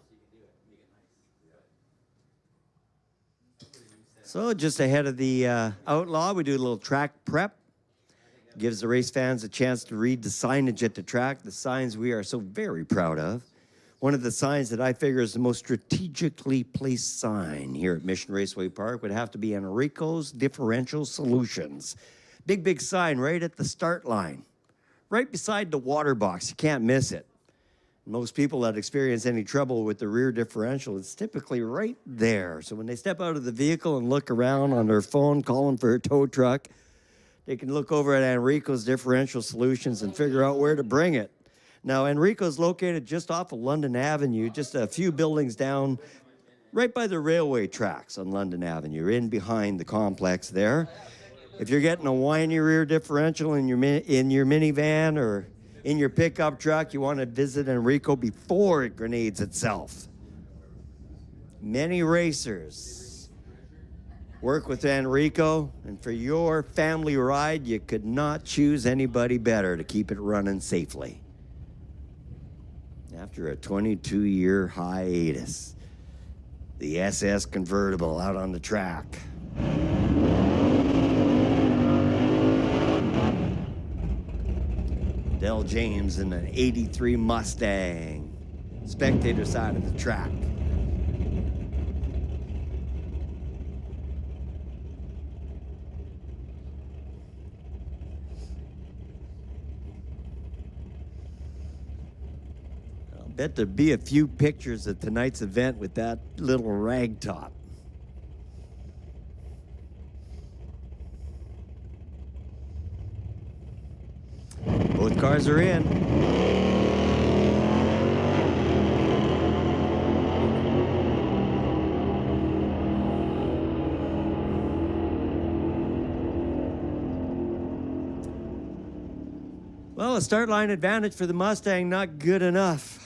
So just ahead of the Outlaw, we do a little track prep. Gives the race fans a chance to read the signage at the track, the signs we are so very proud of. One of the signs that I figure is the most strategically placed sign here at Mission Raceway Park would have to be Enrico's Differential Solutions. Big, big sign right at the start line, right beside the water box. You can't miss it. Most people that experience any trouble with the rear differential, it's typically right there. So when they step out of the vehicle and look around on their phone, calling for a tow truck, they can look over at Enrico's Differential Solutions and figure out where to bring it. Now, Enrico's located just off of London Avenue, just a few buildings down, right by the railway tracks on London Avenue, in behind the complex there. If you're getting a whiny rear differential in your minivan or in your pickup truck, you want to visit Enrico before it grenades itself. Many racers work with Enrico, and for your family ride, you could not choose anybody better to keep it running safely. After a 22-year hiatus, the SS convertible out on the track. Del James in an 83 Mustang, spectator side of the track. Bet there'd be a few pictures at tonight's event with that little rag top. Both cars are in. Well, a start line advantage for the Mustang, not good enough.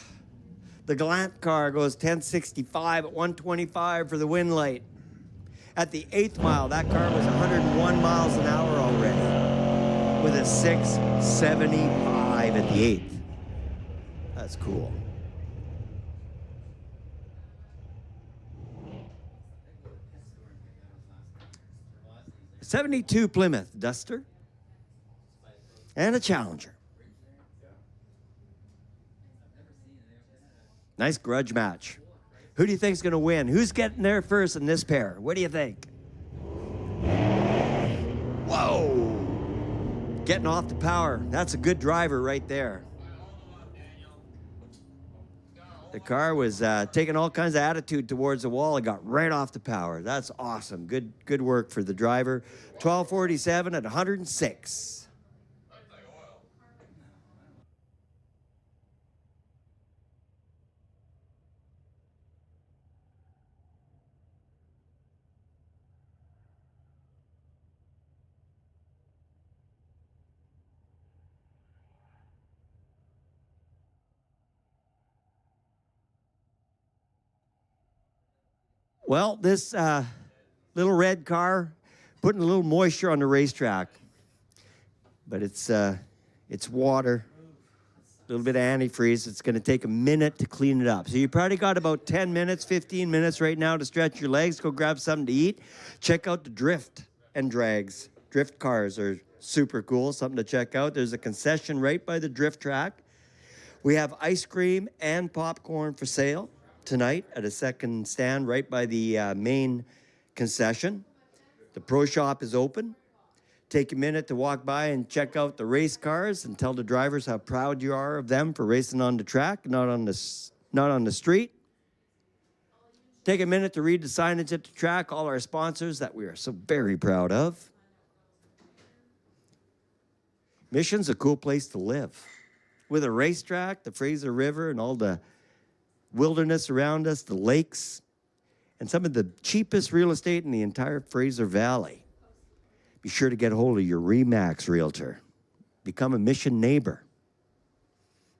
The Gallant car goes 1065 at 125 for the win light. At the 8th mile, that car was 101 miles an hour already with a 675 at the 8th. That's cool. '72 Plymouth Duster and a Challenger. Nice grudge match. Who do you think's going to win? Who's getting there first in this pair? What do you think? Whoa! Getting off the power. That's a good driver right there. The car was taking all kinds of attitude towards the wall and got right off the power. That's awesome. Good work for the driver. 1247 at 106. Well, this little red car putting a little moisture on the racetrack, but it's water, a little bit of antifreeze. It's going to take a minute to clean it up. So you probably got about 10 minutes, 15 minutes right now to stretch your legs, go grab something to eat. Check out the drift and drags. Drift cars are super cool, something to check out. There's a concession right by the drift track. We have ice cream and popcorn for sale tonight at a second stand right by the main concession. The pro shop is open. Take a minute to walk by and check out the race cars and tell the drivers how proud you are of them for racing on the track, not on the street. Take a minute to read the signage at the track, all our sponsors that we are so very proud of. Mission's a cool place to live. With a racetrack, the Fraser River, and all the wilderness around us, the lakes, and some of the cheapest real estate in the entire Fraser Valley. Be sure to get a hold of your RE/MAX realtor. Become a Mission neighbor.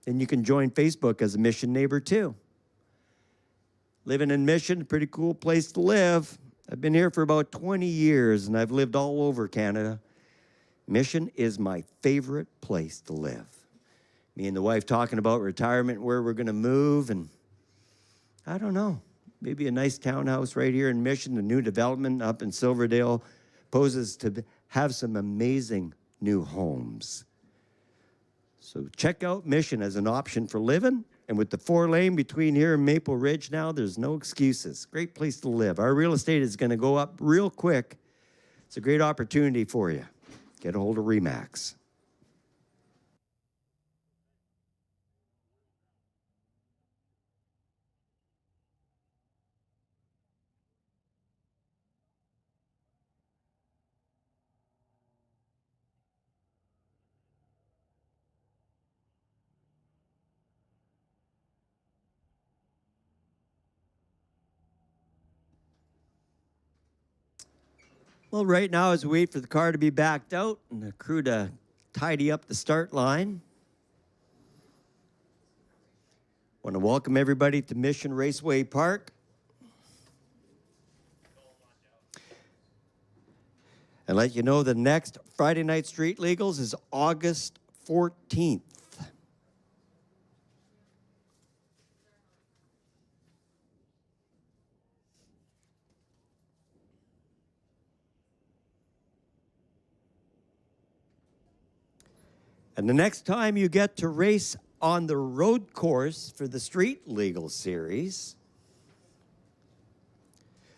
Then you can join Facebook as a Mission neighbor too. Living in Mission, a pretty cool place to live. I've been here for about 20 years and I've lived all over Canada. Mission is my favorite place to live. Me and the wife talking about retirement, where we're going to move, and I don't know, maybe a nice townhouse right here in Mission. The new development up in Silverdale poses to have some amazing new homes. So check out Mission as an option for living. And with the 4-lane between here and Maple Ridge now, there's no excuses. Great place to live. Our real estate is going to go up real quick. It's a great opportunity for you. Get a hold of RE/MAX. Well, right now, as we wait for the car to be backed out and the crew to tidy up the start line, I want to welcome everybody to Mission Raceway Park. And let you know the next Friday Night Street Legals is August 14th. And the next time you get to race on the road course for the Street Legal Series,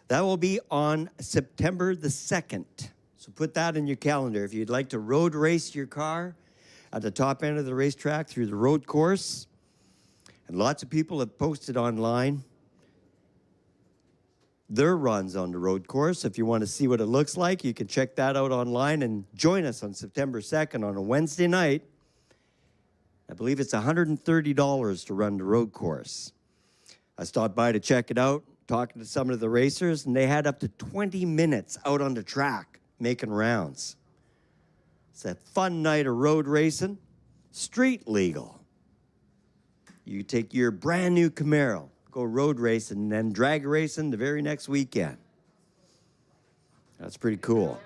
that will be on September the 2nd. So put that in your calendar. If you'd like to road race your car at the top end of the racetrack through the road course, and lots of people have posted online their runs on the road course. If you want to see what it looks like, you can check that out online and join us on September 2nd on a Wednesday night. I believe it's $130 to run the road course. I stopped by to check it out, talking to some of the racers, and they had up to 20 minutes out on the track making rounds. It's a fun night of road racing, street legal. You take your brand new Camaro, go road racing, and then drag racing the very next weekend. That's pretty cool.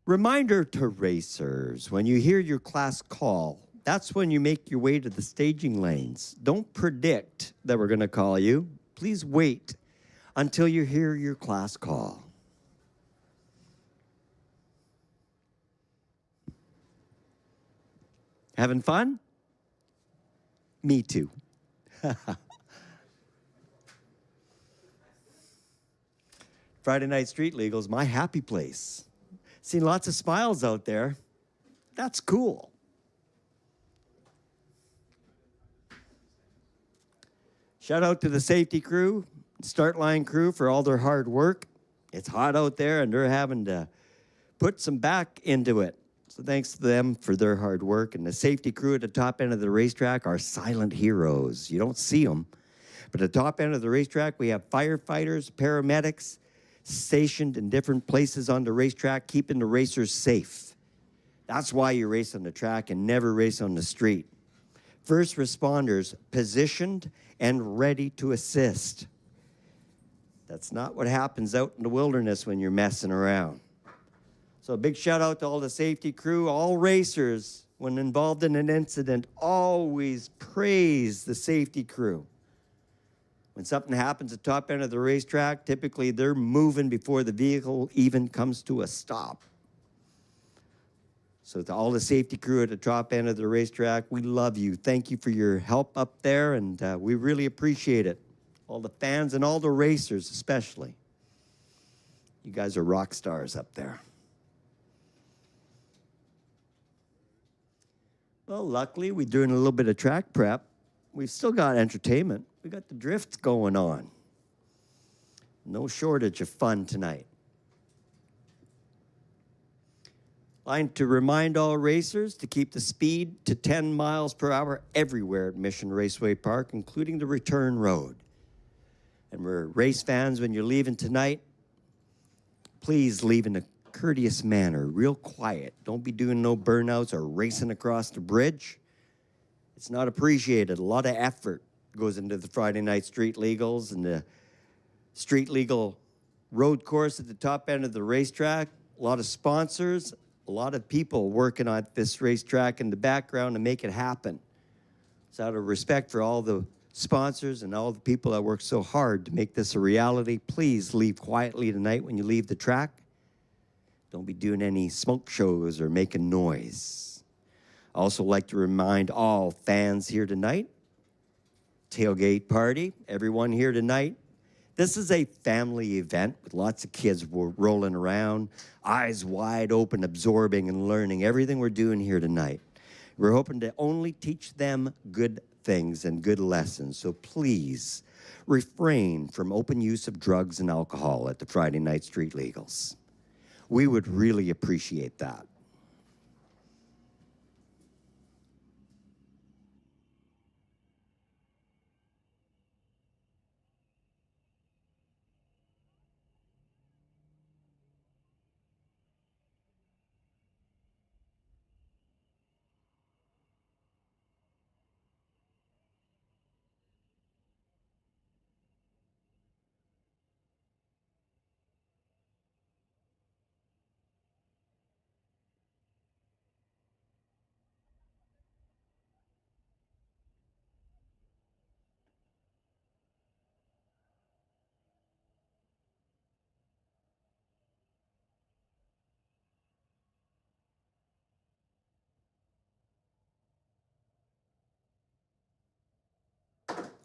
Reminder to racers, when you hear your class call, that's when you make your way to the staging lanes. Don't predict that we're going to call you. Please wait until you hear your class call. Having fun? Me too. Friday Night Street Legal's my happy place. Seen lots of smiles out there. That's cool. Shout out to the safety crew, start line crew for all their hard work. It's hot out there and they're having to put some back into it. So thanks to them for their hard work. And the safety crew at the top end of the racetrack are silent heroes. You don't see them. But at the top end of the racetrack, we have firefighters, paramedics stationed in different places on the racetrack, keeping the racers safe. That's why you race on the track and never race on the street. First responders positioned and ready to assist. That's not what happens out in the wilderness when you're messing around. So a big shout out to all the safety crew, all racers, when involved in an incident, always praise the safety crew. When something happens at the top end of the racetrack, typically they're moving before the vehicle even comes to a stop. So to all the safety crew at the top end of the racetrack, we love you. Thank you for your help up there, and we really appreciate it. All the fans and all the racers especially. You guys are rock stars up there. Well, luckily, we're doing a little bit of track prep. We've still got entertainment. We got the drifts going on. No shortage of fun tonight. Line to remind all racers to keep the speed to 10 miles per hour everywhere at Mission Raceway Park, including the return road. And we're race fans, when you're leaving tonight, please leave in a courteous manner, real quiet. Don't be doing no burnouts or racing across the bridge. It's not appreciated. A lot of effort goes into the Friday Night Street Legals and the Street Legal road course at the top end of the racetrack. A lot of sponsors, a lot of people working on this racetrack in the background to make it happen. So out of respect for all the sponsors and all the people that work so hard to make this a reality, please leave quietly tonight when you leave the track. Don't be doing any smoke shows or making noise. I also like to remind all fans here tonight, tailgate party, everyone here tonight, this is a family event with lots of kids rolling around, eyes wide open, absorbing and learning everything we're doing here tonight. We're hoping to only teach them good things and good lessons. So please refrain from open use of drugs and alcohol at the Friday Night Street Legals. We would really appreciate that.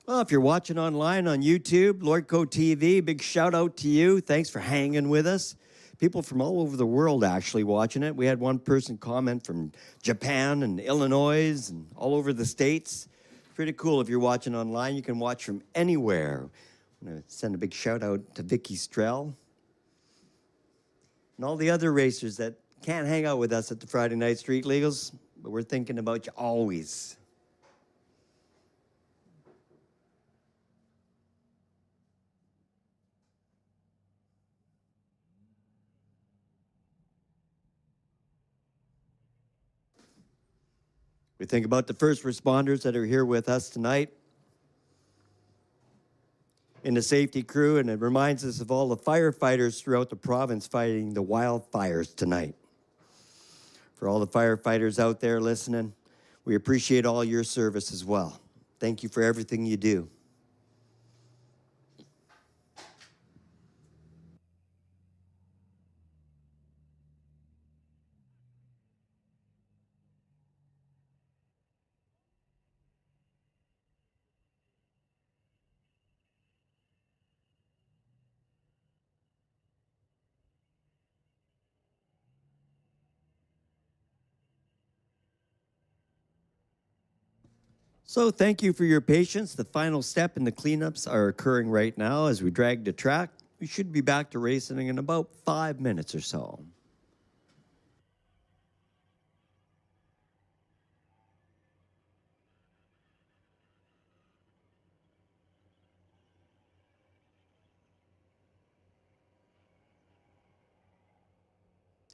Well, if you're watching online on YouTube, Lordco TV, big shout out to you. Thanks for hanging with us. People from all over the world actually watching it. We had one person comment from Japan and Illinois and all over the States. Pretty cool if you're watching online. You can watch from anywhere. I'm going to send a big shout out to Vicky Strell and all the other racers that can't hang out with us at the Friday Night Street Legals, but we're thinking about you always. We think about the first responders that are here with us tonight in the safety crew, and it reminds us of all the firefighters throughout the province fighting the wildfires tonight. For all the firefighters out there listening, we appreciate all your service as well. Thank you for everything you do. So thank you for your patience. The final step in the cleanups are occurring right now as we drag the track. We should be back to racing in about 5 minutes or so.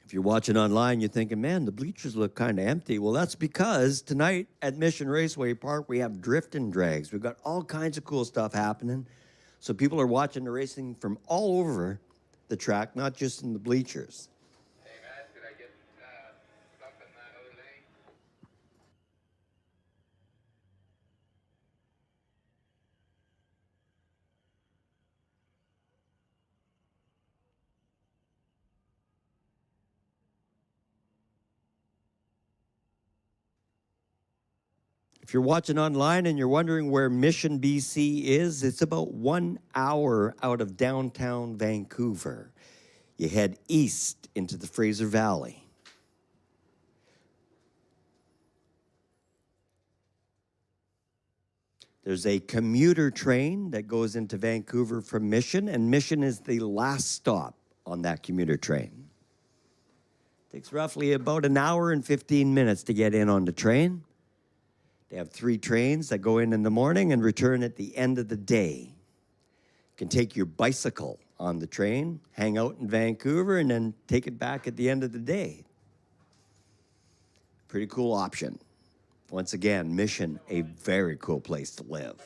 If you're watching online, you're thinking, man, the bleachers look kind of empty. Well, that's because tonight at Mission Raceway Park, we have drift and drags. We've got all kinds of cool stuff happening. So people are watching the racing from all over the track, not just in the bleachers. Hey, Matt, did I get stuff in that other lane? If you're watching online and you're wondering where Mission, BC is, it's about 1 hour out of downtown Vancouver. You head east into the Fraser Valley. There's a commuter train that goes into Vancouver from Mission, and Mission is the last stop on that commuter train. Takes roughly about 1 hour and 15 minutes to get in on the train. They have 3 trains that go in the morning and return at the end of the day. You can take your bicycle on the train, hang out in Vancouver, and then take it back at the end of the day. Pretty cool option. Once again, Mission, a very cool place to live.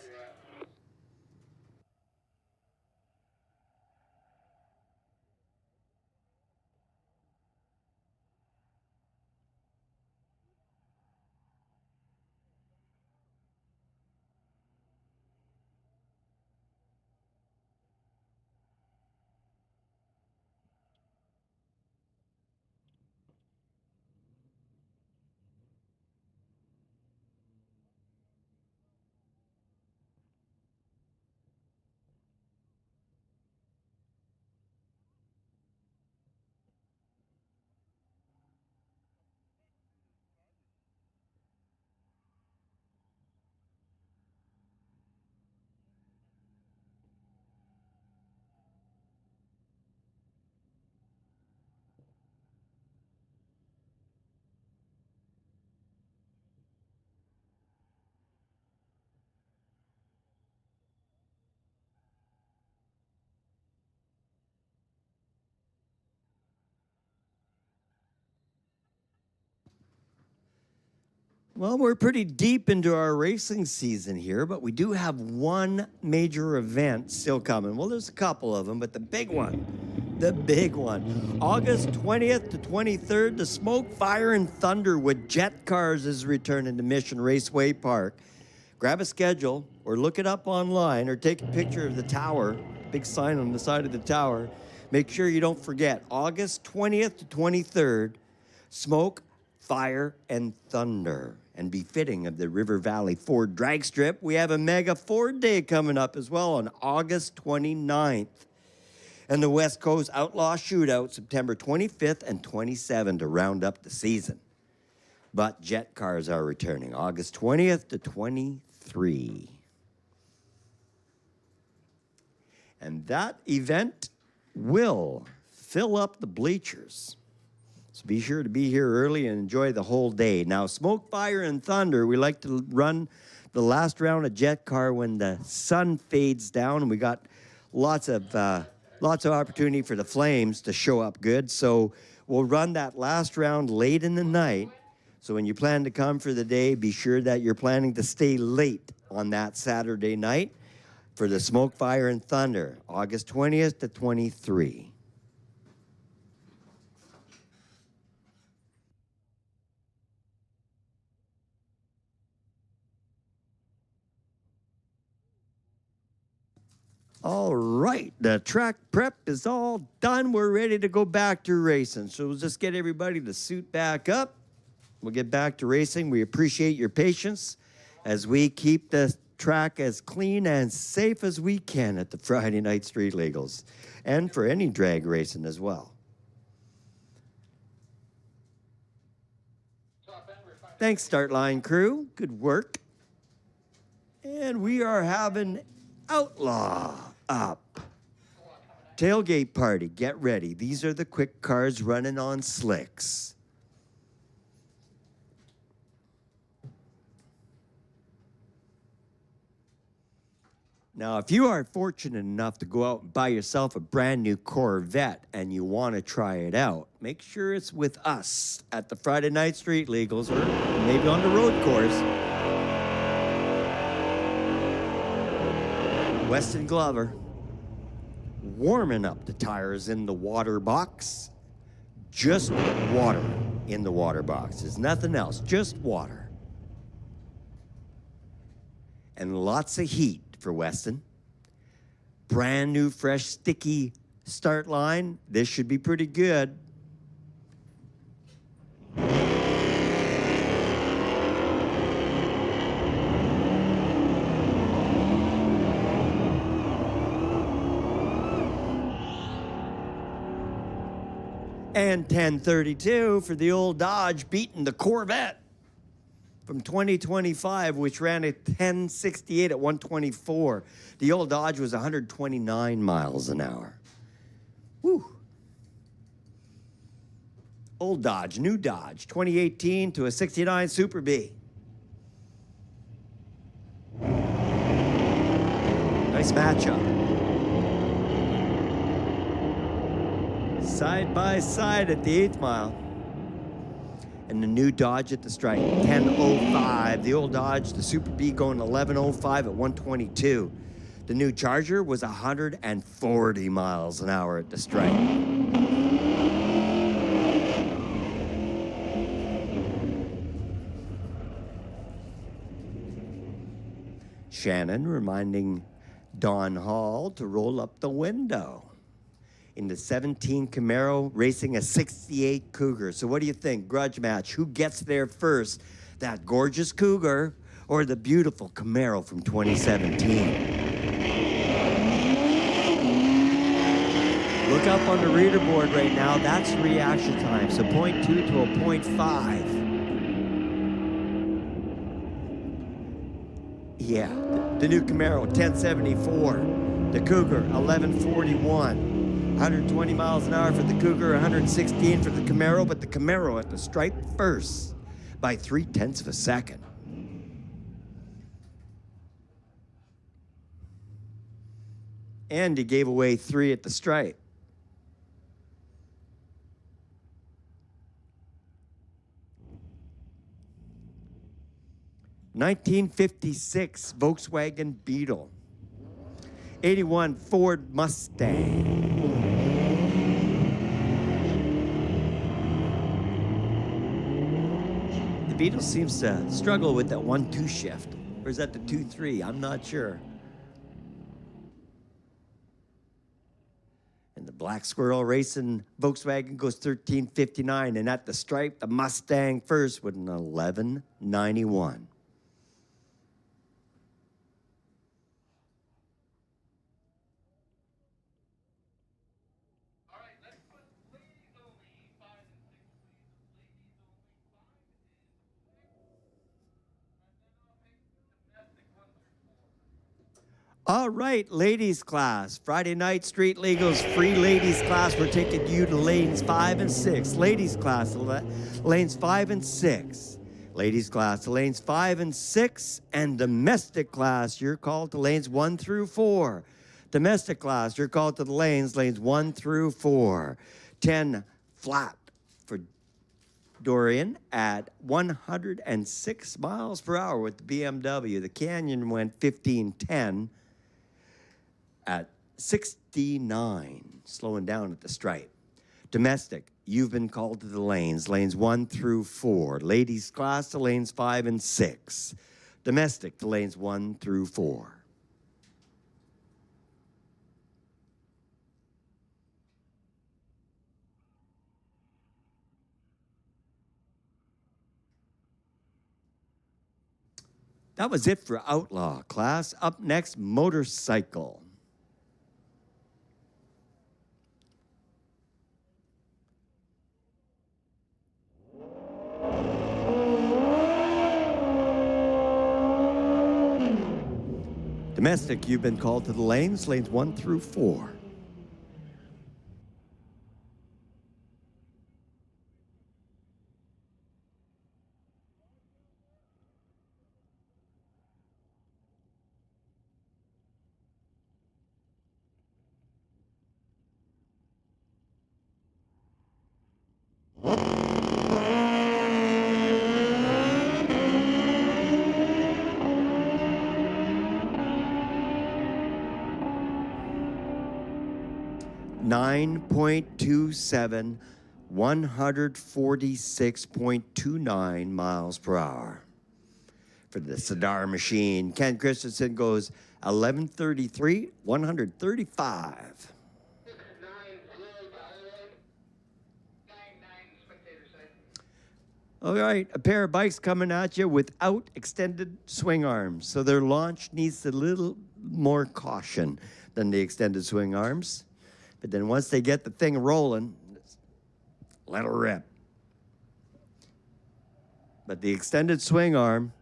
Well, we're pretty deep into our racing season here, but we do have one major event still coming. Well, there's a couple of them, but the big one, August 20th to 23rd, the Smoke, Fire, and Thunder with Jet Cars is returning to Mission Raceway Park. Grab a schedule or look it up online or take a picture of the tower, big sign on the side of the tower. Make sure you don't forget, August 20th to 23rd, Smoke, Fire, and Thunder. And befitting of the River Valley Ford drag strip, we have a mega Ford Day coming up as well on August 29th. And the West Coast Outlaw Shootout, September 25th and 27th to round up the season. But Jet Cars are returning August 20th to 23. And that event will fill up the bleachers. So be sure to be here early and enjoy the whole day. Now, Smoke, Fire, and Thunder, we like to run the last round of Jet Car when the sun fades down, and we got lots of opportunity for the flames to show up good. So we'll run that last round late in the night. So when you plan to come for the day, be sure that you're planning to stay late on that Saturday night for the Smoke, Fire, and Thunder, August 20th to 23. All right, the track prep is all done. We're ready to go back to racing. So we'll just get everybody to suit back up. We'll get back to racing. We appreciate your patience as we keep the track as clean and safe as we can at the Friday Night Street Legals and for any drag racing as well. Thanks, Start Line crew. Good work. And we are having Outlaw up. Tailgate party, get ready. These are the quick cars running on slicks. Now, if you are fortunate enough to go out and buy yourself a brand new Corvette and you want to try it out, make sure it's with us at the Friday Night Street Legals or maybe on the road course. Weston Glover warming up the tires in the water box. Just water in the water box. There's nothing else, just water. And lots of heat for Weston. Brand new, fresh, sticky start line. This should be pretty good. And 10:32 for the old Dodge beating the Corvette from 2025, which ran at 10:68 at 124. The old Dodge was 129 miles an hour. Woo. Old Dodge, new Dodge, 2018 to a 69 Super B. Nice matchup. Side by side at the 8th mile. And the new Dodge at the stripe, 10:05. The old Dodge, the Super B going 11:05 at 122. The new Charger was 140 miles an hour at the stripe. Shannon reminding Don Hall to roll up the window. In the 17 Camaro, racing a 68 Cougar. So what do you think? Grudge match. Who gets there first? That gorgeous Cougar or the beautiful Camaro from 2017? Look up on the reader board right now. That's reaction time. So 0.2 to a 0.5. Yeah, the new Camaro, 1074. The Cougar, 1141. 120 miles an hour for the Cougar, 116 for the Camaro, but the Camaro at the stripe first by 0.3 of a second. And he gave away 3 at the stripe. '56 Volkswagen Beetle. 81 Ford Mustang. The Beetle seems to struggle with that 1-2 shift. Or is that the 2-3? I'm not sure. And the Black Squirrel Racing Volkswagen goes 13:59. And at the stripe, the Mustang first with an 11:91. All right, ladies class. Friday night street legals, free ladies class. We're taking you to lanes 5 and 6. Ladies class, lanes 5 and 6. Ladies class, lanes 5 and 6. And domestic class, you're called to lanes 1 through 4. Domestic class, you're called to the lanes 1 through 4. 10 flat for Dorian at 106 miles per hour with the BMW. The Canyon went 15:10 at 69, slowing down at the stripe. Domestic, you've been called to the lanes 1 through 4. Ladies class to lanes 5 and 6. Domestic to lanes 1 through 4. That was it for Outlaw class. Up next, Motorcycle. Domestic, you've been called to the lanes 1 through 4. .27, 146.29 miles per hour. For the Sadar machine, Ken Christensen goes 11:33, 135. 99 spectator side. All right, a pair of bikes coming at you without extended swing arms. So their launch needs a little more caution than the extended swing arms. But then once they get the thing rolling, let her rip. But the extended swing arm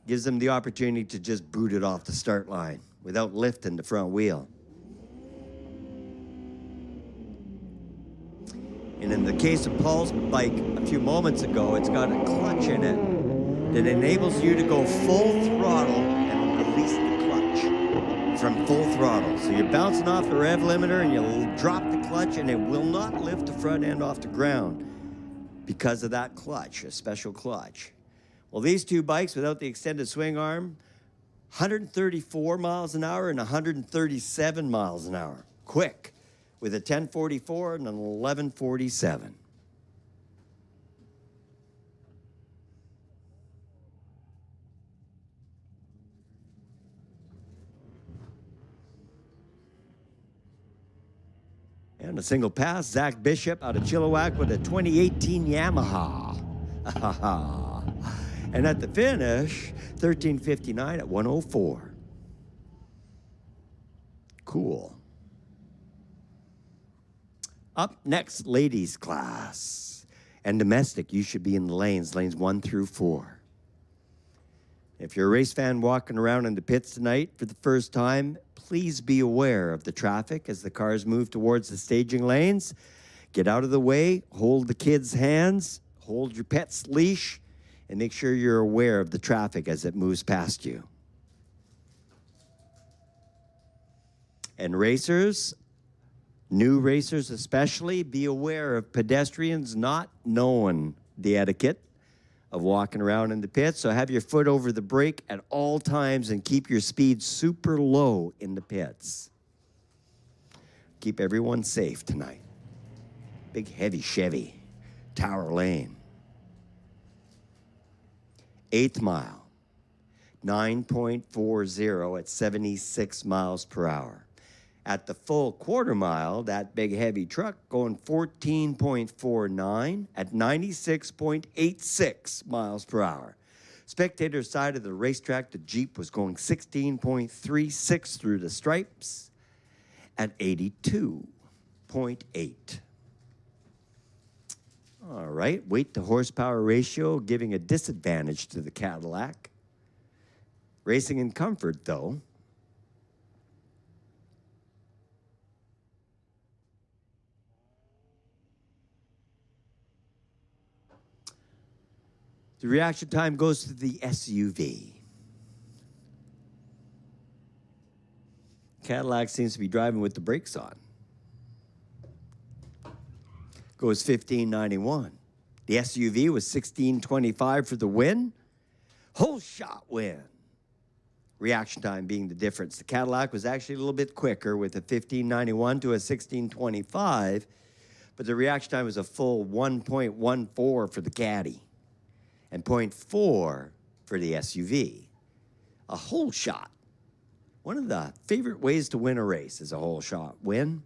gives them the opportunity to just boot it off the start line without lifting the front wheel. And in the case of Paul's bike a few moments ago, it's got a clutch in it that enables you to go full throttle and release the clutch from full throttle. So you're bouncing off the rev limiter and you'll drop the clutch and it will not lift the front end off the ground because of that clutch, a special clutch. Well, these two bikes without the extended swing arm, 134 miles an hour and 137 miles an hour. Quick, with a 1044 and an 1147. And a single pass, Zach Bishop out of Chilliwack with a 2018 Yamaha. And at the finish, 13:59 at 104. Cool. Up next, ladies class. And domestic, you should be in the lanes 1 through 4. If you're a race fan walking around in the pits tonight for the first time, please be aware of the traffic as the cars move towards the staging lanes. Get out of the way, hold the kids' hands, hold your pet's leash, and make sure you're aware of the traffic as it moves past you. And racers, new racers especially, be aware of pedestrians not knowing the etiquette of walking around in the pits. So have your foot over the brake at all times and keep your speed super low in the pits. Keep everyone safe tonight. Big heavy Chevy, Tower Lane. 8th mile, 9.40 at 76 miles per hour. At the full quarter mile, that big heavy truck going 14.49 at 96.86 miles per hour. Spectator side of the racetrack, the Jeep was going 16.36 through the stripes at 82.8. All right, weight to horsepower ratio giving a disadvantage to the Cadillac. Racing in comfort, though. The reaction time goes to the SUV. Cadillac seems to be driving with the brakes on. Goes 1591. The SUV was 1625 for the win. Whole shot win. Reaction time being the difference. The Cadillac was actually a little bit quicker with a 1591 to a 1625, but the reaction time was a full 1.14 for the Caddy and 0.4 for the SUV. A whole shot. One of the favorite ways to win a race is a whole shot win.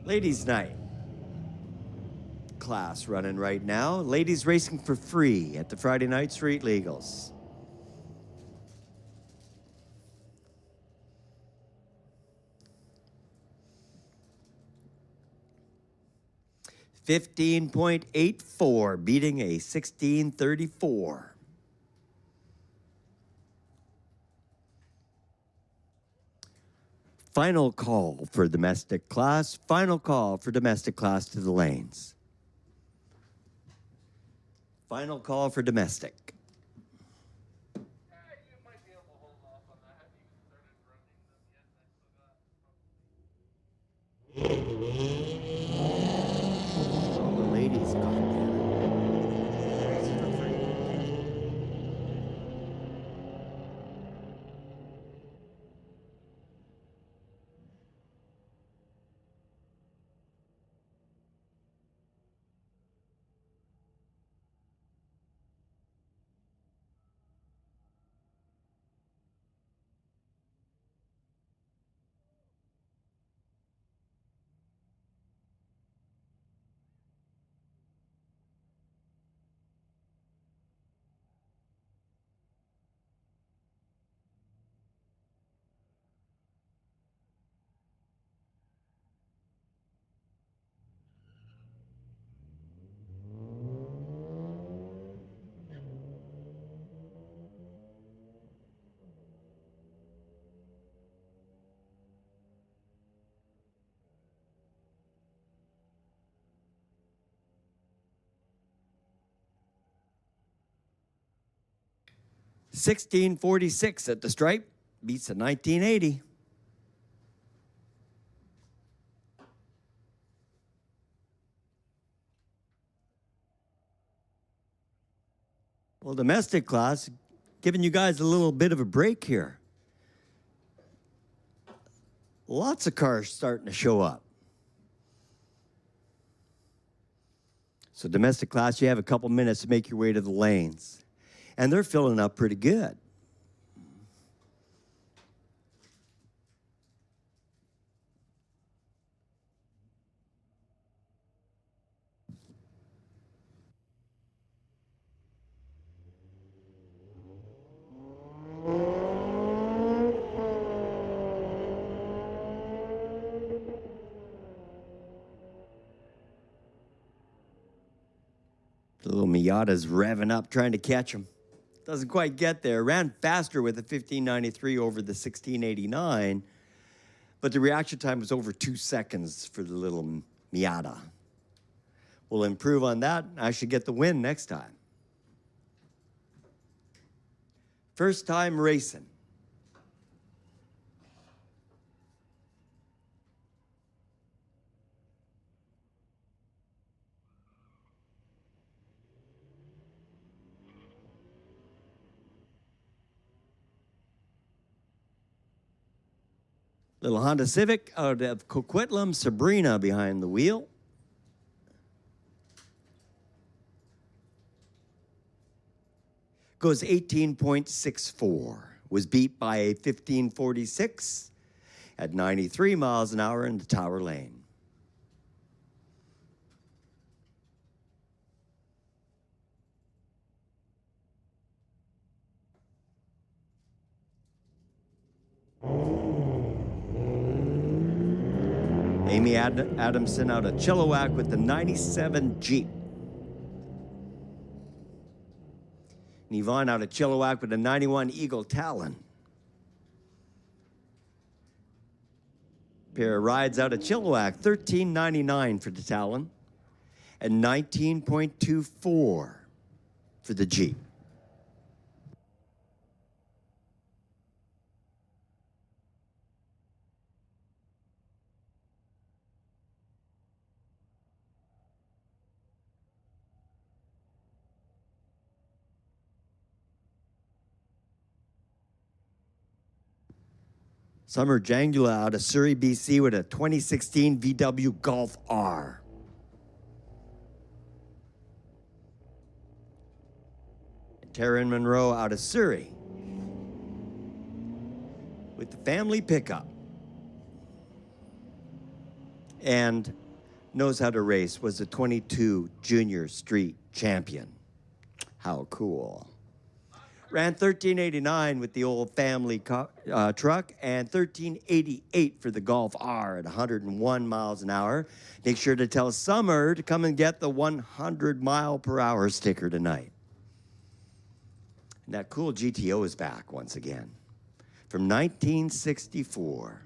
Ladies' night class running right now. Ladies racing for free at the Friday Night Street Legals. 15.84, beating a 16.34. Final call for domestic class. Final call for domestic class to the lanes. Final call for domestic. You might be able to hold off on that. I haven't even started running them yet, and I still got All the ladies, goddammit. $16.46 at the stripe, beats a 1980. Well, domestic class, giving you guys a little bit of a break here. Lots of cars starting to show up. So domestic class, you have a couple minutes to make your way to the lanes. And they're filling up pretty good. The little Miata's revving up, trying to catch him. Doesn't quite get there. Ran faster with a 1593 over the 1689, but the reaction time was over 2 seconds for the little Miata. We'll improve on that. I should get the win next time. First time racing. Little Honda Civic out of Coquitlam, Sabrina behind the wheel. Goes 18.64. Was beat by a 1546 at 93 miles an hour in the Tower Lane. Amy Adamson out of Chilliwack with the 97 Jeep. And Yvonne out of Chilliwack with the 91 Eagle Talon. Pair of rides out of Chilliwack, $13.99 for the Talon and $19.24 for the Jeep. Summer Jangula out of Surrey, BC with a 2016 VW Golf R. Taryn Monroe out of Surrey with the family pickup. And knows how to race, was a 22 Junior Street champion. How cool. Ran 1389 with the old family truck and 1388 for the Golf R at 101 miles an hour. Make sure to tell Summer to come and get the 100-mile-per-hour sticker tonight. And that cool GTO is back once again from 1964.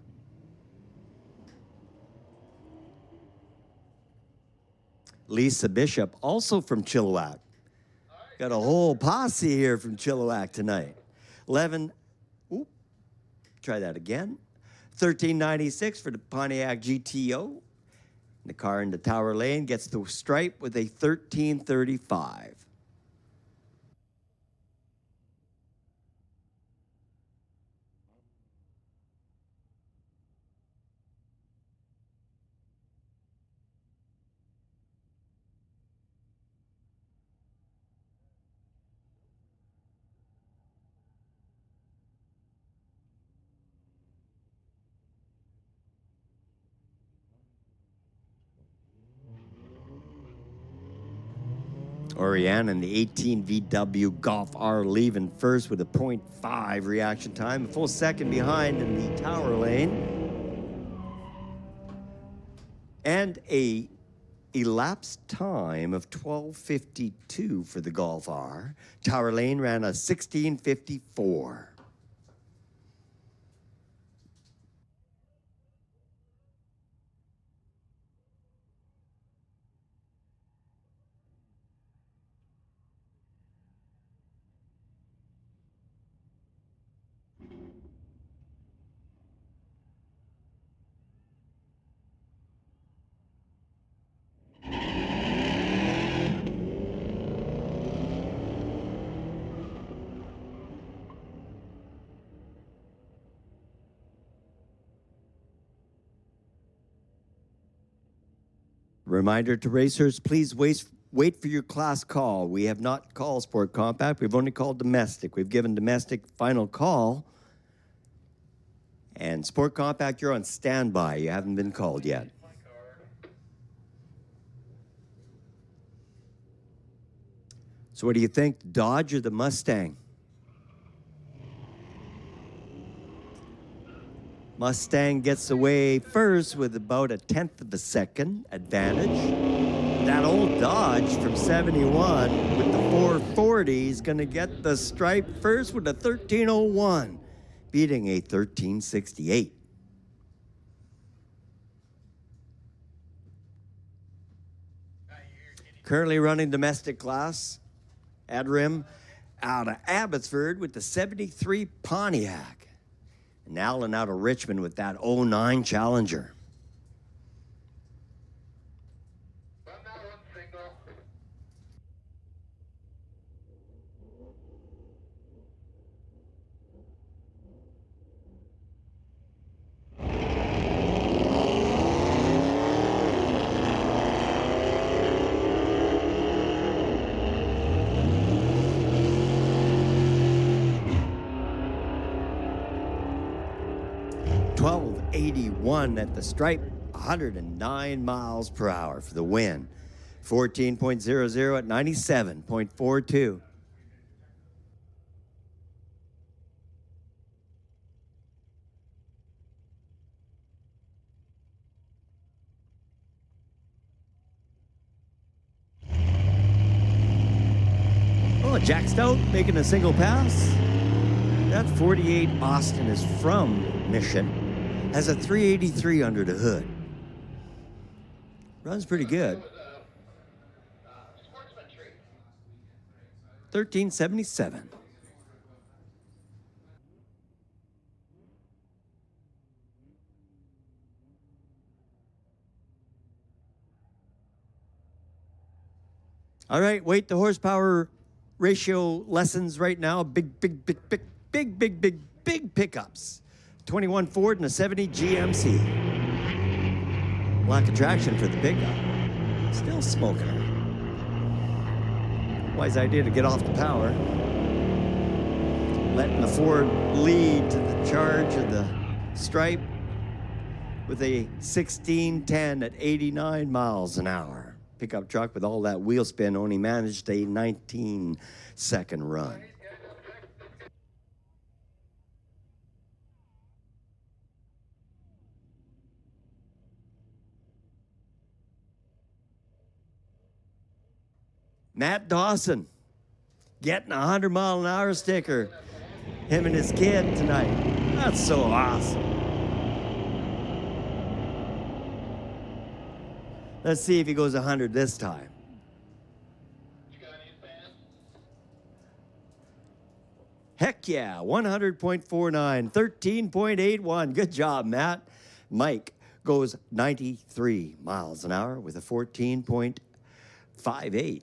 Lisa Bishop, also from Chilliwack. Got a whole posse here from Chilliwack tonight. 11, try that again. 1396 for the Pontiac GTO. The car into Tower Lane gets the stripe with a 1335. Oriana in the 18 VW Golf R leaving first with a 0.5 reaction time. A full second behind in the Tower Lane. And a elapsed time of 12:52 for the Golf R. Tower Lane ran a 16:54. Reminder to racers, please wait for your class call. We have not called Sport Compact. We've only called domestic. We've given domestic final call. And Sport Compact, you're on standby. You haven't been called yet. So what do you think, Dodge or the Mustang? Mustang gets away first with about 1/10 of a second advantage. That old Dodge from 71 with the 440 is going to get the stripe first with a 1301, beating a 1368. Currently running domestic class, Adrim out of Abbotsford with the 73 Pontiac. And Allen out of Richmond with that 09 Challenger. Run that one single. .81 at the stripe, 109 miles per hour for the win. 14.00 at 97.42. Oh, Jack Stout making a single pass. That 48 Austin is from Mission. Has a 383 under the hood. Runs pretty good. 1377. All right, weight to horsepower ratio lessons right now. Big pickups. 21 Ford and a 70 GMC. Lack of traction for the pickup. Still smoking her. Wise idea to get off the power. Letting the Ford lead to the charge of the stripe with a 1610 at 89 miles an hour. Pickup truck with all that wheel spin only managed a 19-second run. Matt Dawson getting a 100-mile-an-hour sticker. Him and his kid tonight. That's so awesome. Let's see if he goes 100 this time. You got any fans? Heck yeah, 100.49, 13.81. Good job, Matt. Mike goes 93 miles an hour with a 14.58.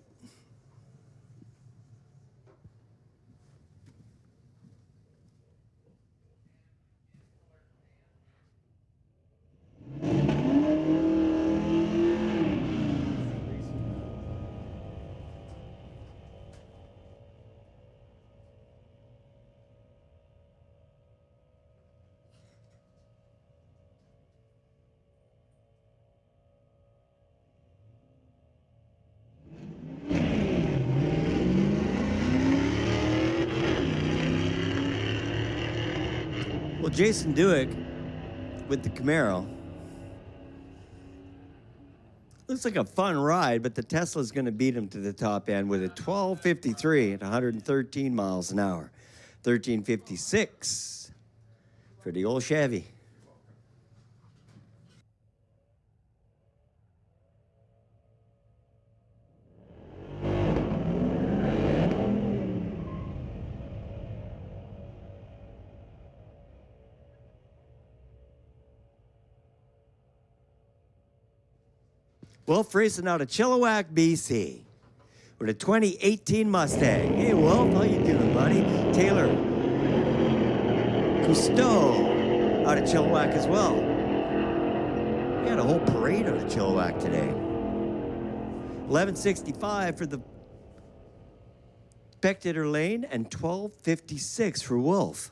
Well, Jason Dewick with the Camaro. Looks like a fun ride, but the Tesla's going to beat him to the top end with a 12.53 at 113 miles an hour. 13.56 for the old Chevy. Wolf racing out of Chilliwack, BC, with a 2018 Mustang. Hey, Wolf, how you doing, buddy? Taylor Cousteau out of Chilliwack as well. We had a whole parade out of Chilliwack today. 11.65 for the spectator lane and 12.56 for Wolf.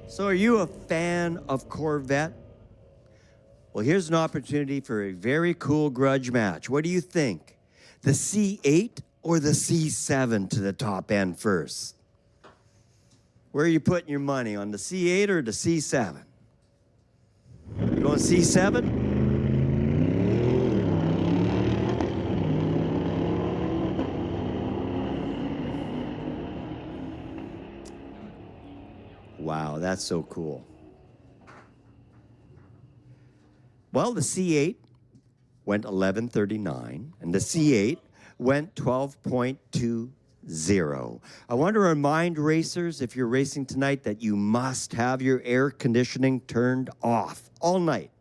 So are you a fan of Corvette? Well, here's an opportunity for a very cool grudge match. What do you think? The C8 or the C7 to the top end first? Where are you putting your money, on the C8 or the C7? You going C7? Wow, that's so cool. Well, the C8 went 11.39, and the C8 went 12.20. I want to remind racers, if you're racing tonight, that you must have your air conditioning turned off all night.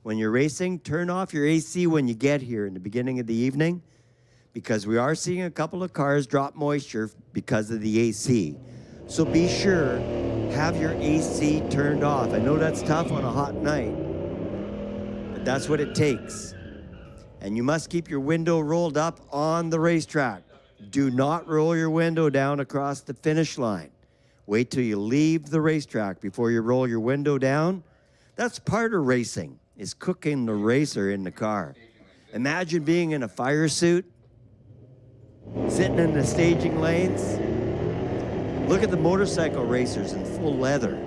When you're racing, turn off your AC when you get here in the beginning of the evening, because we are seeing a couple of cars drop moisture because of the AC. So be sure, have your AC turned off. I know that's tough on a hot night, but that's what it takes. And you must keep your window rolled up on the racetrack. Do not roll your window down across the finish line. Wait till you leave the racetrack before you roll your window down. That's part of racing, is cooking the racer in the car. Imagine being in a fire suit, sitting in the staging lanes. Look at the motorcycle racers in full leather.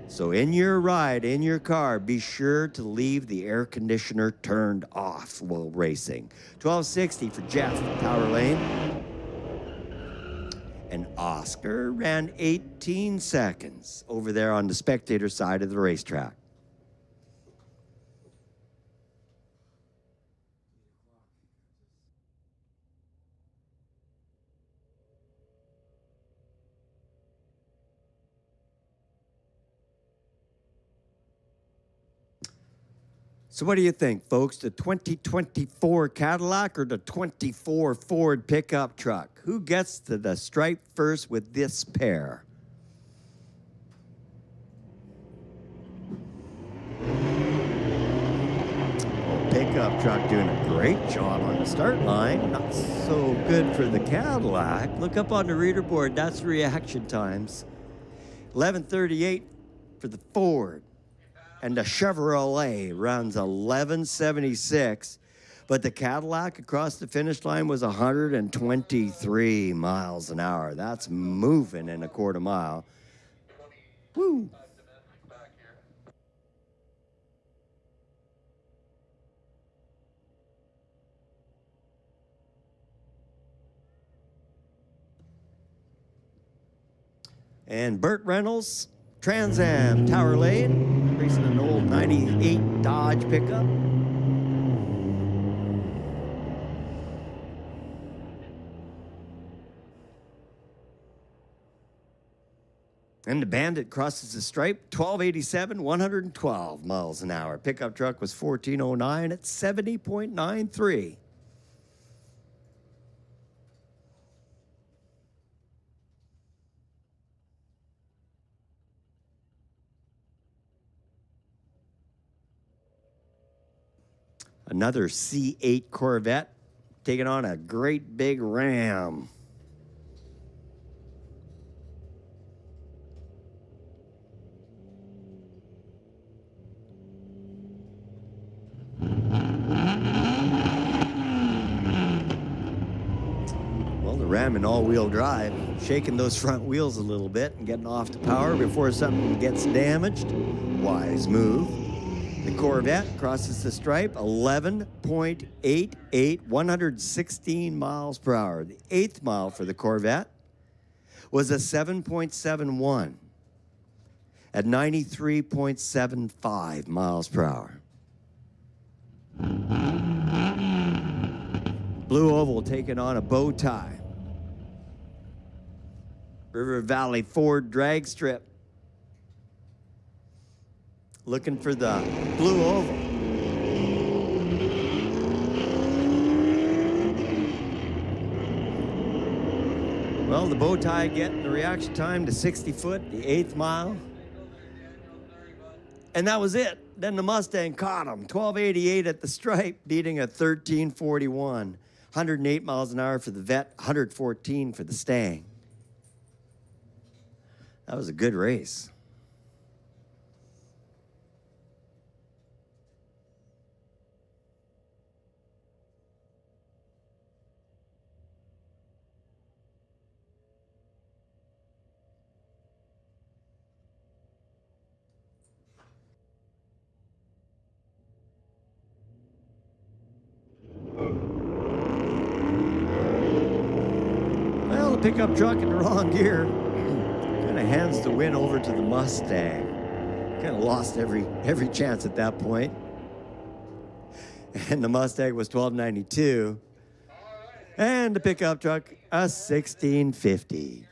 So in your ride, in your car, be sure to leave the air conditioner turned off while racing. 12.60 for Jeff, power lane. And Oscar ran 18 seconds over there on the spectator side of the racetrack. So what do you think, folks? The 2024 Cadillac or the 24 Ford pickup truck? Who gets to the stripe first with this pair? Oh, pickup truck doing a great job on the start line. Not so good for the Cadillac. Look up on the reader board. That's reaction times. 11:38 for the Ford. And the Chevrolet runs 11.76, but the Cadillac across the finish line was 123 miles an hour. That's moving in a quarter mile. Woo! And Burt Reynolds, Trans Am, Tower Lane, racing an old 98 Dodge pickup. And the Bandit crosses the stripe, 1287, 112 miles an hour. Pickup truck was 1409 at 70.93. Another C8 Corvette taking on a great big Ram. Well, the Ram in all-wheel drive, shaking those front wheels a little bit and getting off the power before something gets damaged. Wise move. The Corvette crosses the stripe, 11.88, 116 miles per hour. The 8th mile for the Corvette was a 7.71 at 93.75 miles per hour. Blue Oval taking on a bow tie. River Valley Ford drag strip. Looking for the Blue Oval. Well, the bow tie getting the reaction time to 60 foot, the 8th mile. And that was it. Then the Mustang caught him. 1288 at the stripe, beating a 1341. 108 miles an hour for the Vet, 114 for the Stang. That was a good race. Well, the pickup truck in the wrong gear kind of hands the win over to the Mustang. Kind of lost every chance at that point. And the Mustang was 1292. And the pickup truck, a 1650.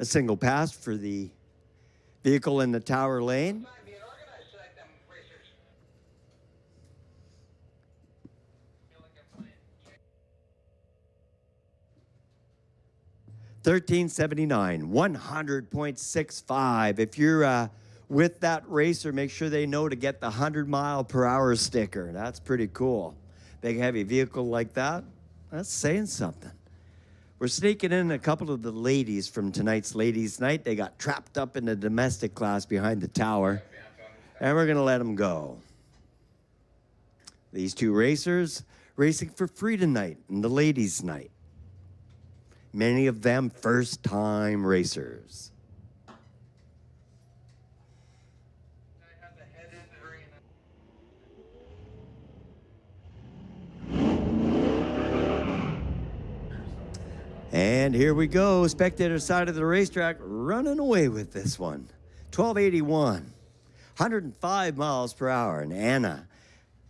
A single pass for the vehicle in the Tower Lane. 1379, 100.65. If you're with that racer, make sure they know to get the 100-mile-per-hour sticker. That's pretty cool. Big, heavy vehicle like that, that's saying something. We're sneaking in a couple of the ladies from tonight's Ladies' Night. They got trapped up in the domestic class behind the tower, and we're going to let them go. These two racers racing for free tonight in the Ladies' Night. Many of them first-time racers. And here we go, spectator side of the racetrack running away with this one. 1281, 105 miles per hour. And Anna,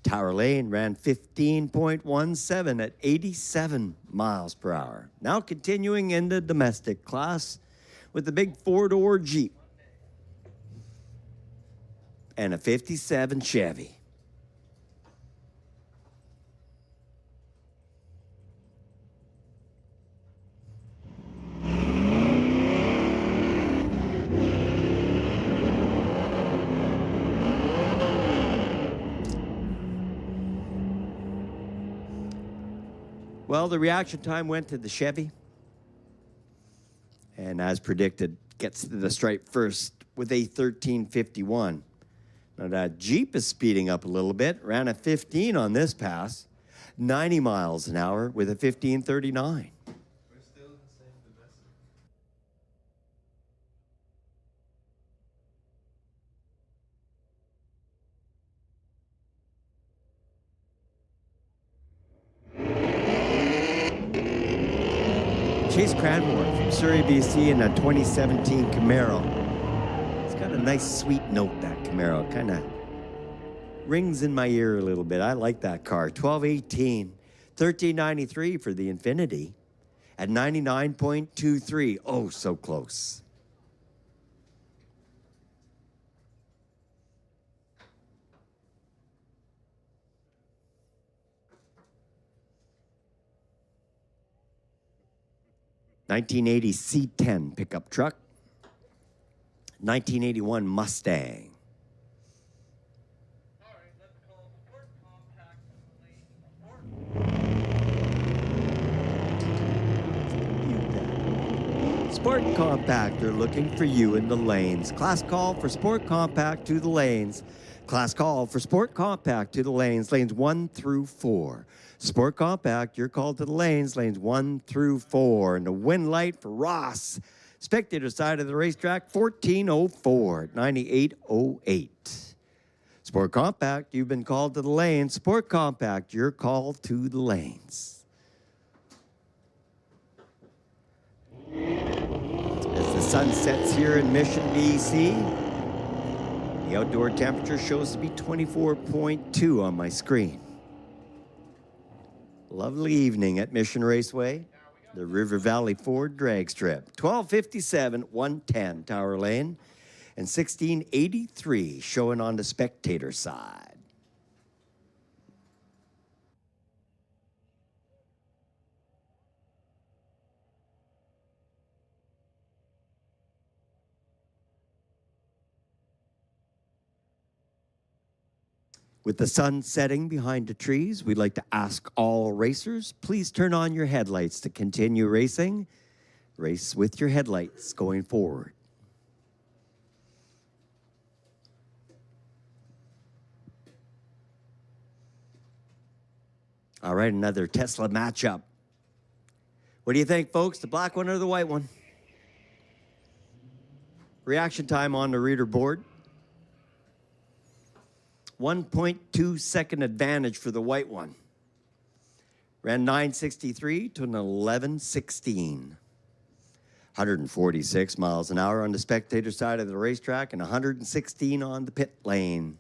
Tower Lane, ran 15.17 at 87 miles per hour. Now continuing in the domestic class with the big four-door Jeep and a 57 Chevy. Well, the reaction time went to the Chevy. And as predicted, gets to the stripe first with a 1351. Now that Jeep is speeding up a little bit. Ran a 15 on this pass. 90 miles an hour with a 1539. We're still in the same domestic. Chase Cranmore from Surrey, BC in a 2017 Camaro. It's got a nice sweet note, that Camaro. Kind of rings in my ear a little bit. I like that car. 1218, 1393 for the Infinity at 99.23. Oh, so close. (1980) C10 pickup truck, 1981 Mustang. All right, let's call Sport Compact Lane. Sport Compact, they're looking for you in the lanes. Class call for Sport Compact to the lanes. Class call for Sport Compact to the lanes, lanes 1 through 4. Sport Compact, you're called to the lanes 1 through 4. And the win light for Ross. Spectator side of the racetrack, 1404, 9808. Sport Compact, you've been called to the lanes. Sport Compact, you're called to the lanes. As the sun sets here in Mission, BC, the outdoor temperature shows to be 24.2 on my screen. Lovely evening at Mission Raceway, the River Valley Ford drag strip. 1257, 110 Tower Lane, and 1683 showing on the spectator side. With the sun setting behind the trees, we'd like to ask all racers, please turn on your headlights to continue racing. Race with your headlights going forward. All right, another Tesla matchup. What do you think, folks? The black one or the white one? Reaction time on the reader board. 1.2 second advantage for the white one. Ran 963 to an 1116. 146 miles an hour on the spectator side of the racetrack and 116 on the pit lane.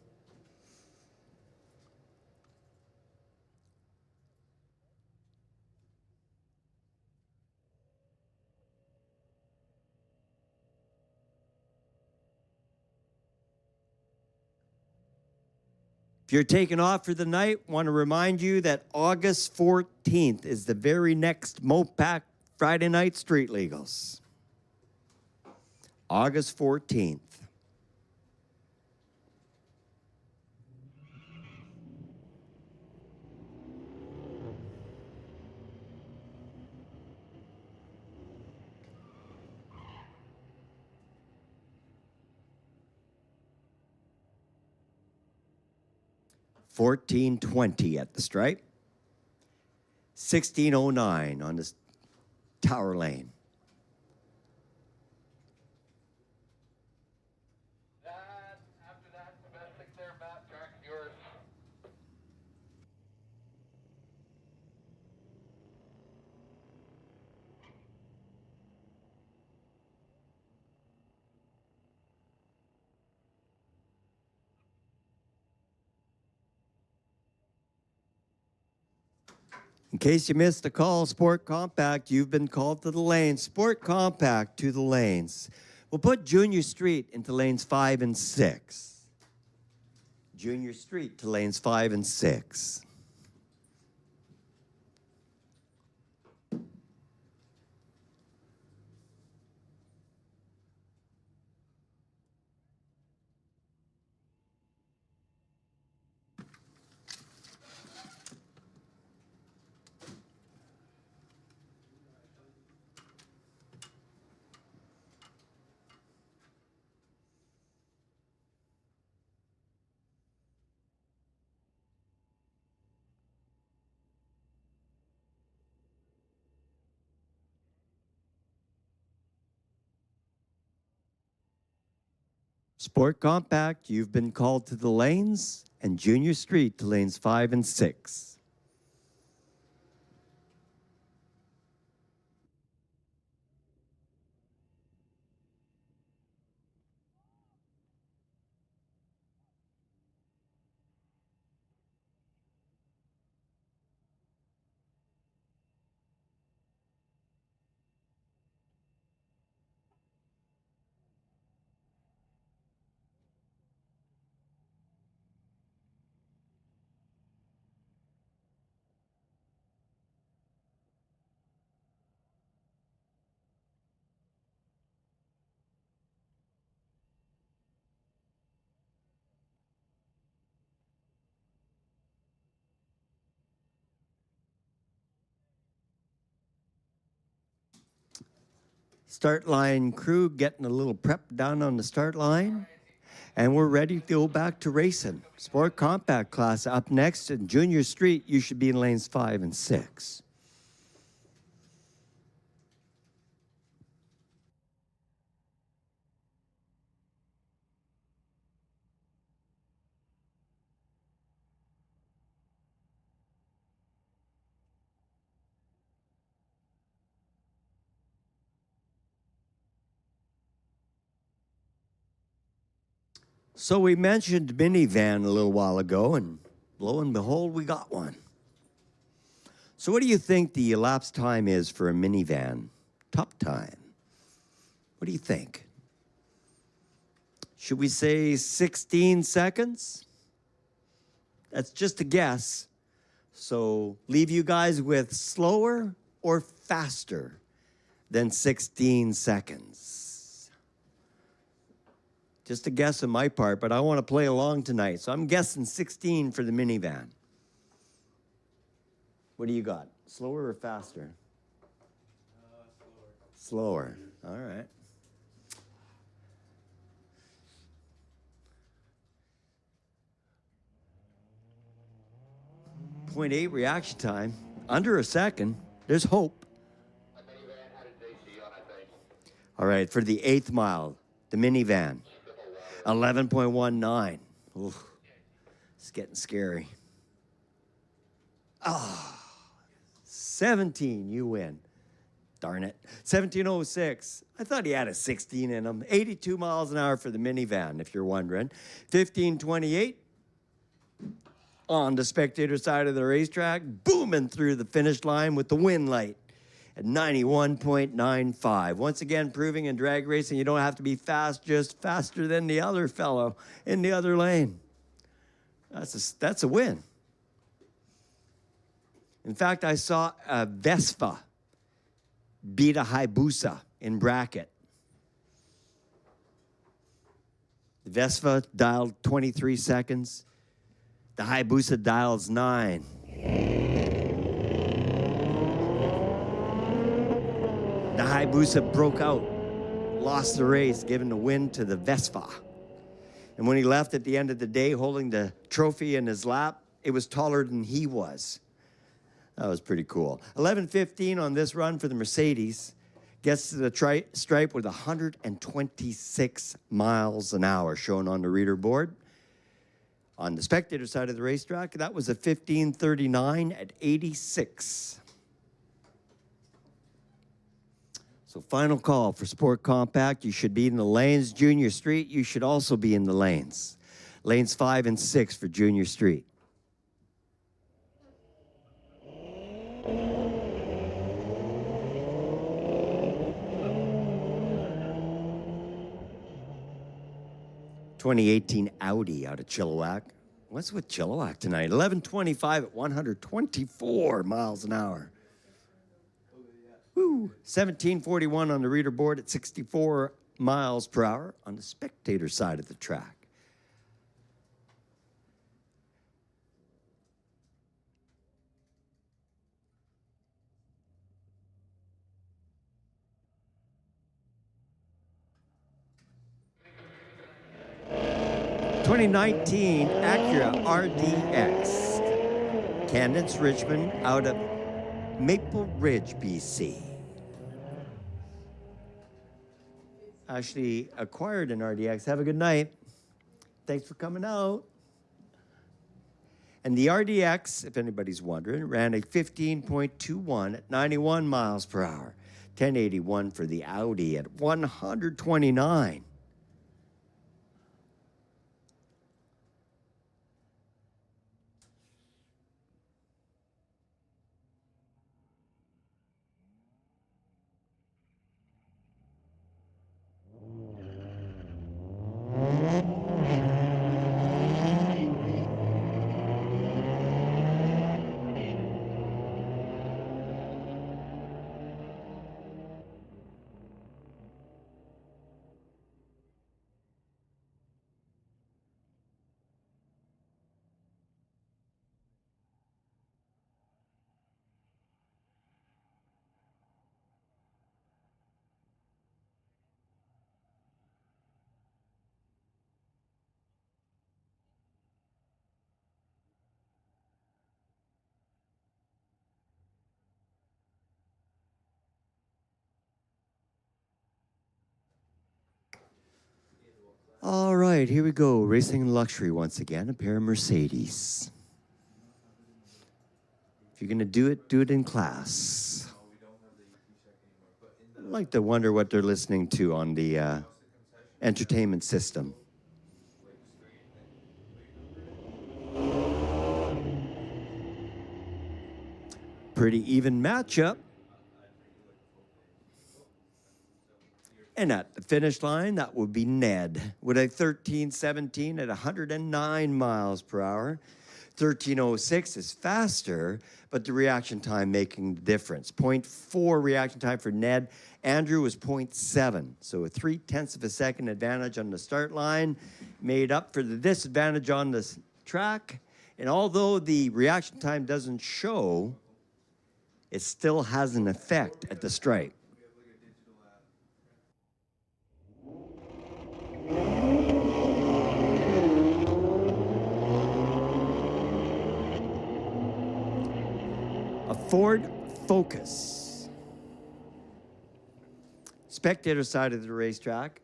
If you're taking off for the night, want to remind you that August 14th is the very next Mopac Friday Night Street Legals. August 14th. $14.20 at the stripe. $16.09 on this Tower Lane. After that, domestic there, Matt, track yours. In case you missed the call, Sport Compact, you've been called to the lanes. Sport Compact to the lanes. We'll put Junior Street into lanes 5 and 6. Junior Street to lanes 5 and 6. Sport Compact, you've been called to the lanes, and Junior Street to lanes 5 and 6. Start line crew getting a little prep done on the start line. And we're ready to go back to racing. Sport Compact class up next in Junior Street. You should be in lanes 5 and 6. So we mentioned minivan a little while ago, and lo and behold, we got one. So what do you think the elapsed time is for a minivan? Top time. What do you think? Should we say 16 seconds? That's just a guess. So leave you guys with slower or faster than 16 seconds. Just a guess on my part, but I want to play along tonight. So I'm guessing 16 for the minivan. What do you got? Slower or faster? Slower. All right. .8 reaction time. Under a second. There's hope. All right, for the 8th mile, the minivan. 11.19. Oof. It's getting scary. 17, you win. Darn it. 17.06. I thought he had a 16 in him. 82 miles an hour for the minivan, if you're wondering. 15.28 on the spectator side of the racetrack, booming through the finish line with the win light at 91.95. Once again, proving in drag racing, you don't have to be fast, just faster than the other fellow in the other lane. That's a win. In fact, I saw a Vespa beat a Hayabusa in bracket. The Vespa dialed 23 seconds. The Hayabusa dials 9. The Hayabusa broke out, lost the race, giving the win to the Vespa. And when he left at the end of the day holding the trophy in his lap, it was taller than he was. That was pretty cool. 11:15 on this run for the Mercedes. Gets to the stripe with 126 miles an hour shown on the reader board. On the spectator side of the racetrack, that was a 15:39 at 86. So final call for Sport Compact. You should be in the lanes. Junior Street, you should also be in the lanes. Lanes 5 and 6 for Junior Street. ...2018 Audi out of Chilliwack. What's with Chilliwack tonight? 11:25 at 124 miles an hour. Woo! 17:41 on the reader board at 64 miles per hour on the spectator side of the track. ...2019 Acura RDX. Candace Richmond out of Maple Ridge, BC. Actually acquired an RDX. Have a good night. Thanks for coming out. And the RDX, if anybody's wondering, ran a 15.21 at 91 miles per hour. 1081 for the Audi at 129. All right, here we go. Racing in luxury once again, a pair of Mercedes. If you're gonna do it in class. I like to wonder what they're listening to on the entertainment system. Pretty even matchup. And at the finish line, that would be Ned with a 13:17 at 109 miles per hour. 13:06 is faster, but the reaction time making the difference. 0.4 reaction time for Ned. Andrew was 0.7, so a 0.3 of a second advantage on the start line made up for the disadvantage on the track. And although the reaction time doesn't show, it still has an effect at the stripe. A Ford Focus. Spectator side of the racetrack.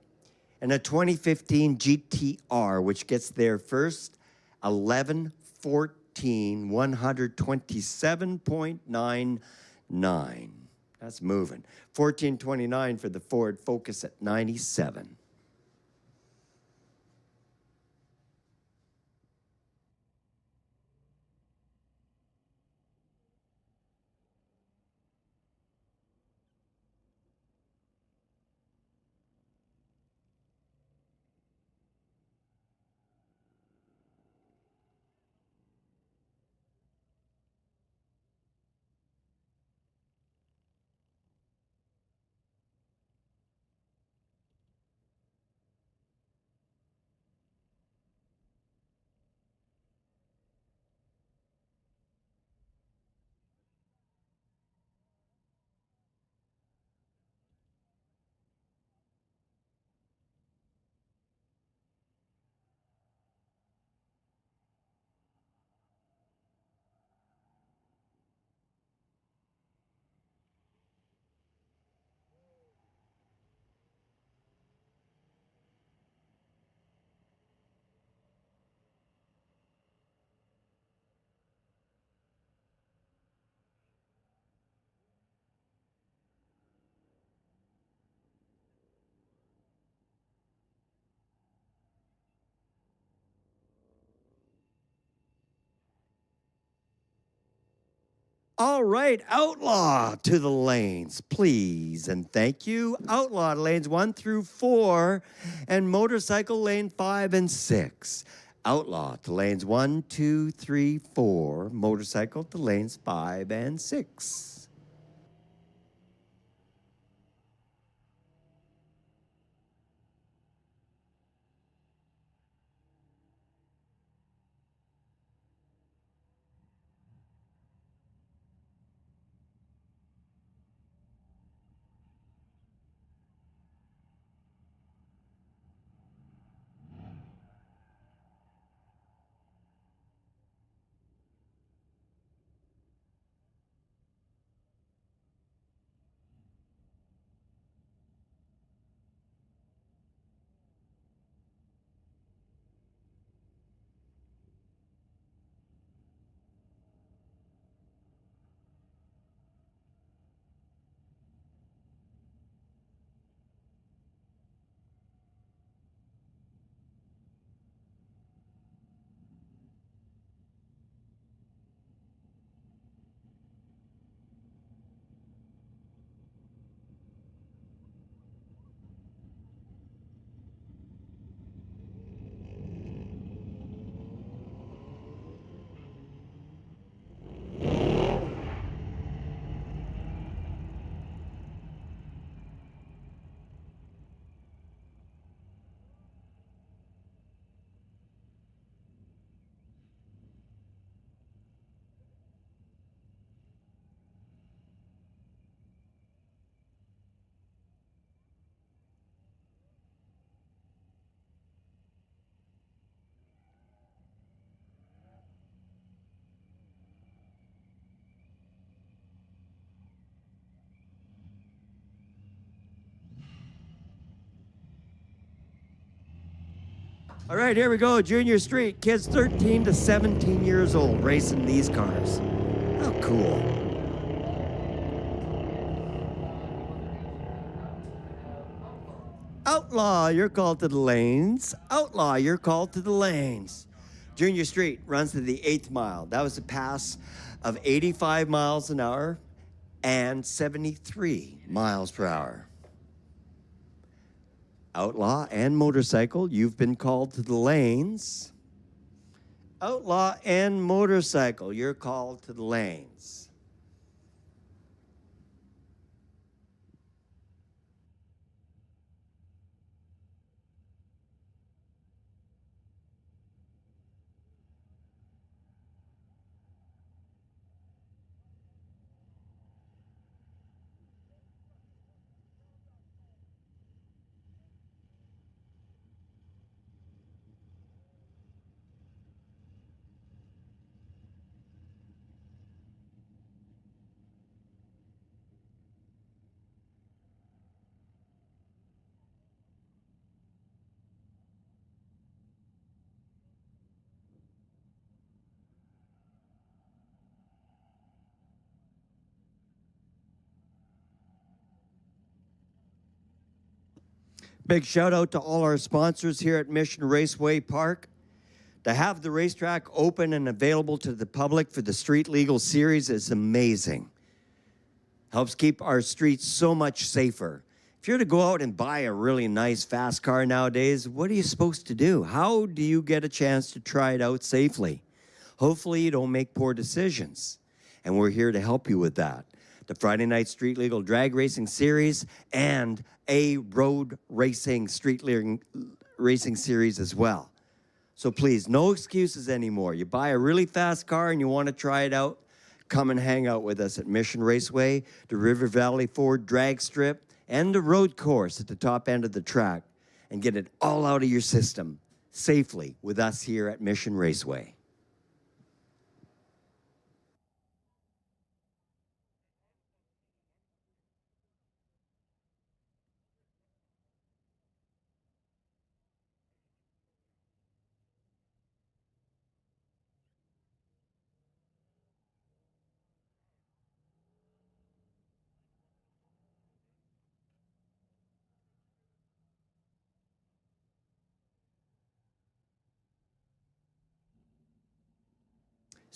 And a 2015 GTR, which gets there first, 11:14, 127.99. That's moving. 14:29 for the Ford Focus at 97. All right, Outlaw to the lanes, please, and thank you. Outlaw to lanes 1 through 4, and Motorcycle lane 5 and 6. Outlaw to lanes 1, 2, 3, 4. Motorcycle to lanes 5 and 6. All right, here we go. Junior Street. Kids 13 to 17 years old racing these cars. How cool. Outlaw, you're called to the lanes. Outlaw, you're called to the lanes. Junior Street runs to the 8th mile. That was a pass of 85 miles an hour and 73 miles per hour. Outlaw and motorcycle, you've been called to the lanes. Outlaw and motorcycle, you're called to the lanes. Big shout out to all our sponsors here at Mission Raceway Park. To have the racetrack open and available to the public for the Street Legal Series is amazing. Helps keep our streets so much safer. If you're to go out and buy a really nice fast car nowadays, what are you supposed to do? How do you get a chance to try it out safely? Hopefully you don't make poor decisions. And we're here to help you with that. The Friday Night Street Legal Drag Racing Series and a road racing street racing series as well. So please, no excuses anymore. You buy a really fast car and you want to try it out, come and hang out with us at Mission Raceway, the River Valley Ford drag strip, and the road course at the top end of the track, and get it all out of your system safely with us here at Mission Raceway.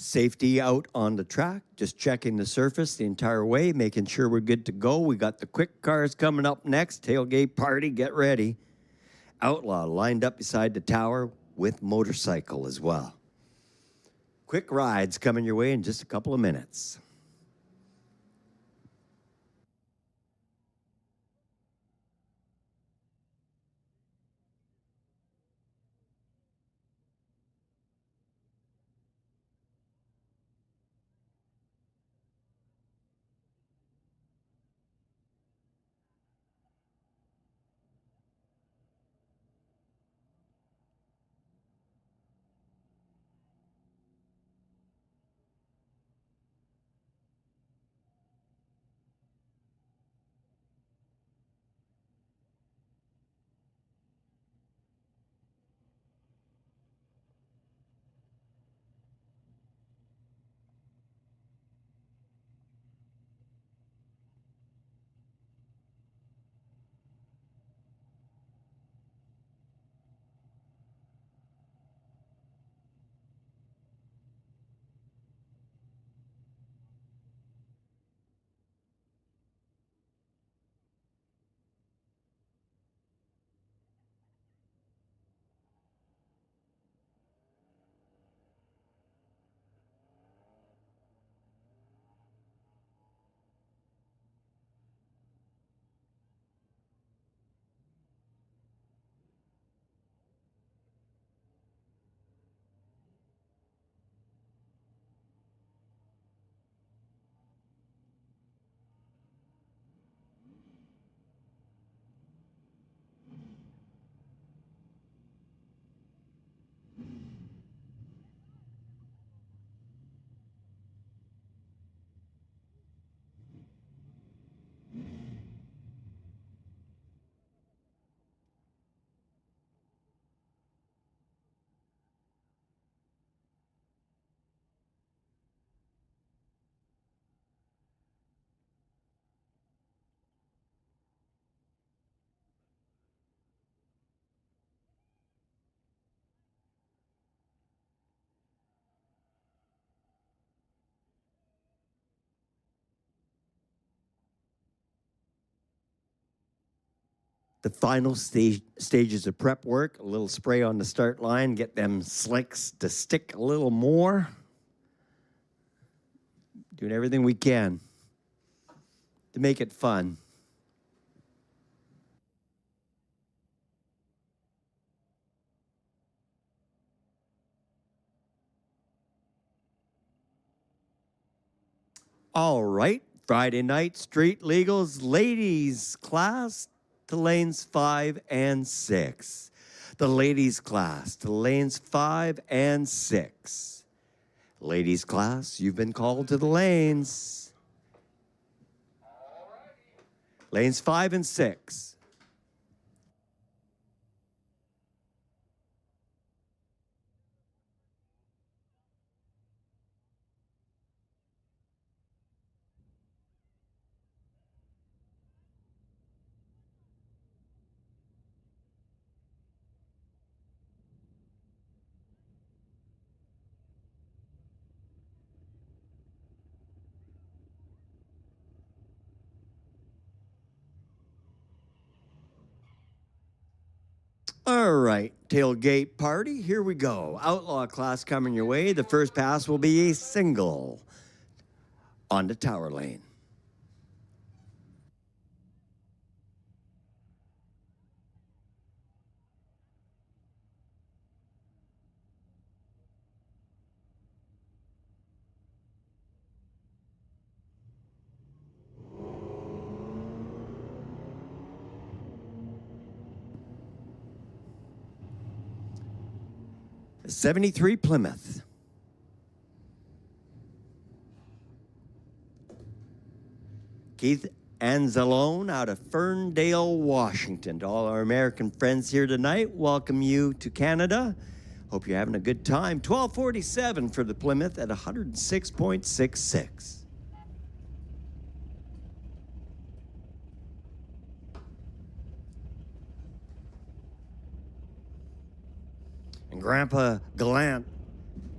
Safety out on the track, just checking the surface the entire way, making sure we're good to go. We got the quick cars coming up next. Tailgate party, get ready. Outlaw lined up beside the tower with motorcycle as well. Quick rides coming your way in just a couple of minutes. The final stages of prep work, a little spray on the start line, get them slicks to stick a little more. Doing everything we can to make it fun. All right, Friday night, street legals, ladies class to lanes 5 and 6. The ladies class to lanes 5 and 6. Ladies class, you've been called to the lanes. Lanes 5 and 6. All right, tailgate party, here we go. Outlaw class coming your way. The first pass will be a single on the tower lane. The 73 Plymouth. Keith Anzalone out of Ferndale, Washington. To all our American friends here tonight, welcome you to Canada. Hope you're having a good time. 1247 for the Plymouth at 106.66. And Grandpa Gallant,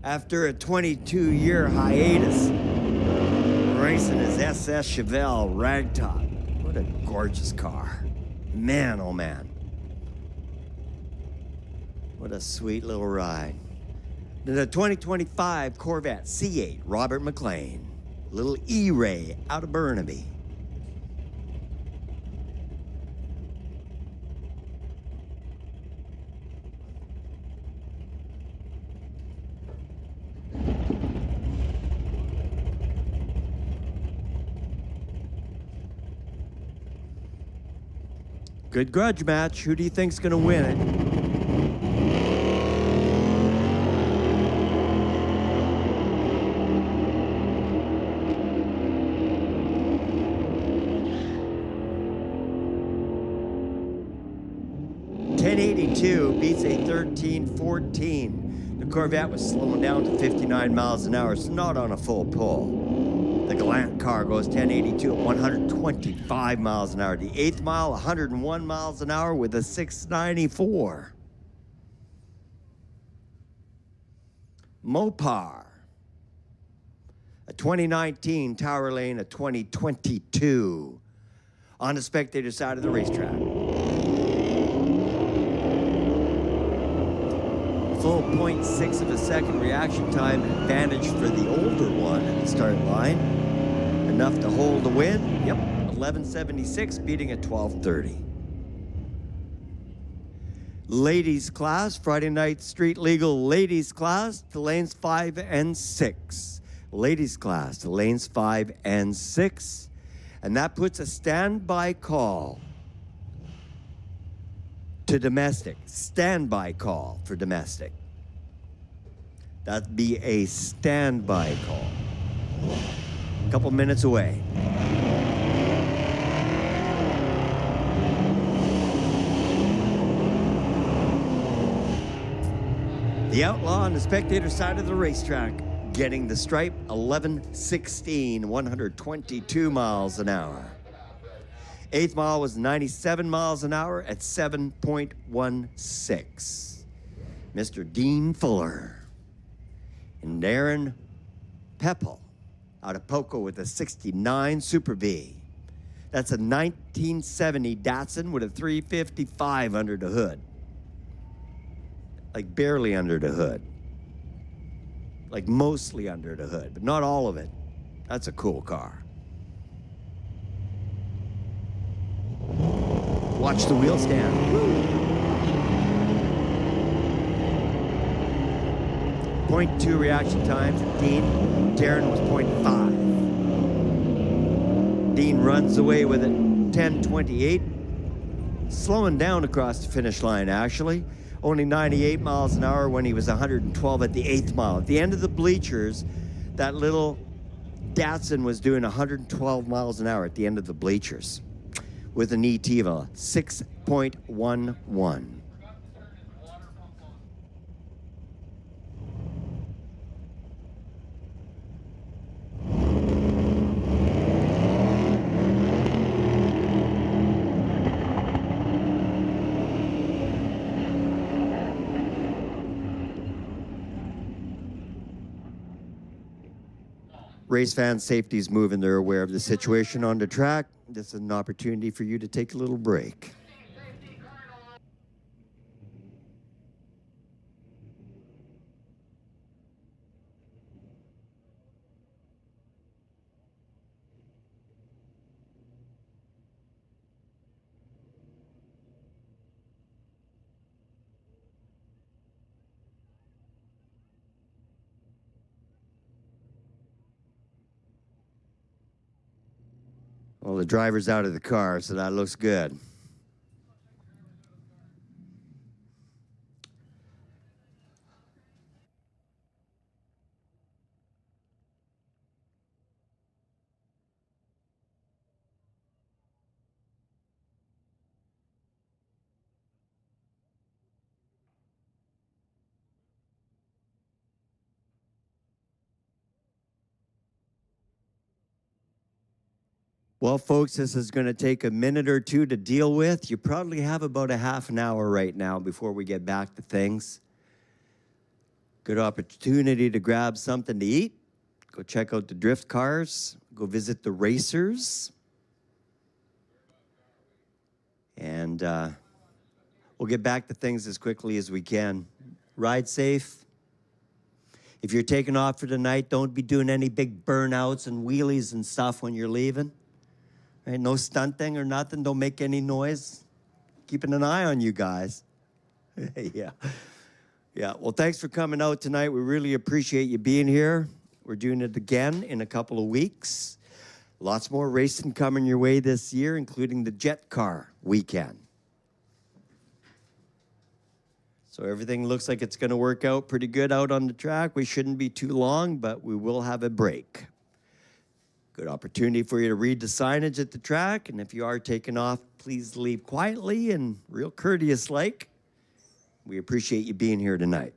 after a 22-year hiatus, racing his SS Chevelle Ragtop. What a gorgeous car. Man, oh man. What a sweet little ride. The 2025 Corvette C8, Robert McLean. Little E-Ray out of Burnaby. Good grudge match. Who do you think's going to win it? .1082 beats a 1314. The Corvette was slowing down to 59 miles an hour. It's not on a full pull. The Gallant car goes 1082 at 125 miles an hour. The 8th mile, 101 miles an hour with a 694. Mopac, a 2019 Tower Lane, a 2022 on the spectator side of the racetrack. Full 0.6 of a second reaction time advantage for the older one at the start line. Enough to hold the win. Yep, 1176 beating at 1230. Ladies class, Friday night street legal ladies class to lanes 5 and 6. Ladies class to lanes 5 and 6. And that puts a standby call to domestic. Standby call for domestic. That'd be a standby call. A couple minutes away. The Outlaw on the spectator side of the racetrack getting the stripe 1116, 122 miles an hour. 8th mile was 97 miles an hour at 7.16. Mr. Dean Fuller and Darren Peppel out of Poco with a 69 Super B. That's a 1970 Datsun with a 355 under the hood. Like barely under the hood. Like mostly under the hood, but not all of it. That's a cool car. Watch the wheel stand. Woo. 0.2 reaction times. Dean. Darren was 0.5. Dean runs away with it 10:28. Slowing down across the finish line, actually. Only 98 miles an hour when he was 112 at the 8th mile. At the end of the bleachers, that little Datsun was doing 112 miles an hour at the end of the bleachers with an ET of a 6.11. Race fans, safety's moving. They're aware of the situation on the track. This is an opportunity for you to take a little break. Well, the driver's out of the car, so that looks good. Well, folks, this is going to take a minute or two to deal with. You probably have about a half an hour right now before we get back to things. Good opportunity to grab something to eat. Go check out the drift cars. Go visit the racers. And we'll get back to things as quickly as we can. Ride safe. If you're taking off for the night, don't be doing any big burnouts and wheelies and stuff when you're leaving. Right? No stunting or nothing. Don't make any noise. Keeping an eye on you guys. Yeah. Yeah. Well, thanks for coming out tonight. We really appreciate you being here. We're doing it again in a couple of weeks. Lots more racing coming your way this year, including the Jet Car weekend. So everything looks like it's going to work out pretty good out on the track. We shouldn't be too long, but we will have a break. Good opportunity for you to read the signage at the track. And if you are taking off, please leave quietly and real courteous-like. We appreciate you being here tonight.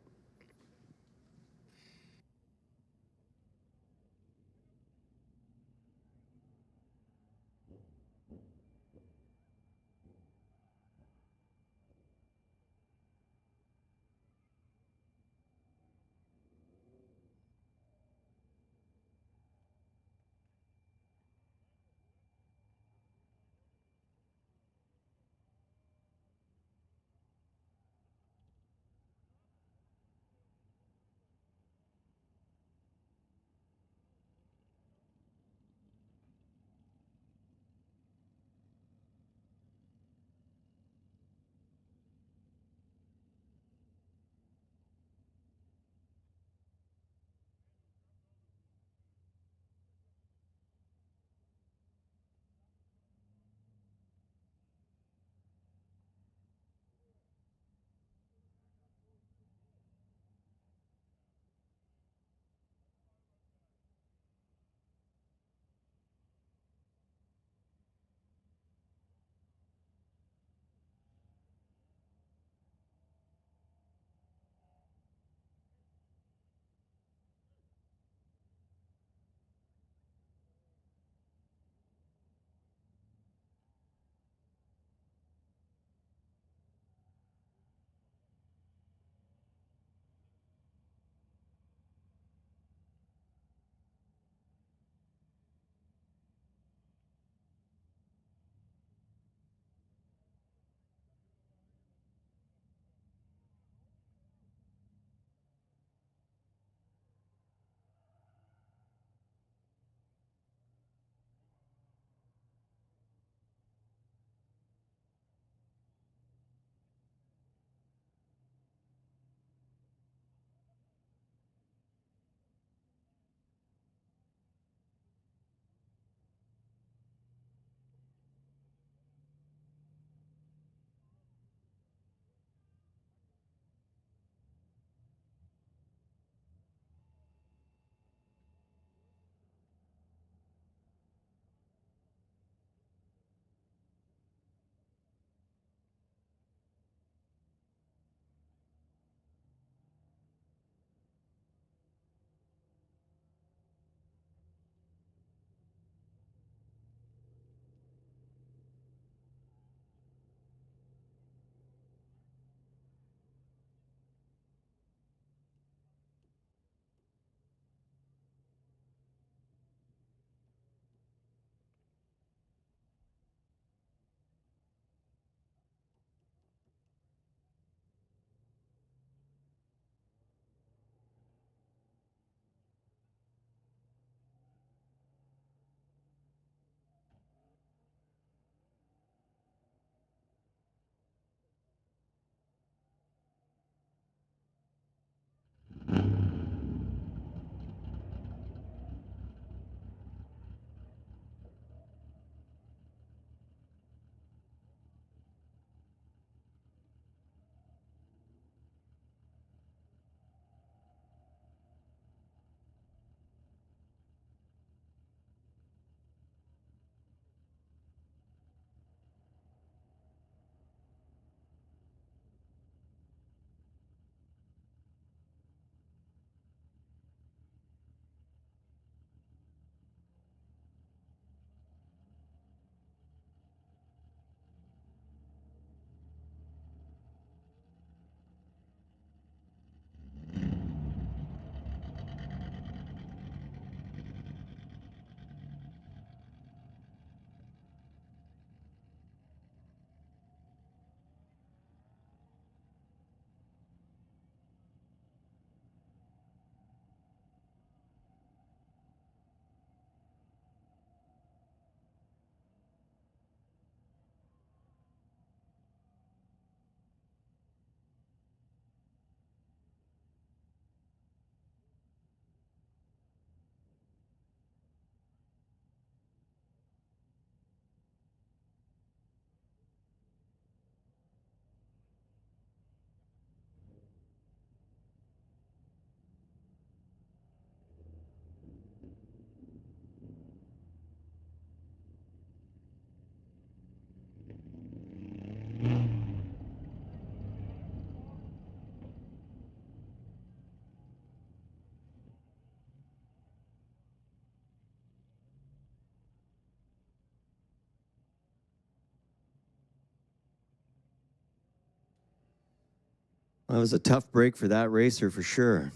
That was a tough break for that racer for sure.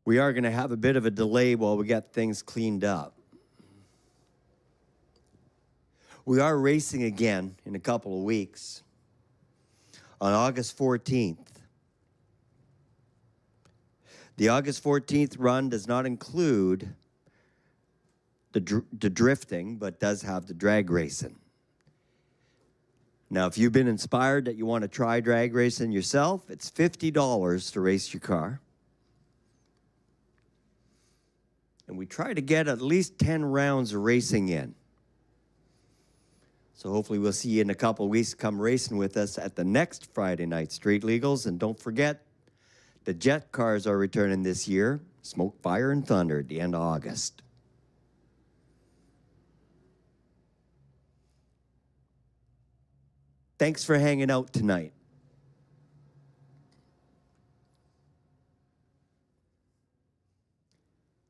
We are going to have a bit of a delay while we get things cleaned up. We are racing again in a couple of weeks on August 14th. The August 14th run does not include the drifting, but does have the drag racing. Now, if you've been inspired that you want to try drag racing yourself, it's $50 to race your car. And we try to get at least 10 rounds of racing in. So hopefully we'll see you in a couple of weeks. Come racing with us at the next Friday Night Street Legals. And don't forget, the jet cars are returning this year. Smoke, Fire, and Thunder at the end of August. Thanks for hanging out tonight.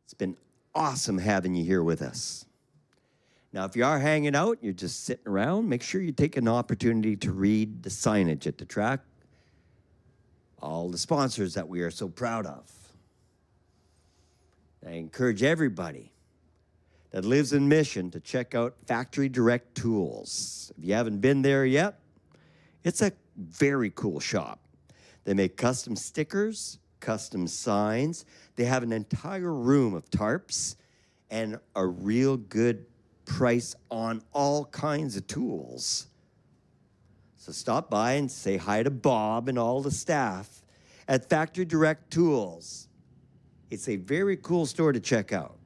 It's been awesome having you here with us. Now, if you are hanging out, you're just sitting around, make sure you take an opportunity to read the signage at the track. All the sponsors that we are so proud of. I encourage everybody that lives in Mission to check out Factory Direct Tools. If you haven't been there yet, it's a very cool shop. They make custom stickers, custom signs. They have an entire room of tarps and a real good price on all kinds of tools. So stop by and say hi to Bob and all the staff at Factory Direct Tools. It's a very cool store to check out.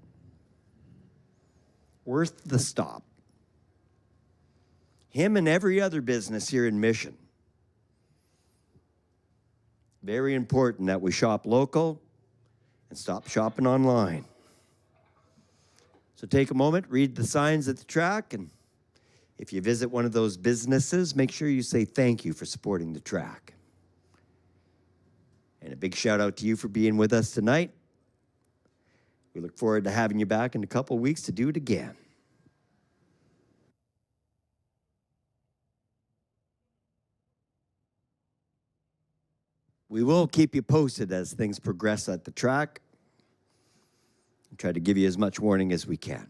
Worth the stop. Him and every other business here in Mission. Very important that we shop local and stop shopping online. So take a moment, read the signs at the track, and if you visit one of those businesses, make sure you say thank you for supporting the track. And a big shout out to you for being with us tonight. We look forward to having you back in a couple of weeks to do it again. We will keep you posted as things progress at the track. And try to give you as much warning as we can.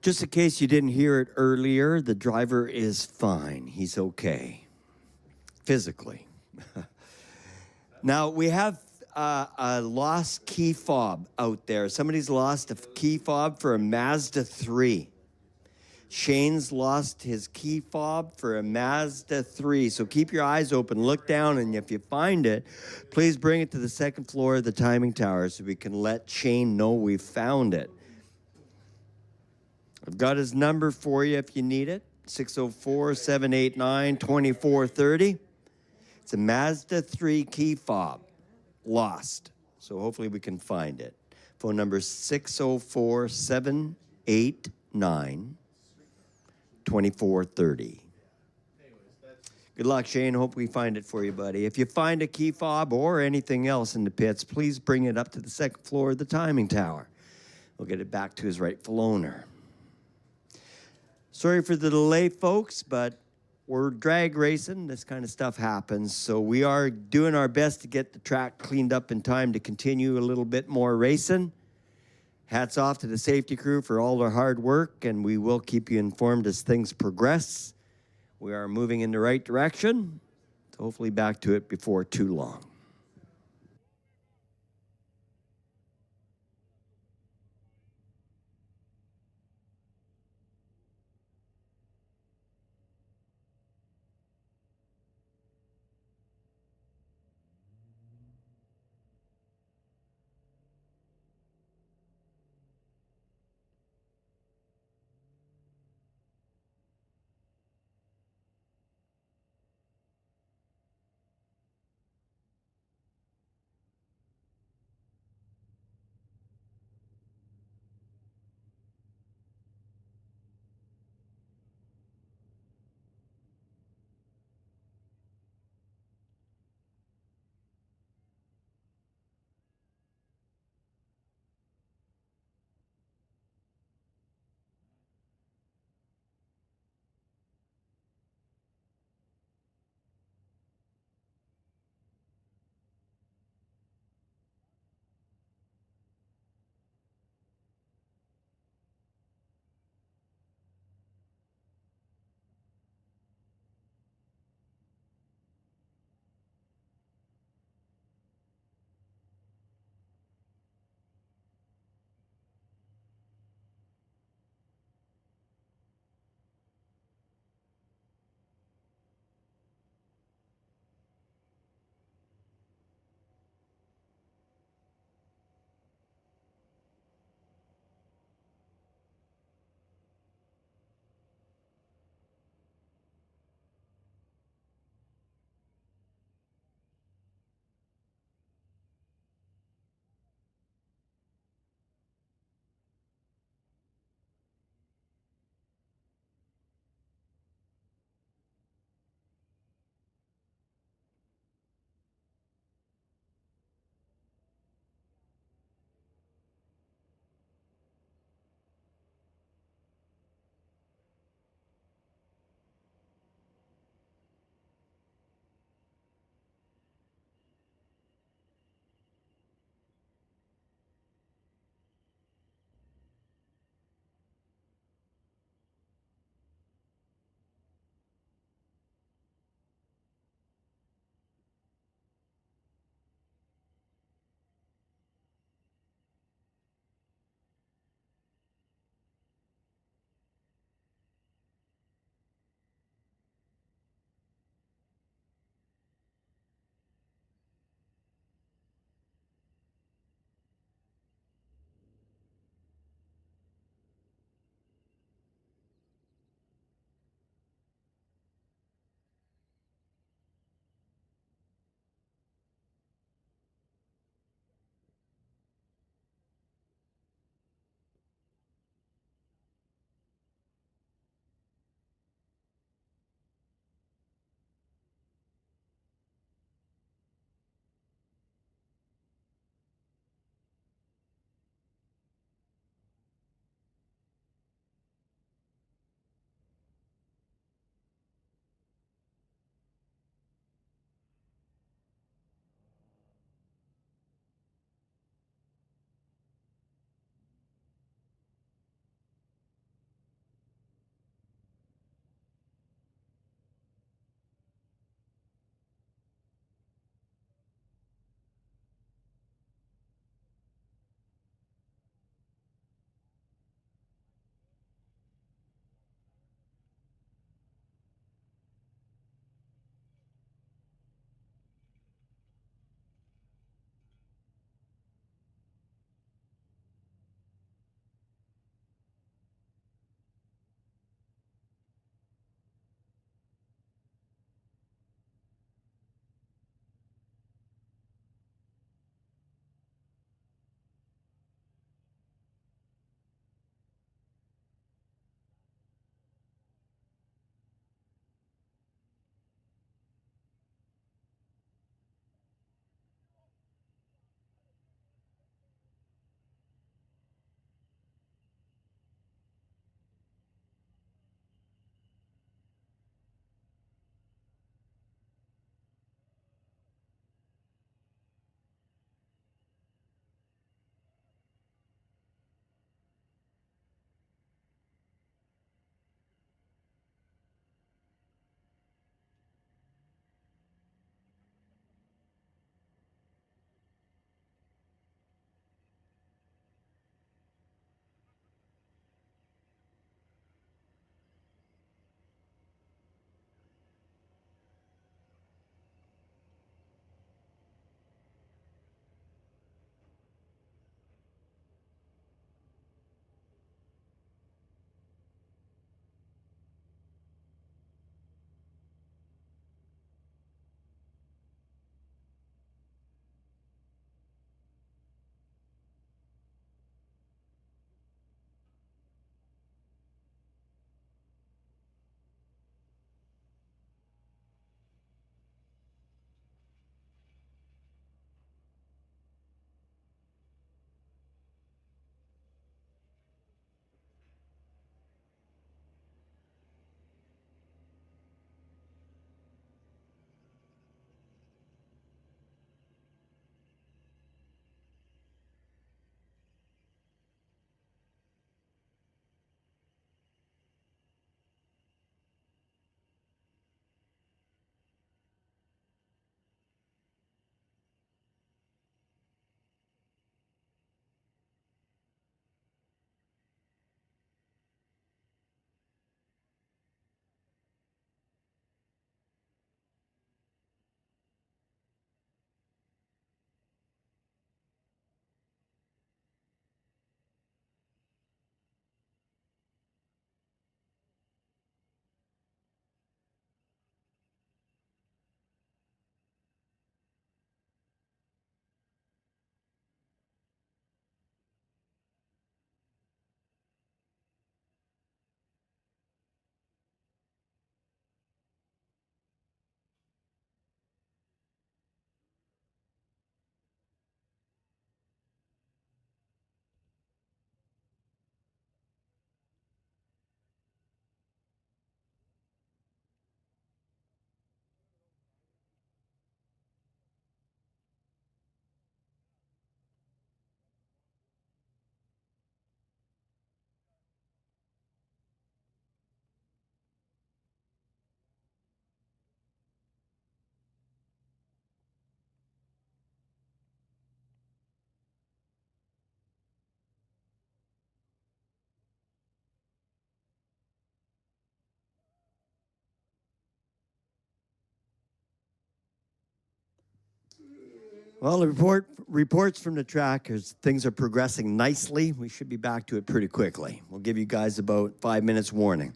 Just in case you didn't hear it earlier, the driver is fine. He's okay, physically. Now, we have a lost key fob out there. Somebody's lost a key fob for a Mazda 3. Shane's lost his key fob for a Mazda 3. So keep your eyes open, look down, and if you find it, please bring it to the second floor of the timing tower so we can let Shane know we found it. I've got his number for you if you need it, 604-789-2430. It's a Mazda 3 key fob, lost. So hopefully we can find it. Phone number is 604-789-2430. Good luck, Shane. Hope we find it for you, buddy. If you find a key fob or anything else in the pits, please bring it up to the second floor of the timing tower. We'll get it back to his rightful owner. Sorry for the delay, folks, but we're drag racing. This kind of stuff happens. So we are doing our best to get the track cleaned up in time to continue a little bit more racing. Hats off to the safety crew for all their hard work, and we will keep you informed as things progress. We are moving in the right direction. So hopefully back to it before too long. Well, the reports from the track is things are progressing nicely. We should be back to it pretty quickly. We'll give you guys about 5 minutes warning.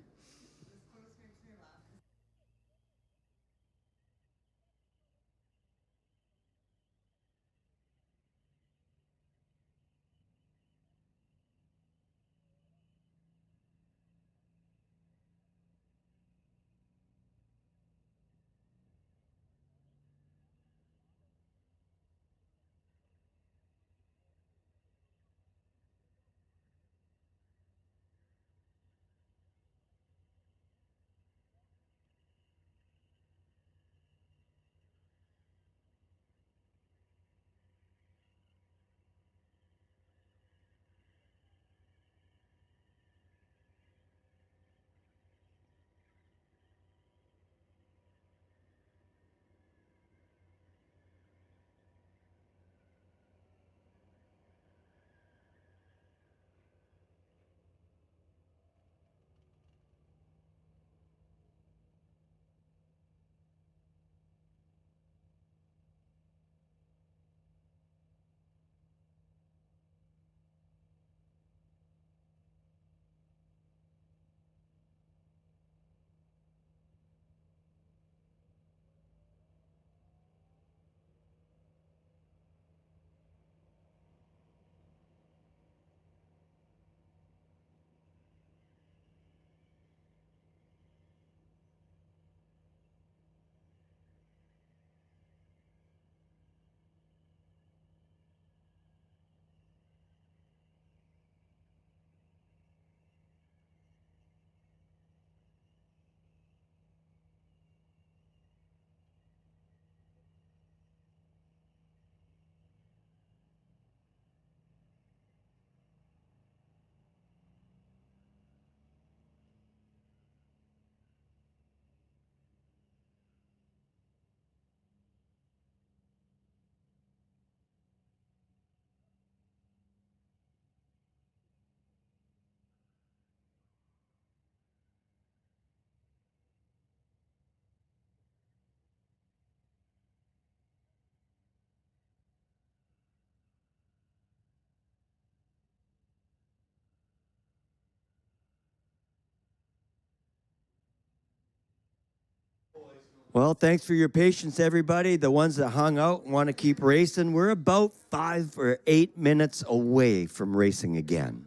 Well, thanks for your patience, everybody. The ones that hung out and want to keep racing, we're about 5 or 8 minutes away from racing again.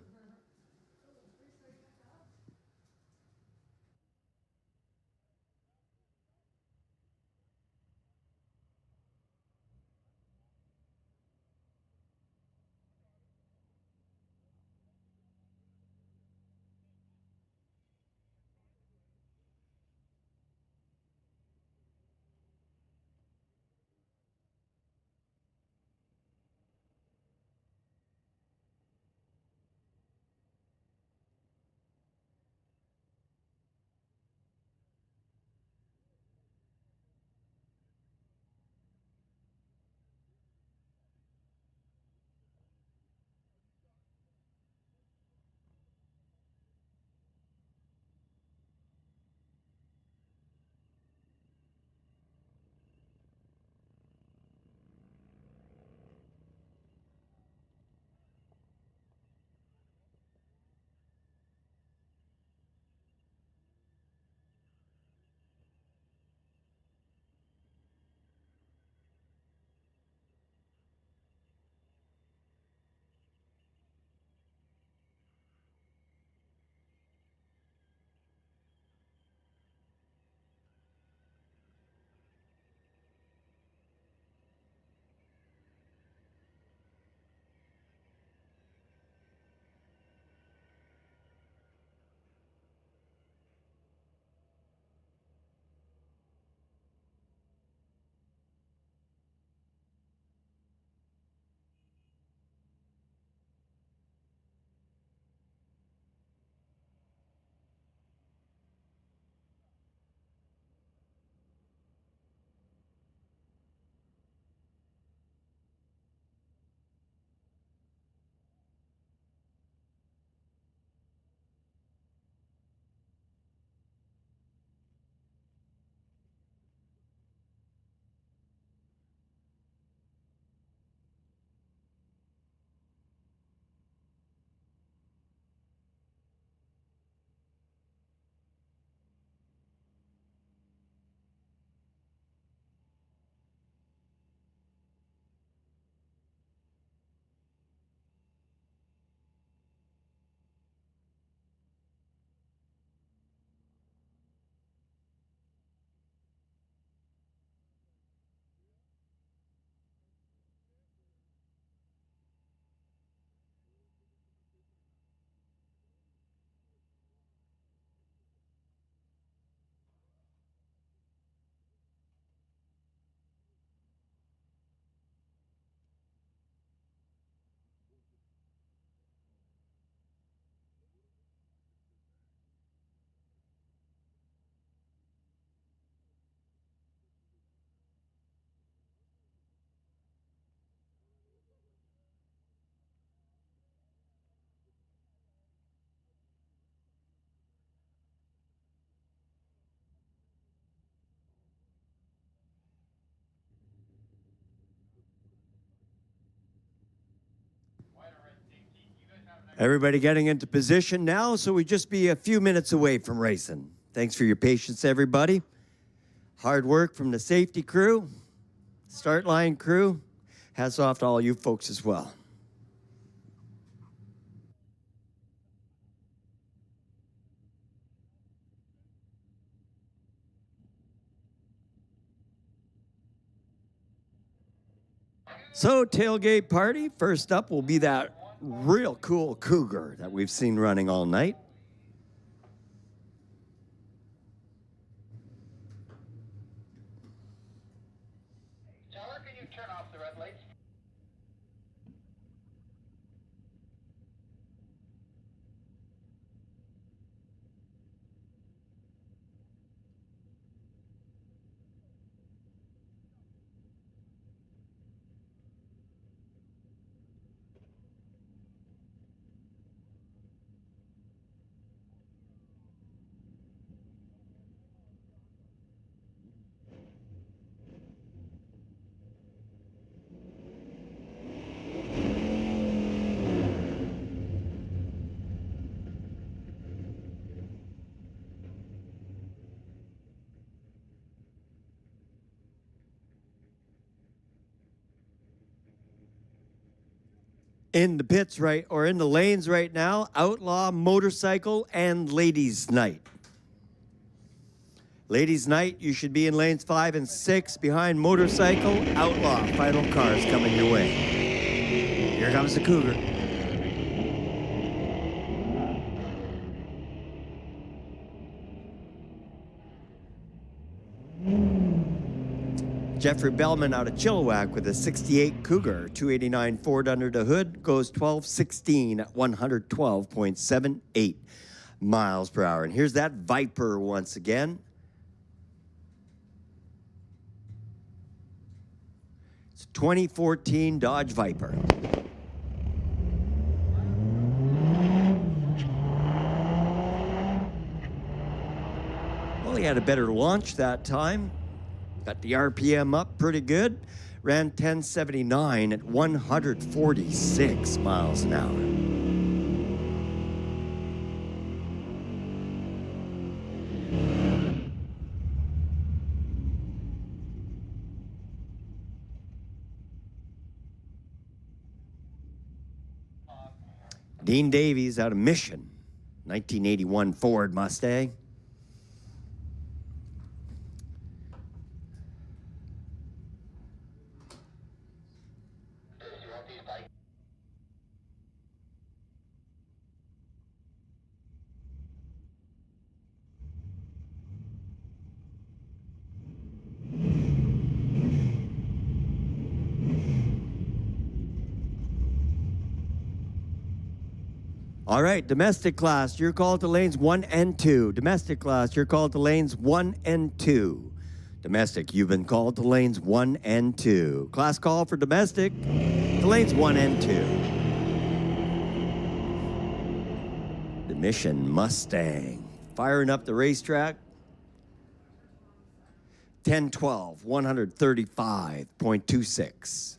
Everybody getting into position now, so we just be a few minutes away from racing. Thanks for your patience, everybody. Hard work from the safety crew, start line crew. Hats off to all you folks as well. So, tailgate party. First up will be that real cool Cougar that we've seen running all night. Tyler, can you turn off the red lights? In the pits right, or in the lanes right now, Outlaw, Motorcycle, and Ladies Night. Ladies Night, you should be in lanes 5 and 6 behind Motorcycle. Outlaw, final cars coming your way. Here comes the Cougar. Jeffrey Bellman out of Chilliwack with a 68 Cougar, 289 Ford under the hood, goes 12:16 at 112.78 miles per hour. And here's that Viper once again. It's a 2014 Dodge Viper. Well, he had a better launch that time. Got the RPM up pretty good. Ran 1079 at 146 miles an hour. Dean Davies out of Mission, 1981 Ford Mustang. All right, domestic class, you're called to lanes 1 and 2. Domestic class, you're called to lanes 1 and 2. Domestic, you've been called to lanes 1 and 2. Class call for domestic, to lanes 1 and 2. The Mission Mustang, firing up the racetrack. 1012, 135.26.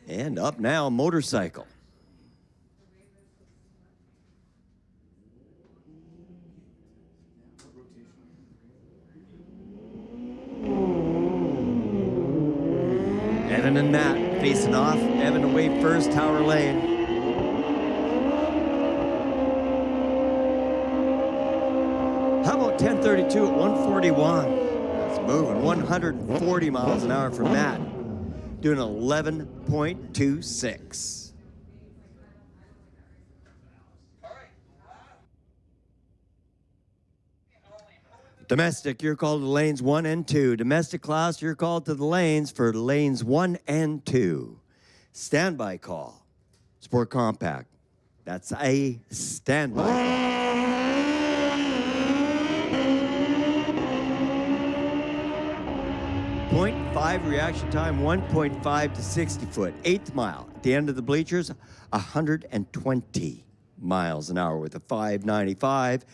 And up now, Motorcycle. Evan and Matt facing off. Evan away first, Tower Lane. How about 1032 at 141? That's moving. 140 miles an hour for Matt. Doing 11.26. Domestic, you're called to lanes 1 and 2. Domestic class, you're called to the lanes for lanes 1 and 2. Standby call. Sport Compact. That's a standby call. 0.5 reaction time, 1.5 to 60 foot. 8th mile. At the end of the bleachers, 120 miles an hour with a 595.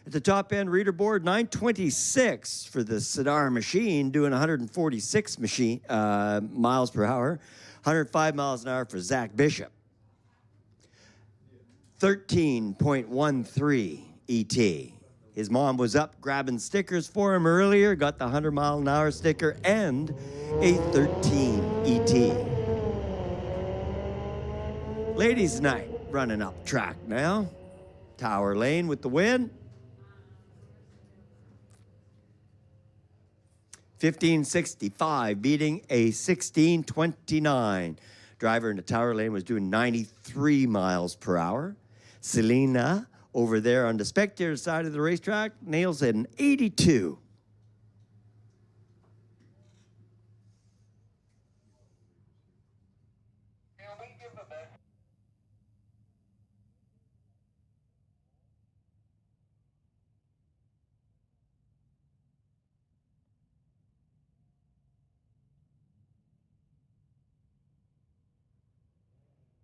At the top end, reader board, 926 for the Sidar machine, doing 146 miles per hour, 105 miles an hour for Zach Bishop. 13.13 ET. His mom was up grabbing stickers for him earlier, got the 100-mile-an-hour sticker and a 13 ET. Ladies' night, running up track now. Tower Lane with the win. 1565 beating a 1629. Driver in the Tower Lane was doing 93 miles per hour. Selena over there on the spectator side of the racetrack nails an 82. Can we give the best?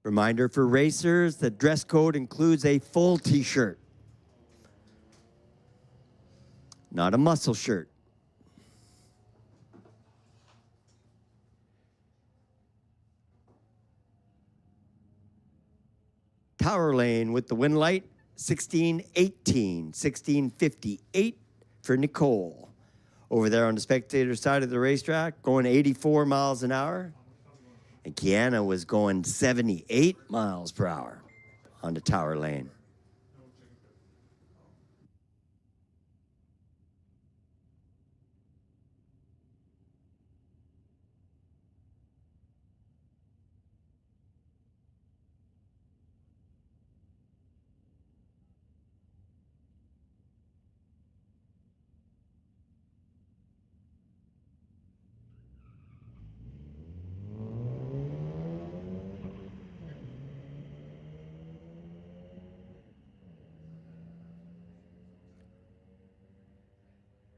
Reminder for racers, the dress code includes a full t-shirt, not a muscle shirt. Tower Lane with the win light, 1618, 1658 for Nicole. Over there on the spectator side of the racetrack, going 84 miles an hour. And Kiana was going 78 miles per hour on the Tower Lane.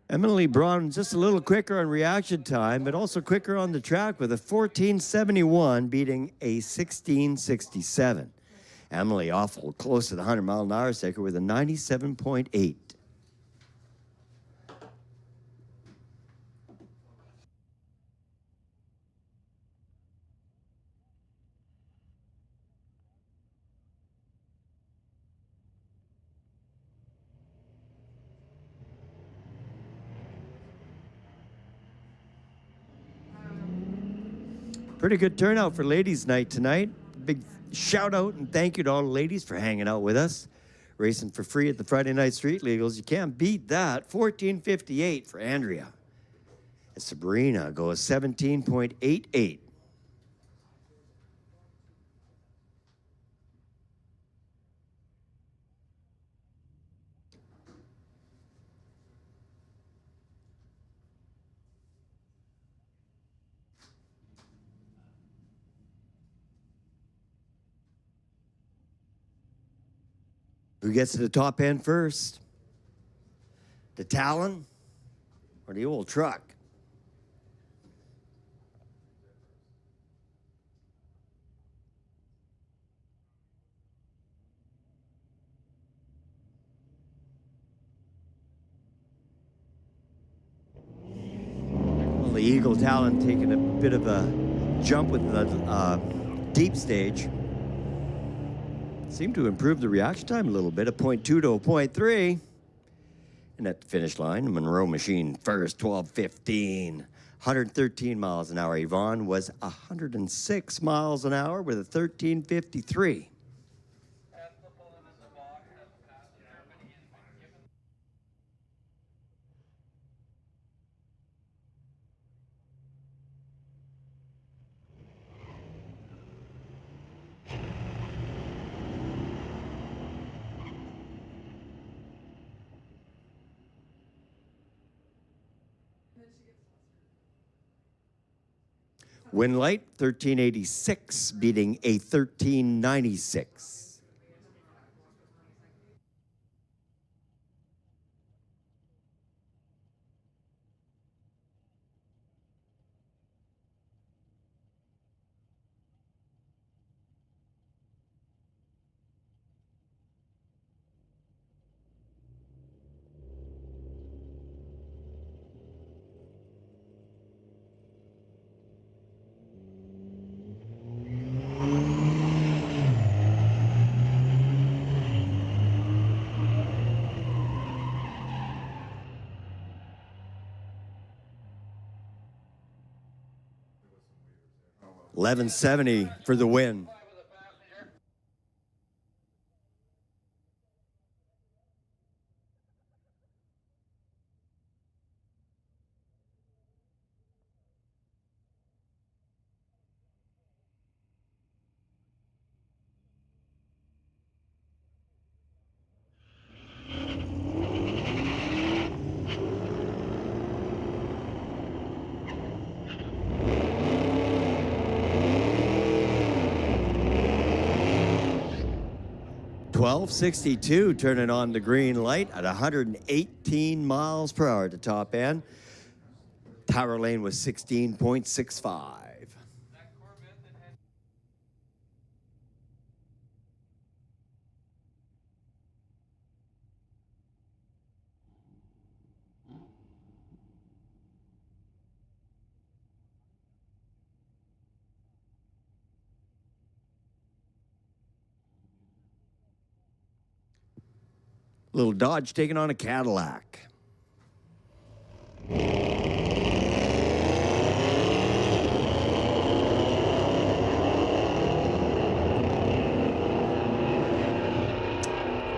Emily Braun just a little quicker on reaction time, but also quicker on the track with a 1471 beating a 1667. Emily awful close to the 100-mile-an-hour sticker with a 97.8. Pretty good turnout for ladies' night tonight. Big shout out and thank you to all the ladies for hanging out with us. Racing for free at the Friday Night Street Legals. You can't beat that. 1458 for Andrea. And Sabrina goes 17.88. Who gets to the top end first? The Talon or the old truck? Well, the Eagle Talon taking a bit of a jump with the deep stage. Seemed to improve the reaction time a little bit, a 0.2 to a 0.3. And at the finish line, Monroe Machine first, 12:15, 113 miles an hour. Yvonne was 106 miles an hour with a 13:53. Win light, 1386, beating a 1396. 1170 for the win. .1262 turning on the green light at 118 miles per hour at the top end. Tower lane was 16.65. Little Dodge taking on a Cadillac.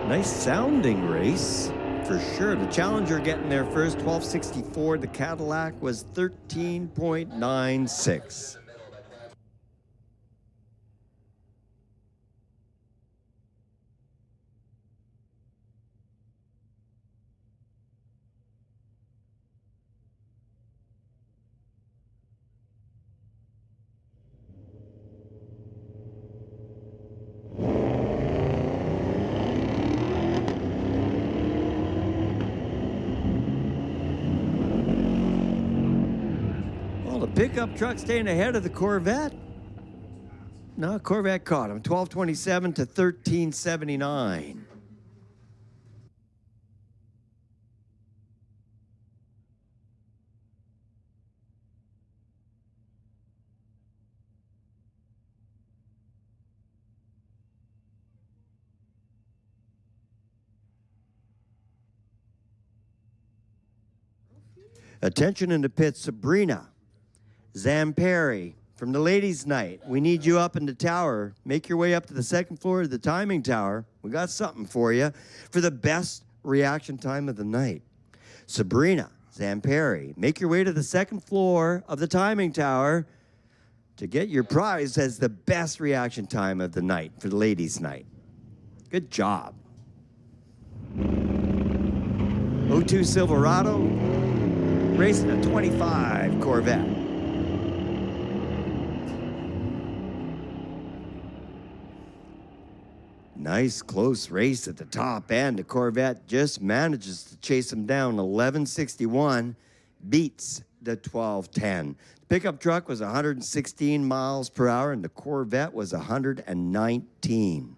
Nice sounding race, for sure. The Challenger getting there first, 1264. The Cadillac was 13.96. Pickup truck staying ahead of the Corvette. No, Corvette caught him. 1227 to 1379. Attention in the pits, Sabrina Zamperi from the ladies' night. We need you up in the tower. Make your way up to the second floor of the timing tower. We got something for you for the best reaction time of the night. Sabrina Zamperi, make your way to the second floor of the timing tower to get your prize as the best reaction time of the night for the ladies' night. Good job. 02 Silverado racing a 25 Corvette. Nice close race at the top end. The Corvette just manages to chase him down. 1161 beats the 1210. The pickup truck was 116 miles per hour and the Corvette was 119.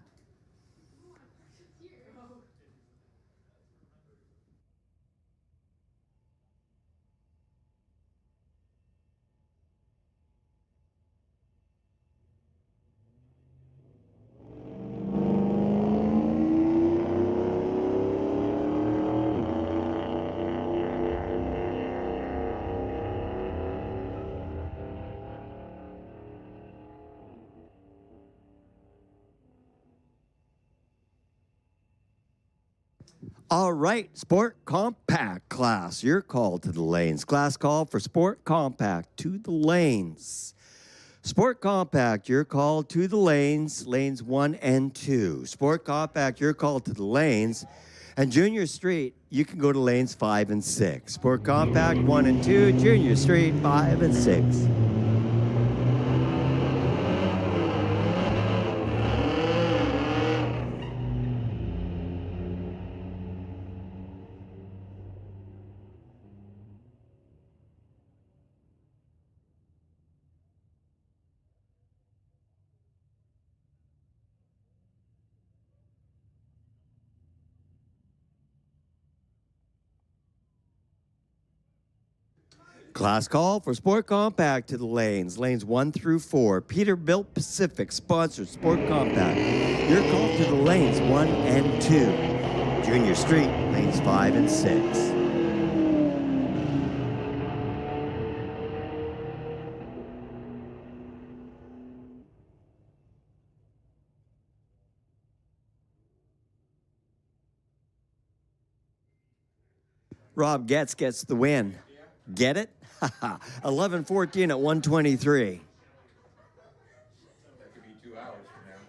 All right, Sport Compact class, you're called to the lanes. Class call for Sport Compact to the lanes. Sport Compact, you're called to the lanes, lanes 1 and 2. Sport Compact, you're called to the lanes. And Junior Street, you can go to lanes 5 and 6. Sport Compact 1 and 2, Junior Street 5 and 6. Class call for Sport Compact to the lanes, lanes 1 through 4. Peterbilt Pacific sponsors Sport Compact. You're called to the lanes 1 and 2. Junior Street, lanes 5 and 6. Rob gets the win. Get it? 11:14 at 123. That could be 2 hours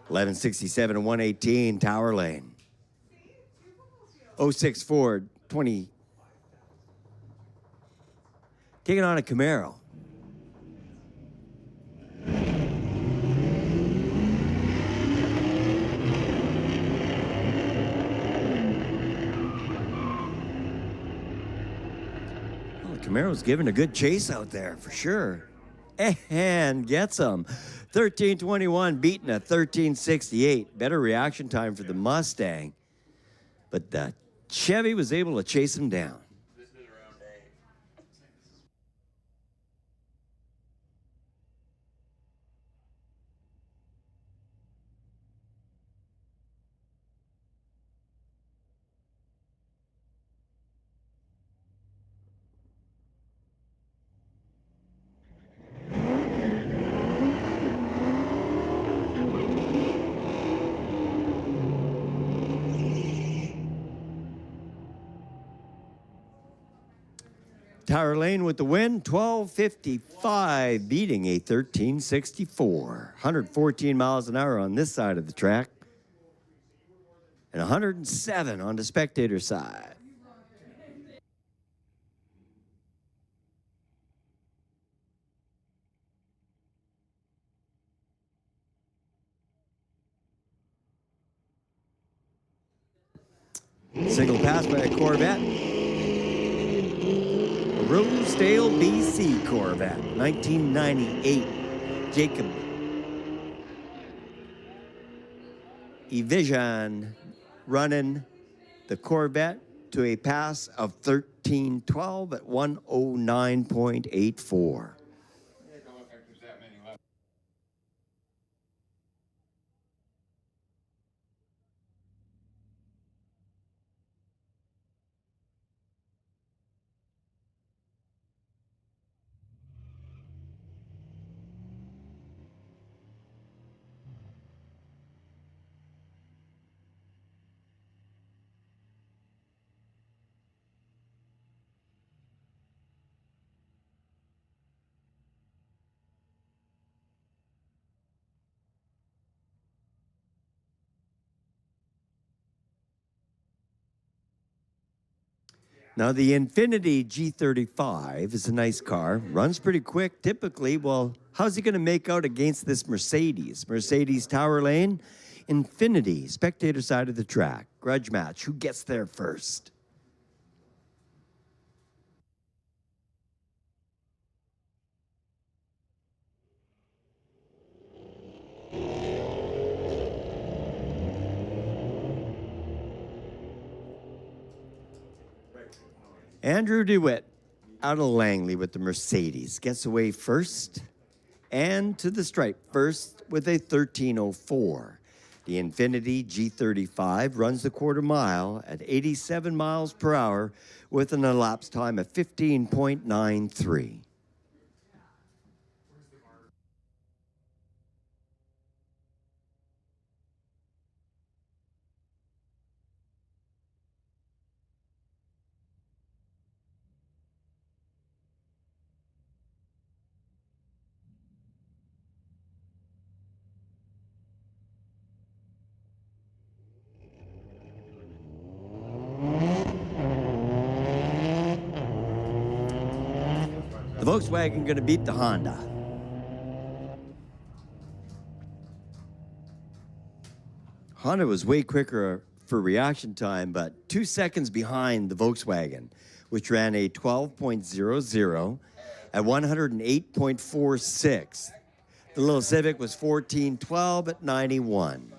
from now. 11:67 and 118, Tower Lane. 064 20. Taking on a Camaro. Well, the Camaro's giving a good chase out there for sure. And gets him. 13:21 beating a 13:68. Better reaction time for the Mustang. But the Chevy was able to chase him down. This is around A. Tower Lane with the win, 12:55, beating a 13:64. 114 miles an hour on this side of the track, and 107 on the spectator side. Single pass by a Corvette. Rosedale, BC Corvette, 1998. Jacob Evision running the Corvette to a pass of 13:12 at 109.84. It don't look like there's that many left. Now, the Infiniti G35 is a nice car, runs pretty quick typically. Well, how's he going to make out against this Mercedes? Mercedes Tower Lane, Infiniti, spectator side of the track. Grudge match, who gets there first? Andrew DeWitt out of Langley with the Mercedes gets away first and to the stripe first with a 13:04. The Infiniti G35 runs the quarter mile at 87 miles per hour with an elapsed time of 15.93. The Volkswagen going to beat the Honda. Honda was way quicker for reaction time, but 2 seconds behind the Volkswagen, which ran a 12.00 at 108.46. The little Civic was 14:12 at 91.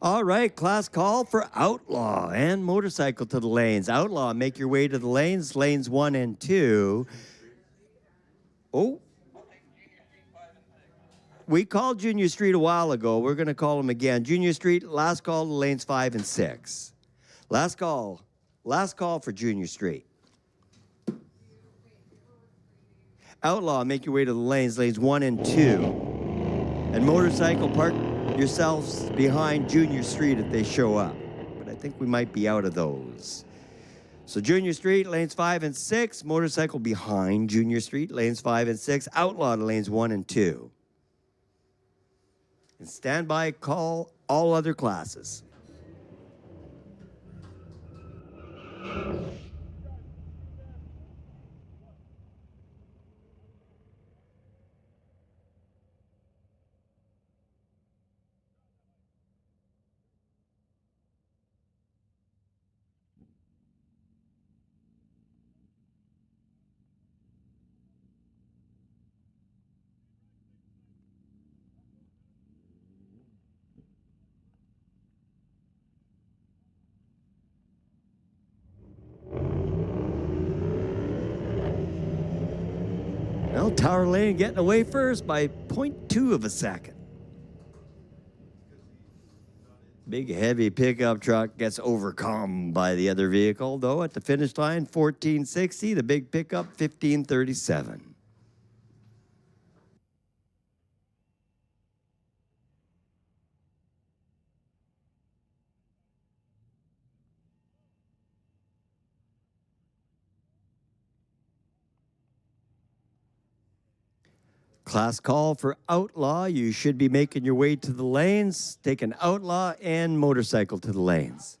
All right, class call for Outlaw and Motorcycle to the lanes. Outlaw, make your way to the lanes, lanes 1 and 2. Oh, we called Junior Street a while ago. We're going to call them again. Junior Street, last call to lanes 5 and 6. Last call. Last call for Junior Street. Outlaw, make your way to the lanes 1 and 2. And motorcycle, park yourselves behind Junior Street if they show up. But I think we might be out of those. So Junior Street, lanes 5 and 6. Motorcycle behind Junior Street, lanes 5 and 6. Outlaw to lanes 1 and 2. And stand by, call all other classes. Well, Tower Lane getting away first by 0.2 of a second. Big heavy pickup truck gets overcome by the other vehicle, though at the finish line, 1460, the big pickup, 1537. Class call for Outlaw. You should be making your way to the lanes. Take an Outlaw and motorcycle to the lanes.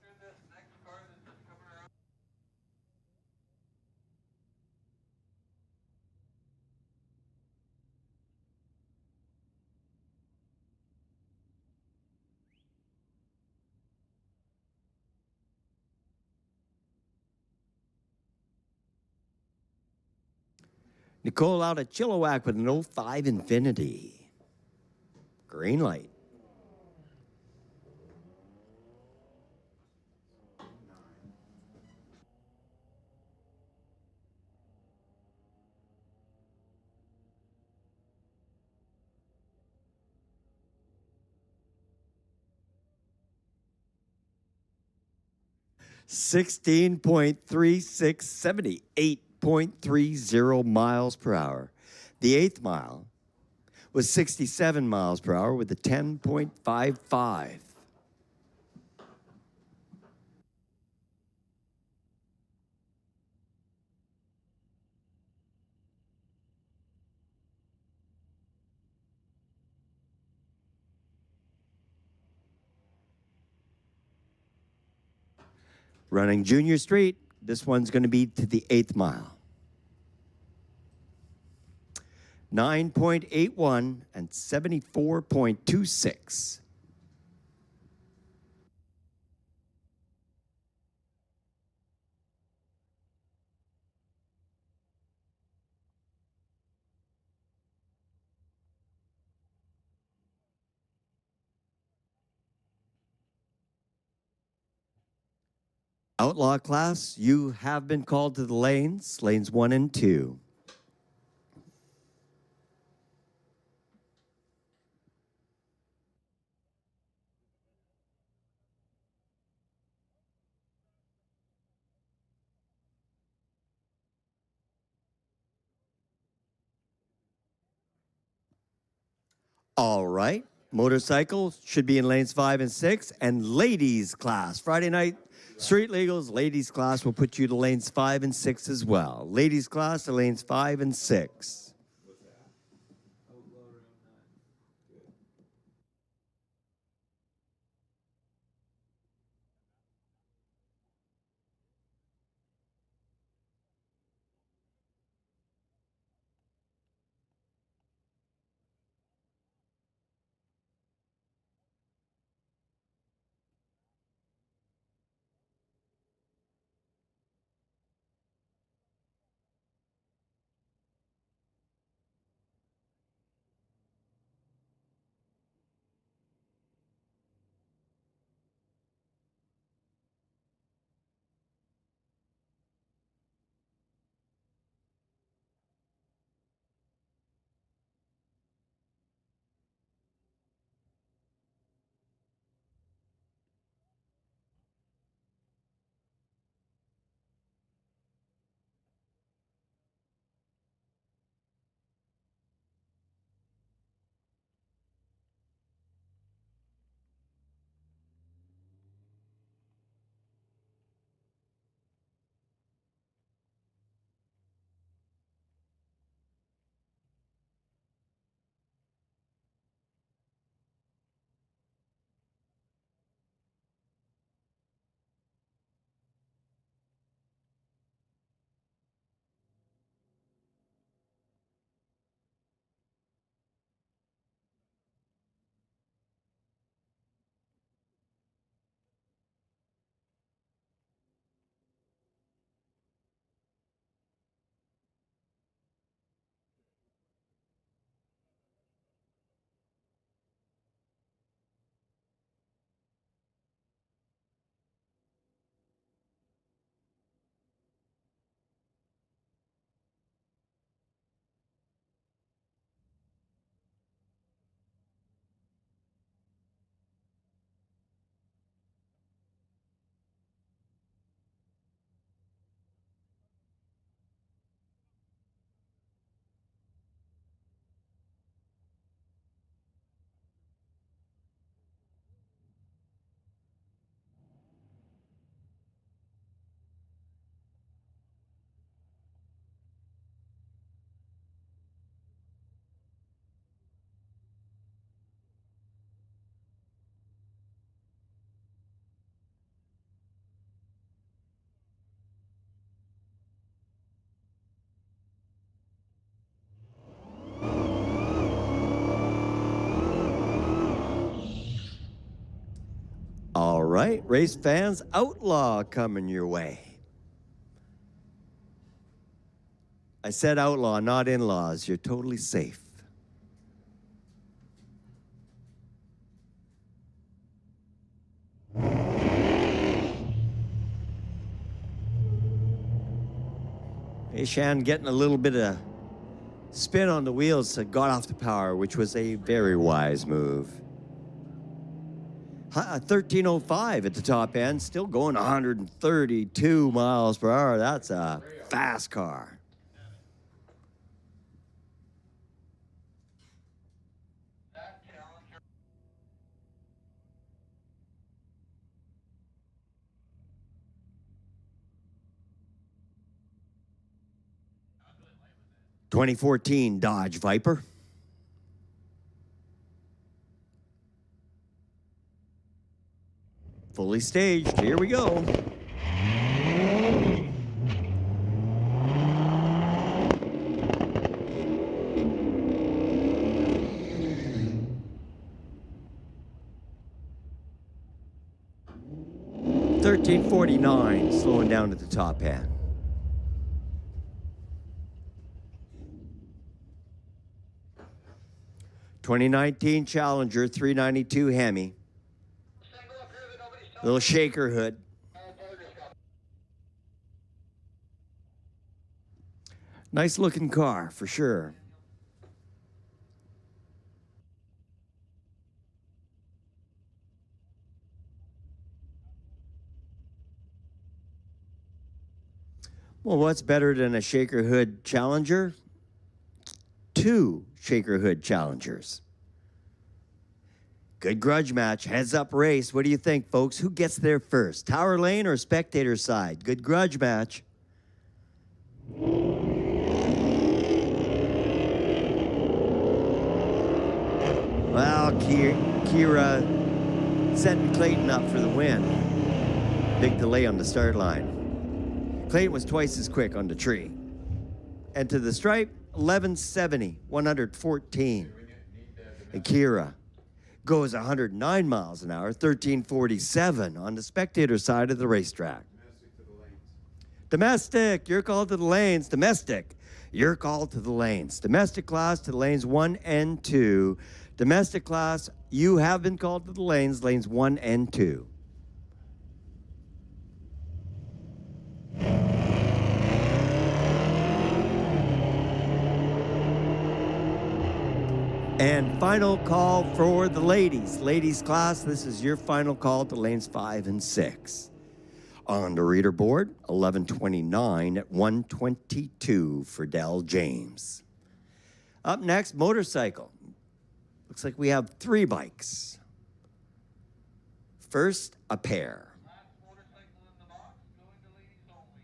Nicole out of Chilliwack with an 05 Infinity. Green light. (16.36, 78.30 miles per hour. The 8th mile was 67 miles per hour with a 10.55. Running Junior Street, this one's going to be to the 8th mile. 9.81 and 74.26. Outlaw class, you have been called to the lanes 1 and 2. All right. Motorcycles should be in lanes 5 and 6. And ladies class, Friday night, street legals, ladies class will put you to lanes 5 and 6 as well. Ladies class to lanes 5 and 6. All right, race fans, Outlaw coming your way. I said outlaw, not in-laws. You're totally safe. Hey, Shan, getting a little bit of spin on the wheels, got off the power, which was a very wise move. 1305 at the top end, still going 132 miles per hour. That's a fast car. That Challenger. '14 Dodge Viper. Fully staged. Here we go. $13.49, slowing down at the top end. '19 Challenger 392 Hemi. Single up here that nobody's talking Little shaker hood. about. Nice looking car for sure. Well, what's better than a shaker hood Challenger? 2 shaker hood Challengers. Good grudge match, heads up race. What do you think, folks? Who gets there first? Tower lane or spectator side? Good grudge match. Well, Kira setting Clayton up for the win. Big delay on the start line. Clayton was twice as quick on the tree. And to the stripe, 1170, 114. And Kira goes 109 miles an hour, 1347 on the spectator side of the racetrack. Domestic, you're called to the lanes. Domestic, you're called to the lanes. Domestic class to the lanes 1 and 2. Domestic class, you have been called to the lanes 1 and 2. And final call for the ladies. Ladies class, this is your final call to lanes 5 and 6. On the reader board, 1129 at 122 for Dell James. Up next, motorcycle. Looks like we have 3 bikes. First, a pair. Last motorcycle in the box, going to ladies only.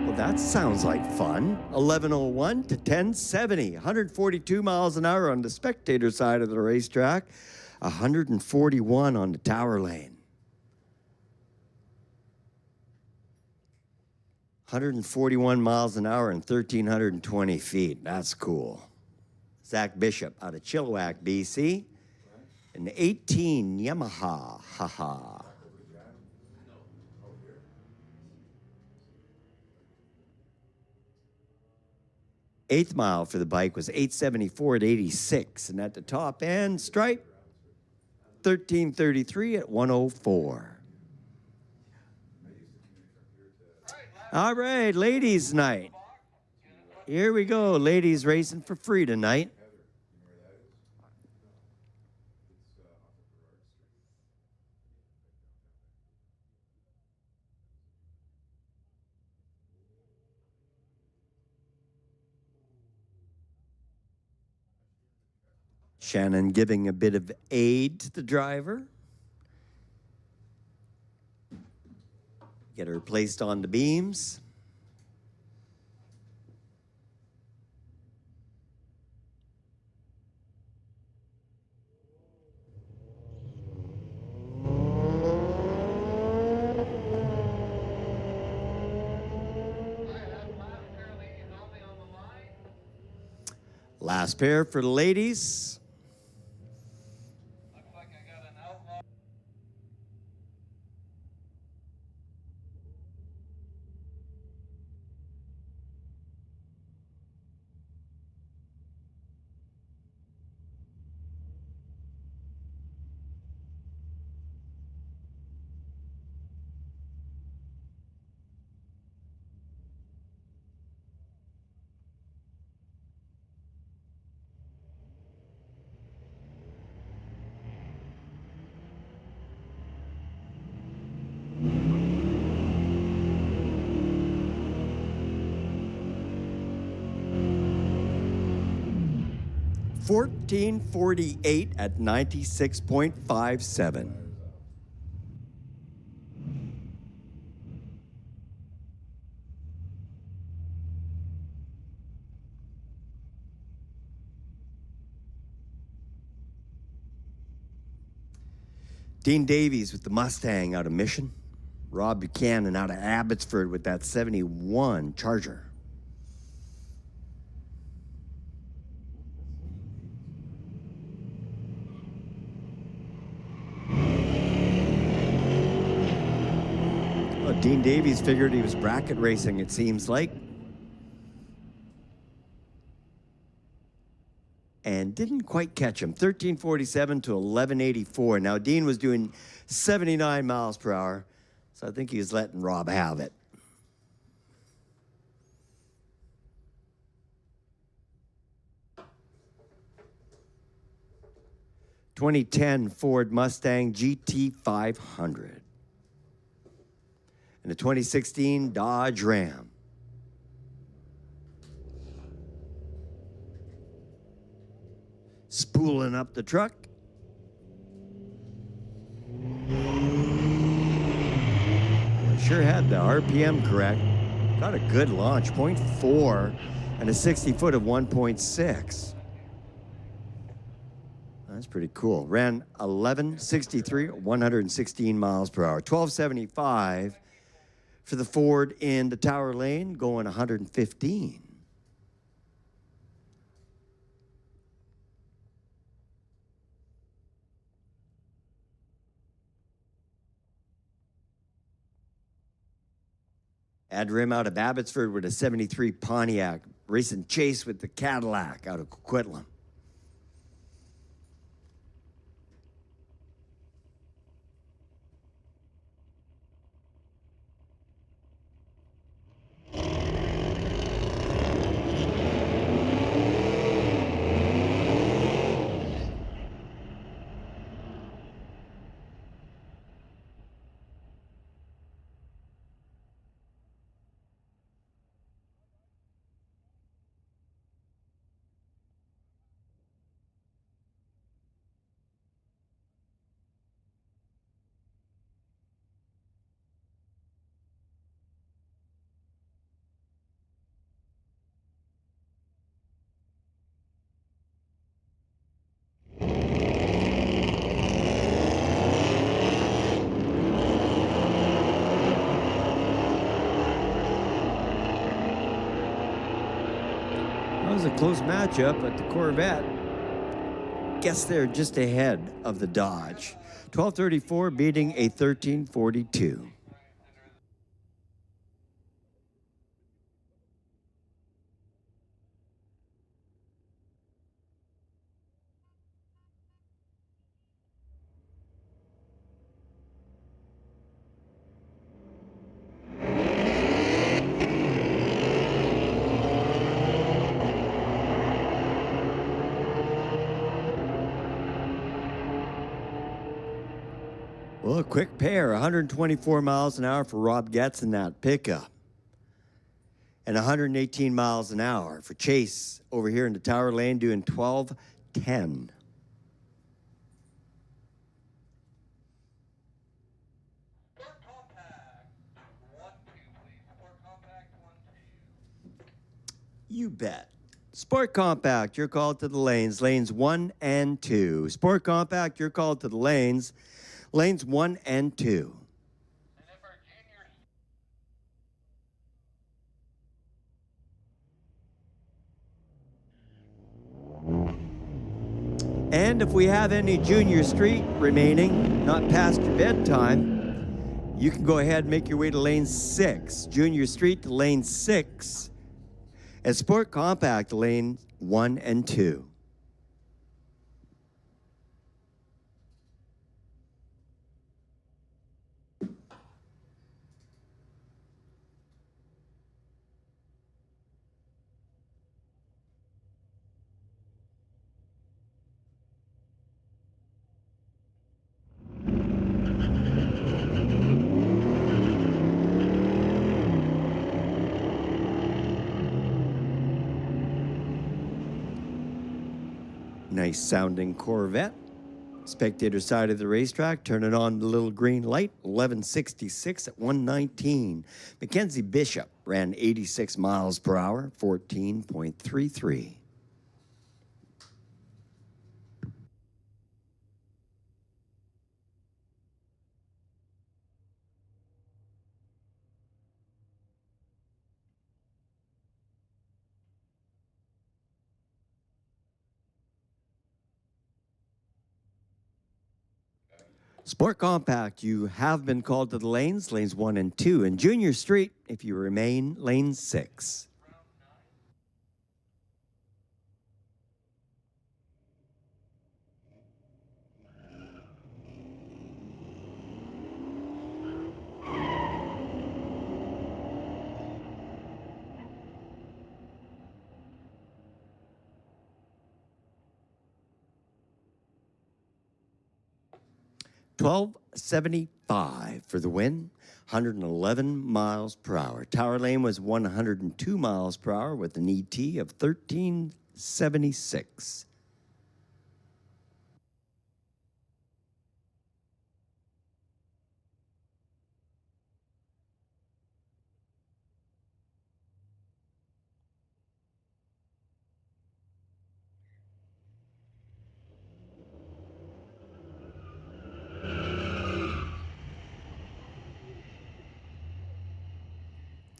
Well, that sounds like fun. 1101 to 1070, 142 miles an hour on the spectator side of the racetrack, 141 on the tower lane. 141 miles an hour and 1,320 feet. That's cool. Zach Bishop out of Chilliwack, BC. An 18 Yamaha, haha. Eighth mile for the bike was 874 at 86. And at the top end, stripe, 1333 at 104. All right, ladies' night. Here we go. Ladies racing for free tonight. Shannon giving a bit of aid to the driver. Get her placed on the beams. Last pair for the ladies. Looks like I got an outlaw. $14.48 at 96.57. Dean Davies with the Mustang out of Mission. Rob Buchanan out of Abbotsford with that 71 Charger. Well, Dean Davies figured he was bracket racing, it seems like. And didn't quite catch him. 1347 to 1184. Now, Dean was doing 79 miles per hour, so I think he was letting Rob have it. (2010) Ford Mustang GT 500. And a 2016 Dodge Ram. Spooling up the truck. Sure had the RPM correct. Got a good launch, 0.4 and a 60 foot of 1.6. That's pretty cool. Ran 1163, 116 miles per hour. 1275 for the Ford in the Tower Lane, going 115. Adrim out of Abbotsford with a 73 Pontiac, racing Chase with the Cadillac out of Coquitlam. That was a close matchup, but the Corvette gets there just ahead of the Dodge. 1234 beating a 1342. Well, a quick pair, 124 miles an hour for Rob Getz in that pickup. And 118 miles an hour for Chase over here in the Tower Lane doing 12:10. Sport Compact 1-2, please. Sport Compact 1-2. You bet. Sport Compact, you're called to the lanes. Lanes 1 and 2. Sport Compact, you're called to the lanes. Lanes 1 and 2. And if our juniors And if we have any Junior Street remaining, not past your bedtime, you can go ahead and make your way to lane 6. Junior Street to lane 6. And Sport Compact lane 1 and 2. Nice sounding Corvette. Spectator side of the racetrack, turning on the little green light, 1166 at 119. Mackenzie Bishop ran 86 miles per hour, 14.33. Sport Compact, you have been called to the lanes 1 and 2. And Junior Street, if you remain, lane 6. $12.75 for the win, 111 miles per hour. Tower Lane was 102 miles per hour with an ET of 1376.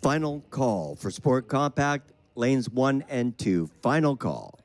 Final call for Sport Compact, lanes 1 and 2. Final call.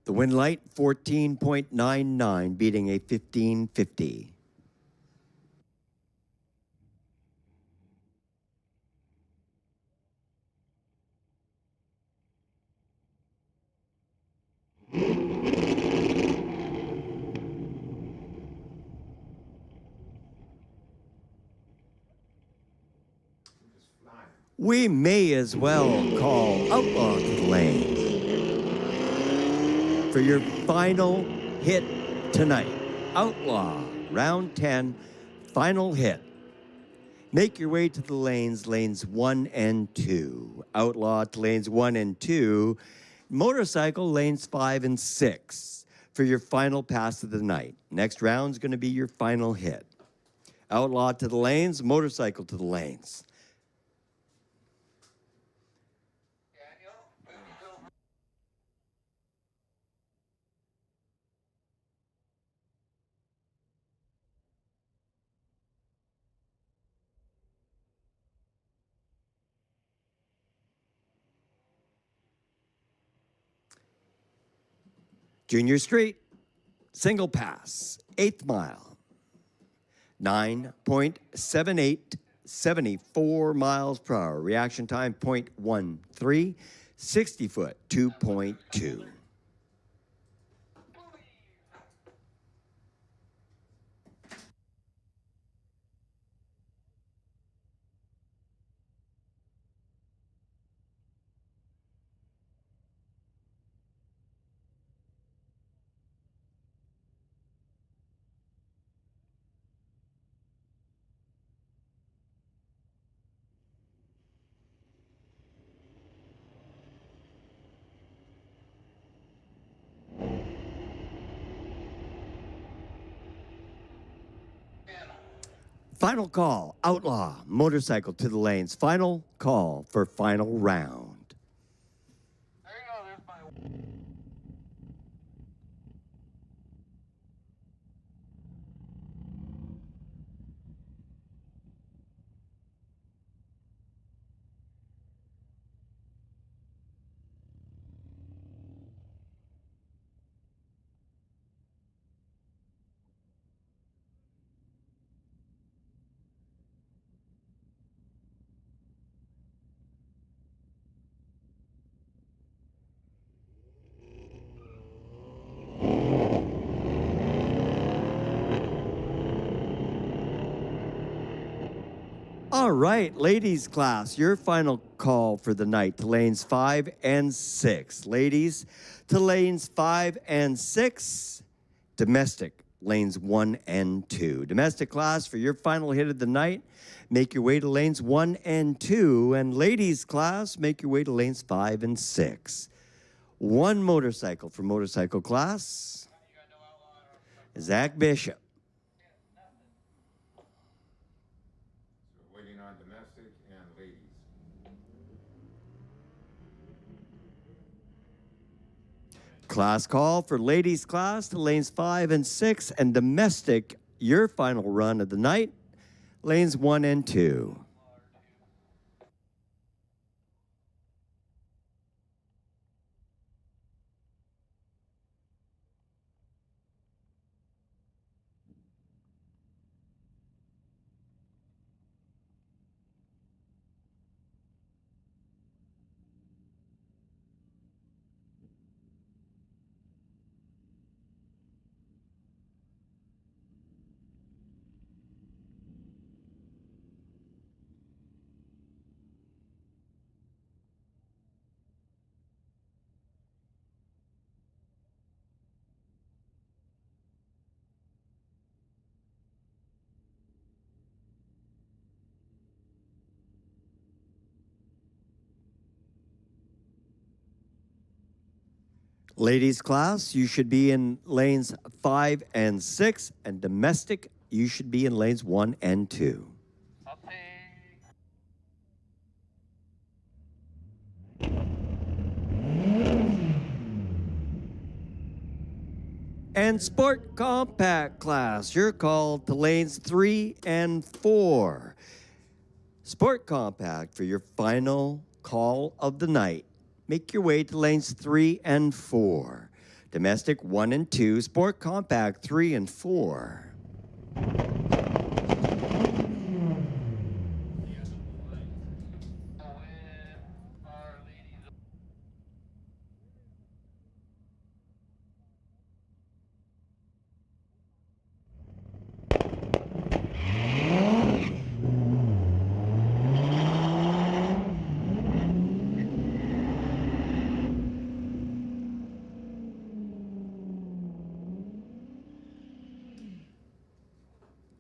The win light, 14.99, beating a 1550. We may as well call Outlaw to the lane for your final hit tonight. Outlaw, round 10, final hit. Make your way to the lanes 1 and 2. Outlaw to lanes 1 and 2. Motorcycle, lanes 5 and 6 for your final pass of the night. Next round's going to be your final hit. Outlaw to the lanes, motorcycle to the lanes. Junior Street, single pass, 8th mile, 9.78, 74 miles per hour. Reaction time, 0.13, 60 foot, 2.2. Final call, Outlaw, motorcycle to the lanes. Final call for final round. There you go, there's my... All right, ladies class, your final call for the night to lanes 5 and 6. Ladies to lanes 5 and 6. Domestic, lanes 1 and 2. Domestic class for your final hit of the night. Make your way to lanes 1 and 2. And ladies class, make your way to lanes 5 and 6. One motorcycle for motorcycle class. Zach Bishop. So waiting on domestic and ladies. Class call for ladies class to lanes 5 and 6, and domestic, your final run of the night, lanes 1 and 2. Ladies class, you should be in lanes 5 and 6, and domestic, you should be in lanes 1 and 2. I'll take... And sport compact class, you're called to lanes 3 and 4. Sport compact for your final call of the night. Make your way to lanes 3 and 4. Domestic 1 and 2, sport compact 3 and 4. Our ladies...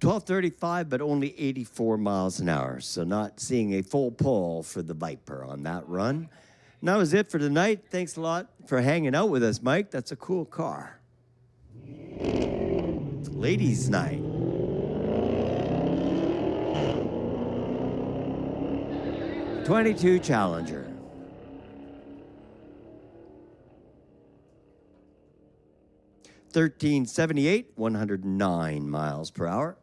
1235, but only 84 miles an hour, so not seeing a full pull for the Viper on that run. And that was it for tonight. Thanks a lot for hanging out with us, Mike. That's a cool car. Ladies' night. '22 Challenger. $13.78, 109 miles per hour.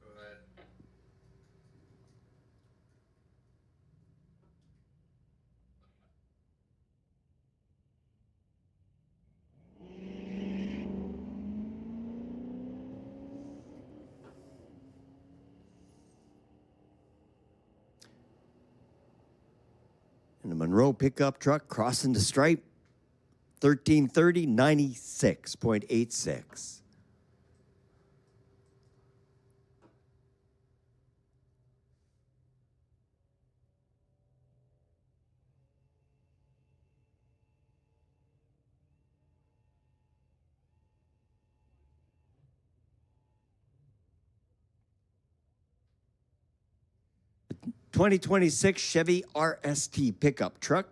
Go ahead. And a Monroe pickup truck crossing the stripe. 1330, 96.86. The 2026 Chevy RST pickup truck.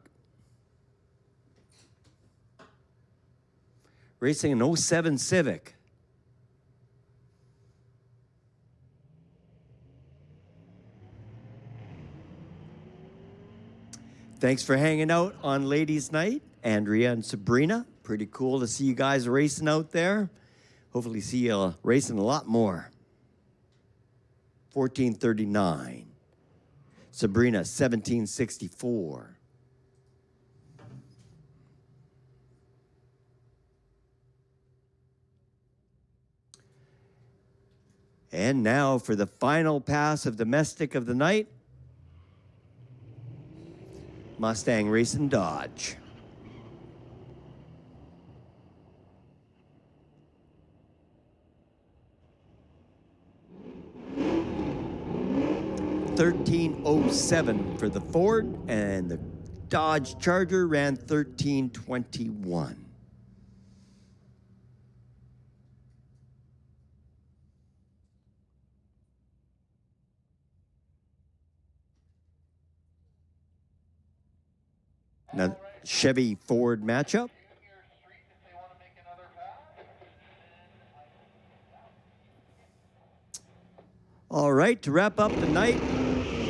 Racing an 07 Civic. Thanks for hanging out on Ladies' Night, Andrea and Sabrina. Pretty cool to see you guys racing out there. Hopefully see you racing a lot more. 1439. Sabrina, 1764. And now for the final pass of domestic of the night, Mustang Racing Dodge. $13.07 for the Ford, and the Dodge Charger ran $13.21. Now, Chevy Ford matchup. All right, to wrap up the night,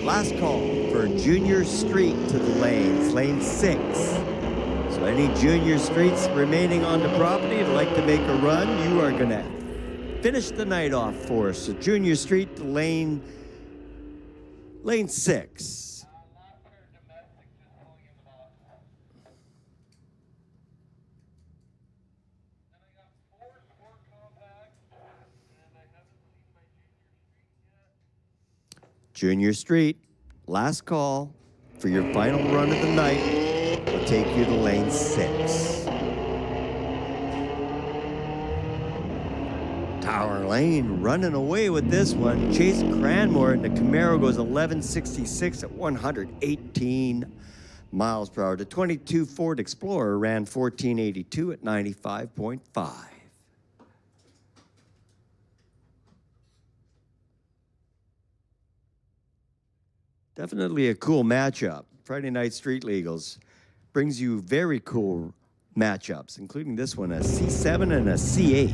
last call for Junior Street to the lanes, lane 6. So any Junior Streets remaining on the property would like to make a run, you are going to finish the night off for us. So Junior Street to lane 6. Junior Street, last call for your final run of the night. Will take you to lane 6. Tower Lane running away with this one. Chase Cranmore in the Camaro goes 1166 at 118 miles per hour. The 22 Ford Explorer ran 1482 at 95.5. Definitely a cool matchup. Friday Night Street Legals brings you very cool matchups, including this one, a C7 and a C8.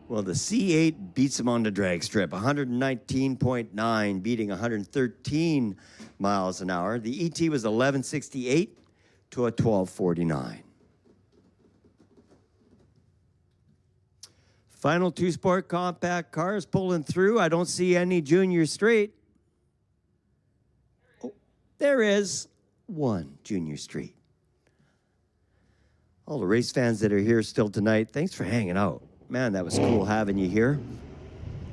Well, the C8 beats him on the drag strip, 119.9, beating 113 miles an hour. The ET was 1168 to a 1249. Final 2 Sport compact cars pulling through. I don't see any Junior Street. Oh, there is one Junior Street. All the race fans that are here still tonight, thanks for hanging out. Man, that was cool having you here.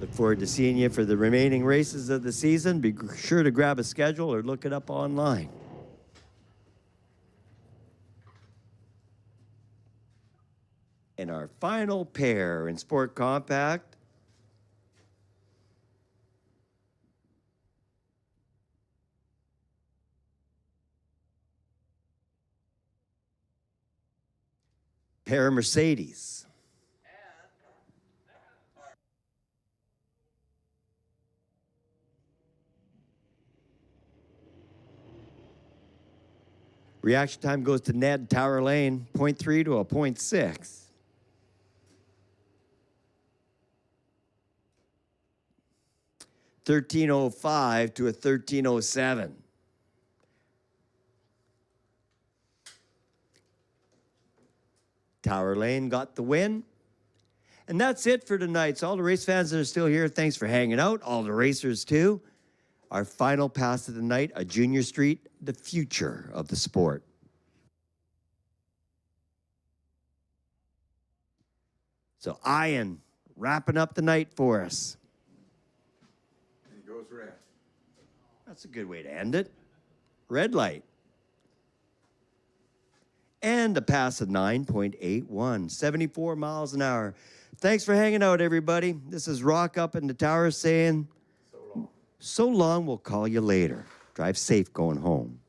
Look forward to seeing you for the remaining races of the season. Be sure to grab a schedule or look it up online. And our final pair in Sport Compact, pair Mercedes. Reaction time goes to Ned, Tower Lane, 0.3 to a 0.6. $13.05 to a $13.07. Tower Lane got the win. And that's it for tonight. So all the race fans that are still here, thanks for hanging out. All the racers too. Our final pass of the night, a Junior Street, the future of the sport. So Ian, wrapping up the night for us. And he goes red. That's a good way to end it. Red light. And a pass of 9.81, 74 miles an hour. Thanks for hanging out, everybody. This is Rock Up in the Tower saying, so long, we'll call you later. Drive safe going home.